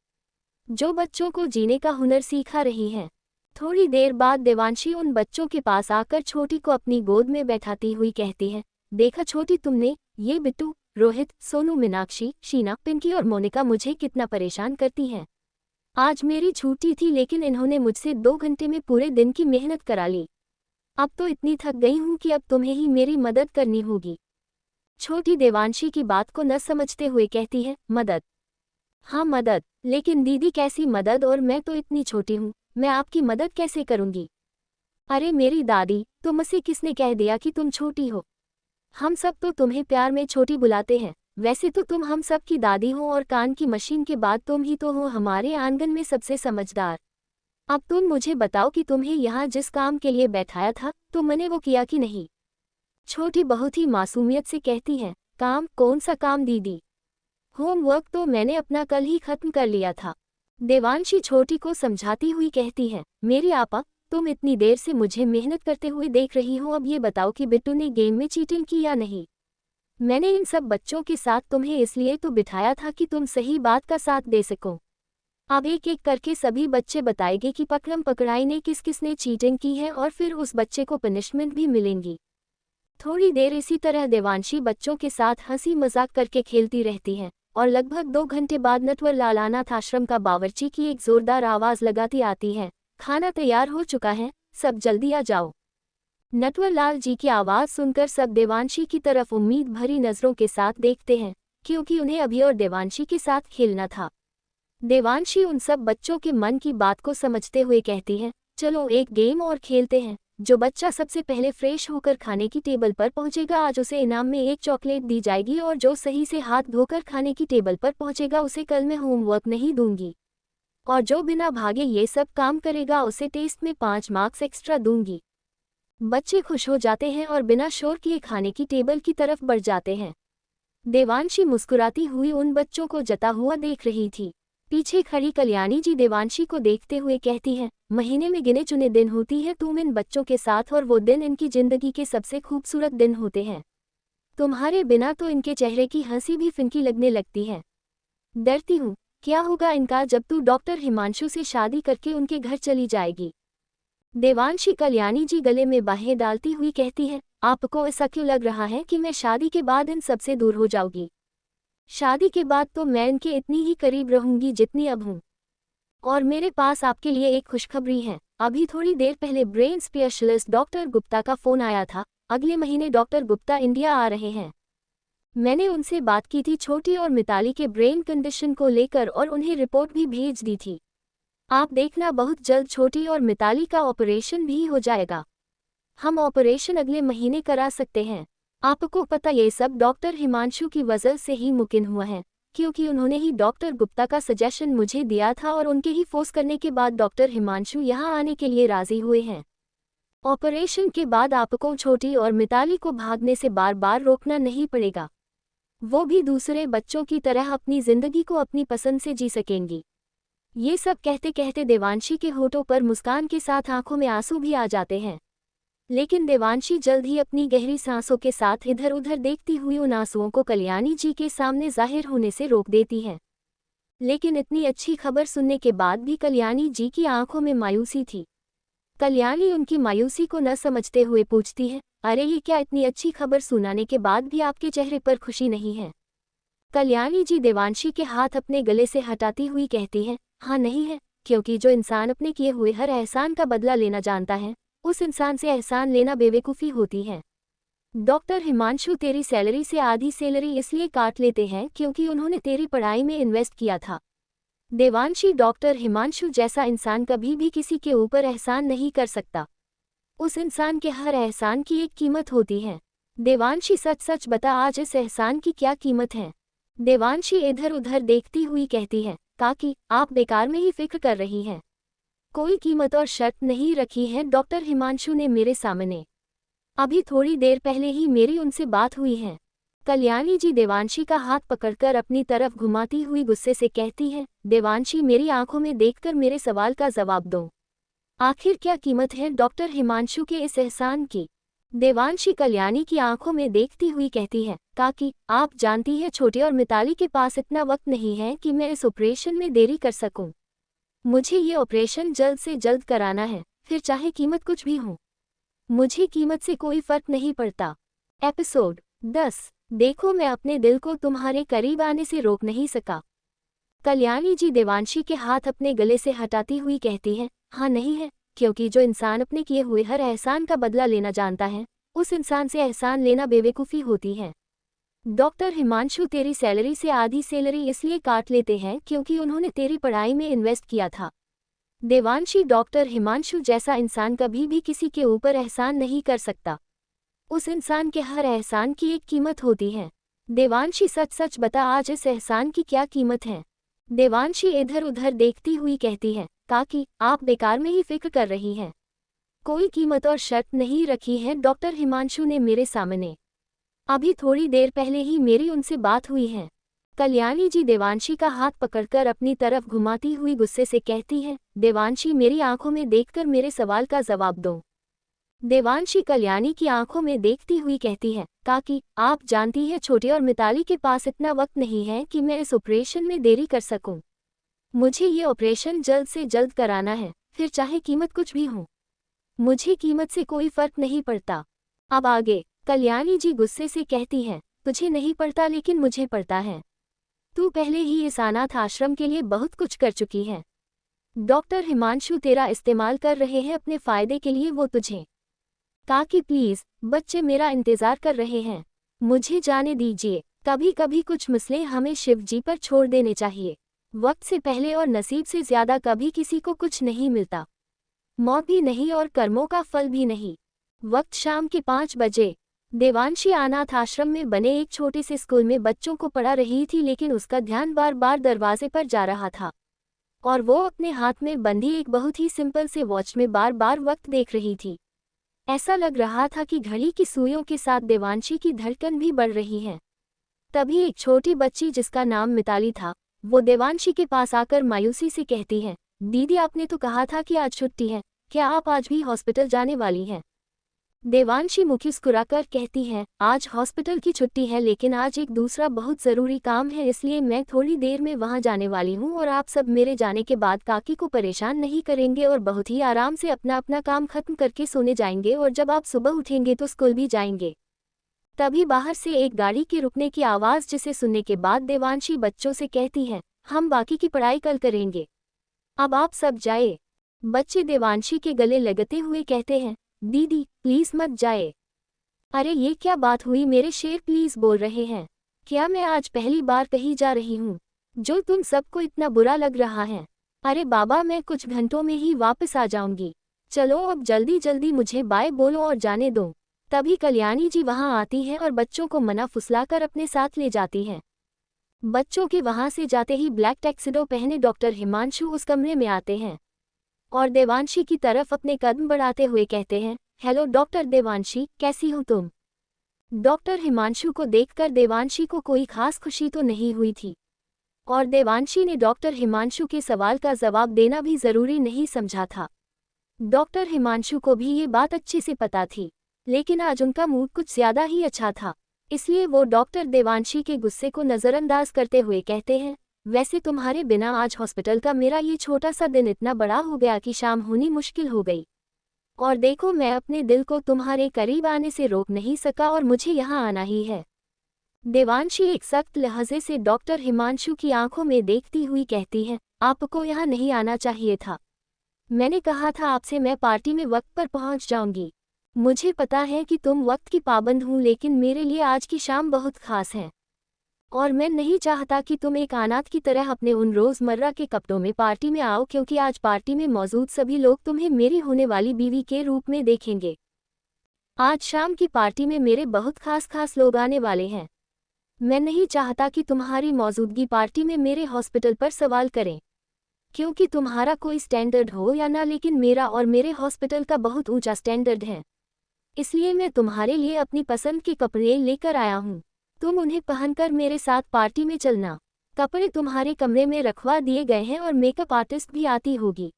जो बच्चों को जीने का हुनर सिखा रही है। थोड़ी देर बाद देवांशी उन बच्चों के पास आकर छोटी को अपनी गोद में बैठाती हुई कहती है, देखा छोटी, तुमने ये बिट्टू, रोहित, सोनू, मीनाक्षी, शीना, पिंकी और मोनिका मुझे कितना परेशान करती हैं। आज मेरी छुट्टी थी लेकिन इन्होंने मुझसे 2 घंटे में पूरे दिन की मेहनत करा ली। अब तो इतनी थक गई हूँ कि अब तुम्हें ही मेरी मदद करनी होगी। छोटी देवांशी की बात को न समझते हुए कहती है, मदद? हाँ मदद, लेकिन दीदी कैसी मदद, और मैं तो इतनी छोटी हूँ, मैं आपकी मदद कैसे करूँगी? अरे मेरी दादी, तुमसे किसने कह दिया कि तुम छोटी हो? हम सब तो तुम्हें प्यार में छोटी बुलाते हैं, वैसे तो तुम हम सब की दादी हो और कान की मशीन के बाद तुम ही तो हो हमारे आंगन में सबसे समझदार। अब तुम मुझे बताओ कि तुम्हें यहाँ जिस काम के लिए बैठाया था तुमने वो किया कि नहीं। छोटी बहुत ही मासूमियत से कहती है, काम? कौन सा काम दीदी? होमवर्क तो मैंने अपना कल ही खत्म कर लिया था। देवांशी छोटी को समझाती हुई कहती है, मेरी आपा, तुम इतनी देर से मुझे मेहनत करते हुए देख रही हो, अब ये बताओ कि बिट्टू ने गेम में चीटिंग की या नहीं। मैंने इन सब बच्चों के साथ तुम्हें इसलिए तो बिठाया था कि तुम सही बात का साथ दे सको। अब एक एक करके सभी बच्चे बताएंगे कि पकड़म पकड़ाई ने किस किसने चीटिंग की है और फिर उस बच्चे को पनिशमेंट भी मिलेंगी। थोड़ी देर इसी तरह देवांशी बच्चों के साथ हंसी मजाक करके खेलती रहती है और लगभग 2 घंटे बाद नटवर लाल अनाथ आश्रम का बावर्ची की एक जोरदार आवाज लगाती आती है, खाना तैयार हो चुका है, सब जल्दी आ जाओ। नटवर लाल जी की आवाज सुनकर सब देवांशी की तरफ उम्मीद भरी नजरों के साथ देखते हैं, क्योंकि उन्हें अभी और देवांशी के साथ खेलना था। देवांशी उन सब बच्चों के मन की बात को समझते हुए कहती है, चलो एक गेम और खेलते हैं। जो बच्चा सबसे पहले फ्रेश होकर खाने की टेबल पर पहुंचेगा आज उसे इनाम में एक चॉकलेट दी जाएगी, और जो सही से हाथ धोकर खाने की टेबल पर पहुंचेगा उसे कल मैं होमवर्क नहीं दूंगी, और जो बिना भागे ये सब काम करेगा उसे टेस्ट में 5 मार्क्स एक्स्ट्रा दूंगी। बच्चे खुश हो जाते हैं और बिना शोर किए खाने की टेबल की तरफ बढ़ जाते हैं। देवांशी मुस्कुराती हुई उन बच्चों को जता हुआ देख रही थी। पीछे खड़ी कल्याणी जी देवांशी को देखते हुए कहती है, महीने में गिने चुने दिन होती है तुम इन बच्चों के साथ, और वो दिन इनकी जिंदगी के सबसे खूबसूरत दिन होते हैं। तुम्हारे बिना तो इनके चेहरे की हंसी भी फिंकी लगने लगती है। डरती हूँ क्या होगा इनका जब तू डॉक्टर हिमांशु से शादी करके उनके घर चली जाएगी। देवांशी कल्याणी जी गले में बाहें डालती हुई कहती है, आपको ऐसा क्यों लग रहा है कि मैं शादी के बाद इन सबसे दूर हो जाऊंगी? शादी के बाद तो मैं इनके इतनी ही करीब रहूंगी जितनी अब हूँ। और मेरे पास आपके लिए एक खुशखबरी है। अभी थोड़ी देर पहले ब्रेन स्पेशलिस्ट डॉक्टर गुप्ता का फोन आया था। अगले महीने डॉक्टर गुप्ता इंडिया आ रहे हैं। मैंने उनसे बात की थी छोटी और मिताली के ब्रेन कंडीशन को लेकर, और उन्हें रिपोर्ट भी भेज दी थी। आप देखना बहुत जल्द छोटी और मिताली का ऑपरेशन भी हो जाएगा। हम ऑपरेशन अगले महीने करा सकते हैं। आपको पता ये सब डॉक्टर हिमांशु की वजह से ही मुमकिन हुआ है, क्योंकि उन्होंने ही डॉक्टर गुप्ता का सजेशन मुझे दिया था, और उनके ही फोर्स करने के बाद डॉक्टर हिमांशु यहाँ आने के लिए राजी हुए हैं। ऑपरेशन के बाद आपको छोटी और मिताली को भागने से बार बार रोकना नहीं पड़ेगा। वो भी दूसरे बच्चों की तरह अपनी जिंदगी को अपनी पसंद से जी सकेंगी। ये सब कहते कहते देवांशी के होठों पर मुस्कान के साथ आंखों में आंसू भी आ जाते हैं। लेकिन देवांशी जल्द ही अपनी गहरी सांसों के साथ इधर उधर देखती हुई उन आंसुओं को कल्याणी जी के सामने जाहिर होने से रोक देती है। लेकिन इतनी अच्छी खबर सुनने के बाद भी कल्याणी जी की आंखों में मायूसी थी। कल्याणी उनकी मायूसी को न समझते हुए पूछती है, अरे ये क्या, इतनी अच्छी खबर सुनाने के बाद भी आपके चेहरे पर खुशी नहीं है? कल्याणी जी देवांशी के हाथ अपने गले से हटाती हुई कहती है, हाँ नहीं है, क्योंकि जो इंसान अपने किए हुए हर एहसान का बदला लेना जानता है उस इंसान से एहसान लेना बेवकूफ़ी होती है। डॉक्टर हिमांशु तेरी सैलरी से आधी सैलरी इसलिए काट लेते हैं क्योंकि उन्होंने तेरी पढ़ाई में इन्वेस्ट किया था। देवांशी, डॉक्टर हिमांशु जैसा इंसान कभी भी किसी के ऊपर एहसान नहीं कर सकता। उस इंसान के हर एहसान की एक कीमत होती है। देवांशी, सच सच बता, आज इस एहसान की क्या कीमत है? देवांशी इधर उधर देखती हुई कहती है, काकी आप बेकार में ही फिक्र कर रही हैं। कोई कीमत और शर्त नहीं रखी है डॉक्टर हिमांशु ने मेरे सामने। अभी थोड़ी देर पहले ही मेरी उनसे बात हुई है। कल्याणी जी देवांशी का हाथ पकड़कर अपनी तरफ घुमाती हुई गुस्से से कहती है, देवांशी मेरी आंखों में देखकर मेरे सवाल का जवाब दो। आखिर क्या कीमत है डॉक्टर हिमांशु के इस एहसान की? देवांशी कल्याणी की आंखों में देखती हुई कहती है, काकी आप जानती है छोटी और मिताली के पास इतना वक्त नहीं है कि मैं इस ऑपरेशन में देरी कर सकूं। मुझे ये ऑपरेशन जल्द से जल्द कराना है, फिर चाहे कीमत कुछ भी हो। मुझे कीमत से कोई फर्क नहीं पड़ता। एपिसोड 10। देखो, मैं अपने दिल को तुम्हारे करीब आने से रोक नहीं सका। कल्याणी जी देवांशी के हाथ अपने गले से हटाती हुई कहती है, हाँ नहीं है, क्योंकि जो इंसान अपने किए हुए हर एहसान का बदला लेना जानता है उस इंसान से एहसान लेना बेवकूफ़ी होती है। डॉक्टर हिमांशु तेरी सैलरी से आधी सैलरी इसलिए काट लेते हैं क्योंकि उन्होंने तेरी पढ़ाई में इन्वेस्ट किया था। देवांशी, डॉक्टर हिमांशु जैसा इंसान कभी भी किसी के ऊपर एहसान नहीं कर सकता। उस इंसान के हर एहसान की एक कीमत होती है। देवांशी सच सच बता, आज इस एहसान की क्या कीमत है? देवांशी इधर उधर देखती हुई कहती है, काकी आप बेकार में ही फिक्र कर रही हैं। कोई कीमत और शर्त नहीं रखी है डॉक्टर हिमांशु ने मेरे सामने। अभी थोड़ी देर पहले ही मेरी उनसे बात हुई है। कल्याणी जी देवांशी का हाथ पकड़कर अपनी तरफ घुमाती हुई गुस्से से कहती है, देवांशी मेरी आंखों में देखकर मेरे सवाल का जवाब दो। देवांशी कल्याणी की आंखों में देखती हुई कहती है, काकी आप जानती है छोटे और मिताली के पास इतना वक्त नहीं है कि मैं इस ऑपरेशन में देरी कर सकूं। मुझे ये ऑपरेशन जल्द से जल्द कराना है, फिर चाहे कीमत कुछ भी हो। मुझे कीमत से कोई फर्क नहीं पड़ता। अब आगे कल्याणी जी गुस्से से कहती है, तुझे नहीं पड़ता लेकिन मुझे पड़ता है। तू पहले ही इस अनाथ आश्रम के लिए बहुत कुछ कर चुकी है। डॉक्टर हिमांशु तेरा इस्तेमाल कर रहे हैं अपने फायदे के लिए। वो तुझे काकी प्लीज, बच्चे मेरा इंतजार कर रहे हैं, मुझे जाने दीजिए। कभी कभी कुछ मसले हमें शिव जी पर छोड़ देने चाहिए। वक्त से पहले और नसीब से ज्यादा कभी किसी को कुछ नहीं मिलता। मौत भी नहीं और कर्मों का फल भी नहीं। वक्त शाम के 5 बजे। देवांशी अनाथ आश्रम में बने एक छोटे से स्कूल में बच्चों को पढ़ा रही थी, लेकिन उसका ध्यान बार बार दरवाजे पर जा रहा था और वो अपने हाथ में बंधी एक बहुत ही सिंपल से वॉच में बार बार वक्त देख रही थी। ऐसा लग रहा था कि घड़ी की सुइयों के साथ देवांशी की धड़कन भी बढ़ रही है। तभी एक छोटी बच्ची जिसका नाम मिताली था, वो देवांशी के पास आकर मायूसी से कहती है, दीदी आपने तो कहा था कि आज छुट्टी है, क्या आप आज भी हॉस्पिटल जाने वाली हैं? देवांशी मुस्कुराकर कहती है, आज हॉस्पिटल की छुट्टी है लेकिन आज एक दूसरा बहुत ज़रूरी काम है, इसलिए मैं थोड़ी देर में वहां जाने वाली हूं और आप सब मेरे जाने के बाद काकी को परेशान नहीं करेंगे और बहुत ही आराम से अपना अपना काम खत्म करके सोने जाएंगे और जब आप सुबह उठेंगे तो स्कूल भी जाएंगे। तभी बाहर से एक गाड़ी के रुकने की आवाज़, जिसे सुनने के बाद देवांशी बच्चों से कहती है, हम बाकी की पढ़ाई कल करेंगे, अब आप सब जाए। बच्चे देवांशी के गले लगते हुए कहते हैं, दीदी प्लीज मत जाए। अरे ये क्या बात हुई, मेरे शेर प्लीज बोल रहे हैं। क्या मैं आज पहली बार कहीं जा रही हूँ जो तुम सबको इतना बुरा लग रहा है? अरे बाबा मैं कुछ घंटों में ही वापस आ जाऊंगी, चलो अब जल्दी जल्दी मुझे बाय बोलो और जाने दो। तभी कल्याणी जी वहां आती है और बच्चों को मना फुसलाकर अपने साथ ले जाती है। बच्चों के वहां से जाते ही ब्लैक टैक्सिडो पहने डॉक्टर हिमांशु उस कमरे में आते हैं और देवांशी की तरफ अपने कदम बढ़ाते हुए कहते हैं, हेलो डॉक्टर देवांशी, कैसी हो तुम? डॉक्टर हिमांशु को देखकर देवांशी को कोई खास खुशी तो नहीं हुई थी और देवांशी ने डॉक्टर हिमांशु के सवाल का जवाब देना भी जरूरी नहीं समझा था। डॉक्टर हिमांशु को भी ये बात अच्छे से पता थी, लेकिन आज उनका मूड कुछ ज्यादा ही अच्छा था, इसलिए वो डॉक्टर देवांशी के गुस्से को नज़रअंदाज करते हुए कहते हैं, वैसे तुम्हारे बिना आज हॉस्पिटल का मेरा ये छोटा सा दिन इतना बड़ा हो गया कि शाम होनी मुश्किल हो गई। और देखो मैं अपने दिल को तुम्हारे करीब आने से रोक नहीं सका और मुझे यहाँ आना ही है। देवांशी एक सख्त लहजे से डॉक्टर हिमांशु की आंखों में देखती हुई कहती है, आपको यहाँ नहीं आना चाहिए था। मैंने कहा था आपसे मैं पार्टी में वक्त पर पहुँच जाऊंगी। मुझे पता है कि तुम वक्त की पाबंद हूँ, लेकिन मेरे लिए आज की शाम बहुत खास है और मैं नहीं चाहता कि तुम एक अनाथ की तरह अपने उन रोज़मर्रा के कपड़ों में पार्टी में आओ, क्योंकि आज पार्टी में मौजूद सभी लोग तुम्हें मेरी होने वाली बीवी के रूप में देखेंगे। आज शाम की पार्टी में मेरे बहुत खास लोग आने वाले हैं। मैं नहीं चाहता कि तुम्हारी मौजूदगी पार्टी में मेरे हॉस्पिटल पर सवाल करें, क्योंकि तुम्हारा कोई स्टैंडर्ड हो या ना, लेकिन मेरा और मेरे हॉस्पिटल का बहुत ऊंचा स्टैंडर्ड है। इसलिए मैं तुम्हारे लिए अपनी पसंद के कपड़े लेकर आया हूँ, तुम उन्हें पहनकर मेरे साथ पार्टी में चलना। कपड़े तुम्हारे कमरे में रखवा दिए गए हैं और मेकअप आर्टिस्ट भी आती होगी।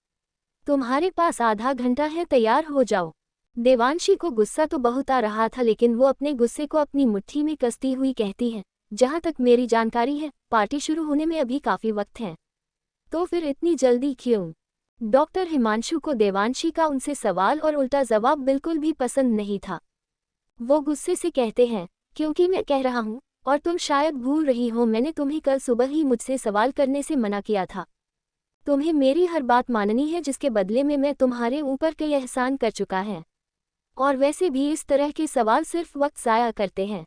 तुम्हारे पास आधा घंटा है, तैयार हो जाओ। देवांशी को गुस्सा तो बहुत आ रहा था, लेकिन वो अपने गुस्से को अपनी मुट्ठी में कसती हुई कहती है, जहाँ तक मेरी जानकारी है पार्टी शुरू होने में अभी काफ़ी वक्त है, तो फिर इतनी जल्दी क्यों? डॉक्टर हिमांशु को देवांशी का उनसे सवाल और उल्टा जवाब बिल्कुल भी पसंद नहीं था। वो गुस्से से कहते हैं, क्योंकि मैं कह रहा हूँ और तुम शायद भूल रही हो, मैंने तुम्हें कल सुबह ही मुझसे सवाल करने से मना किया था। तुम्हें मेरी हर बात माननी है, जिसके बदले में मैं तुम्हारे ऊपर कई एहसान कर चुका है। और वैसे भी इस तरह के सवाल सिर्फ वक्त ज़ाया करते हैं।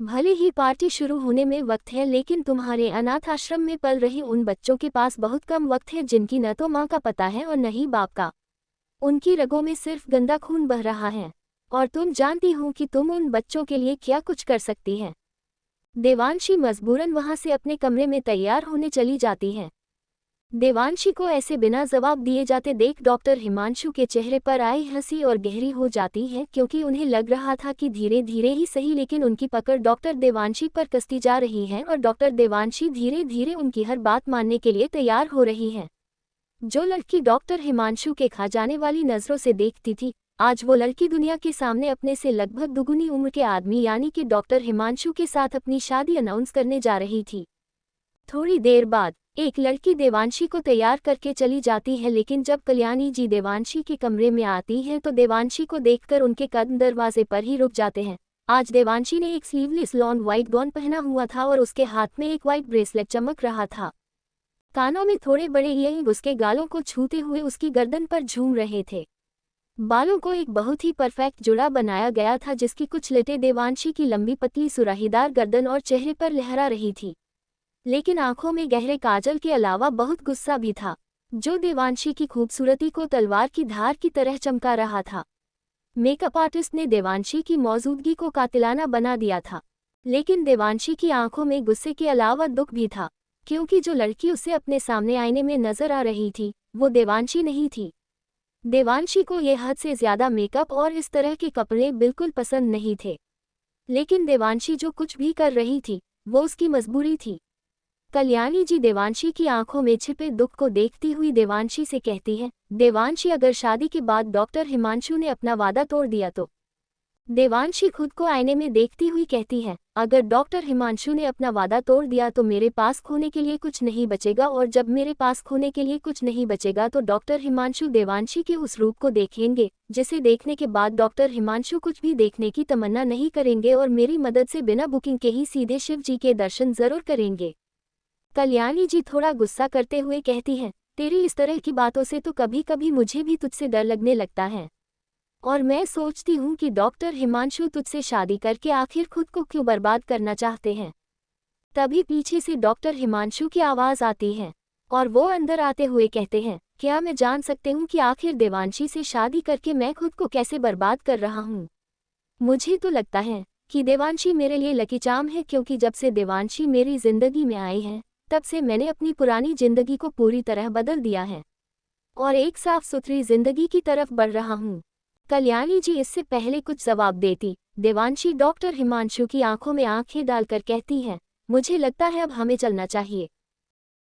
भले ही पार्टी शुरू होने में वक्त है, लेकिन तुम्हारे अनाथ आश्रम में पल रही उन बच्चों के पास बहुत कम वक्त है, जिनकी न तो माँ का पता है और न ही बाप का। उनकी रगों में सिर्फ गंदा खून बह रहा है और तुम जानती हो कि तुम उन बच्चों के लिए क्या कुछ कर सकती हैं। देवांशी मजबूरन वहां से अपने कमरे में तैयार होने चली जाती है। देवांशी को ऐसे बिना जवाब दिए जाते देख डॉक्टर हिमांशु के चेहरे पर आई हंसी और गहरी हो जाती है, क्योंकि उन्हें लग रहा था कि धीरे धीरे ही सही लेकिन उनकी पकड़ डॉक्टर देवांशी पर कसती जा रही है और डॉक्टर देवांशी धीरे धीरे उनकी हर बात मानने के लिए तैयार हो रही है। जो लड़की डॉक्टर हिमांशु के खा जाने वाली नजरों से देखती थी, आज वो लड़की दुनिया के सामने अपने से लगभग दुगुनी उम्र के आदमी यानी कि डॉक्टर हिमांशु के साथ अपनी शादी अनाउंस करने जा रही थी। थोड़ी देर बाद एक लड़की देवांशी को तैयार करके चली जाती है, लेकिन जब कल्याणी जी देवांशी के कमरे में आती है तो देवांशी को देखकर उनके कदम दरवाजे पर ही रुक जाते हैं। आज देवांशी ने एक स्लीवलेस लॉन्ग व्हाइट गाउन पहना हुआ था और उसके हाथ में एक व्हाइट ब्रेसलेट चमक रहा था। कानों में थोड़े बड़े इयरिंग उसके गालों को छूते हुए उसकी गर्दन पर झूम रहे थे। बालों को एक बहुत ही परफेक्ट जुड़ा बनाया गया था, जिसकी कुछ लटें देवांशी की लंबी पतली सुराहीदार गर्दन और चेहरे पर लहरा रही थी। लेकिन आंखों में गहरे काजल के अलावा बहुत गुस्सा भी था, जो देवांशी की खूबसूरती को तलवार की धार की तरह चमका रहा था। मेकअप आर्टिस्ट ने देवांशी की मौजूदगी को कातिलाना बना दिया था, लेकिन देवांशी की आंखों में गुस्से के अलावा दुख भी था, क्योंकि जो लड़की उसे अपने सामने आईने में नजर आ रही थी वो देवांशी नहीं थी। देवांशी को यह हद से ज्यादा मेकअप और इस तरह के कपड़े बिल्कुल पसंद नहीं थे, लेकिन देवांशी जो कुछ भी कर रही थी वो उसकी मजबूरी थी। कल्याणी जी देवांशी की आंखों में छिपे दुख को देखती हुई देवांशी से कहती है, देवांशी अगर शादी के बाद डॉक्टर हिमांशु ने अपना वादा तोड़ दिया तो? देवांशी खुद को आईने में देखती हुई कहती है, अगर डॉक्टर हिमांशु ने अपना वादा तोड़ दिया तो मेरे पास खोने के लिए कुछ नहीं बचेगा, और जब मेरे पास खोने के लिए कुछ नहीं बचेगा तो डॉक्टर हिमांशु देवांशी के उस रूप को देखेंगे जिसे देखने के बाद डॉक्टर हिमांशु कुछ भी देखने की तमन्ना नहीं करेंगे और मेरी मदद से बिना बुकिंग के ही सीधे शिव जी के दर्शन जरूर करेंगे। कल्याणी जी थोड़ा गुस्सा करते हुए कहती हैं, तेरी इस तरह की बातों से तो कभी कभी मुझे भी तुझसे डर लगने लगता है, और मैं सोचती हूँ कि डॉक्टर हिमांशु तुझसे शादी करके आखिर खुद को क्यों बर्बाद करना चाहते हैं। तभी पीछे से डॉक्टर हिमांशु की आवाज़ आती है और वो अंदर आते हुए कहते हैं, क्या मैं जान सकती हूँ कि आखिर देवांशी से शादी करके मैं खुद को कैसे बर्बाद कर रहा हूँ? मुझे तो लगता है कि देवांशी मेरे लिए लकी चार्म है, क्योंकि जब से देवांशी मेरी जिंदगी में आई है तब से मैंने अपनी पुरानी जिंदगी को पूरी तरह बदल दिया है और एक साफ सुथरी जिंदगी की तरफ बढ़ रहा हूँ। कल्याणी जी इससे पहले कुछ जवाब देती, देवांशी डॉक्टर हिमांशु की आंखों में आंखें डालकर कहती है, मुझे लगता है अब हमें चलना चाहिए।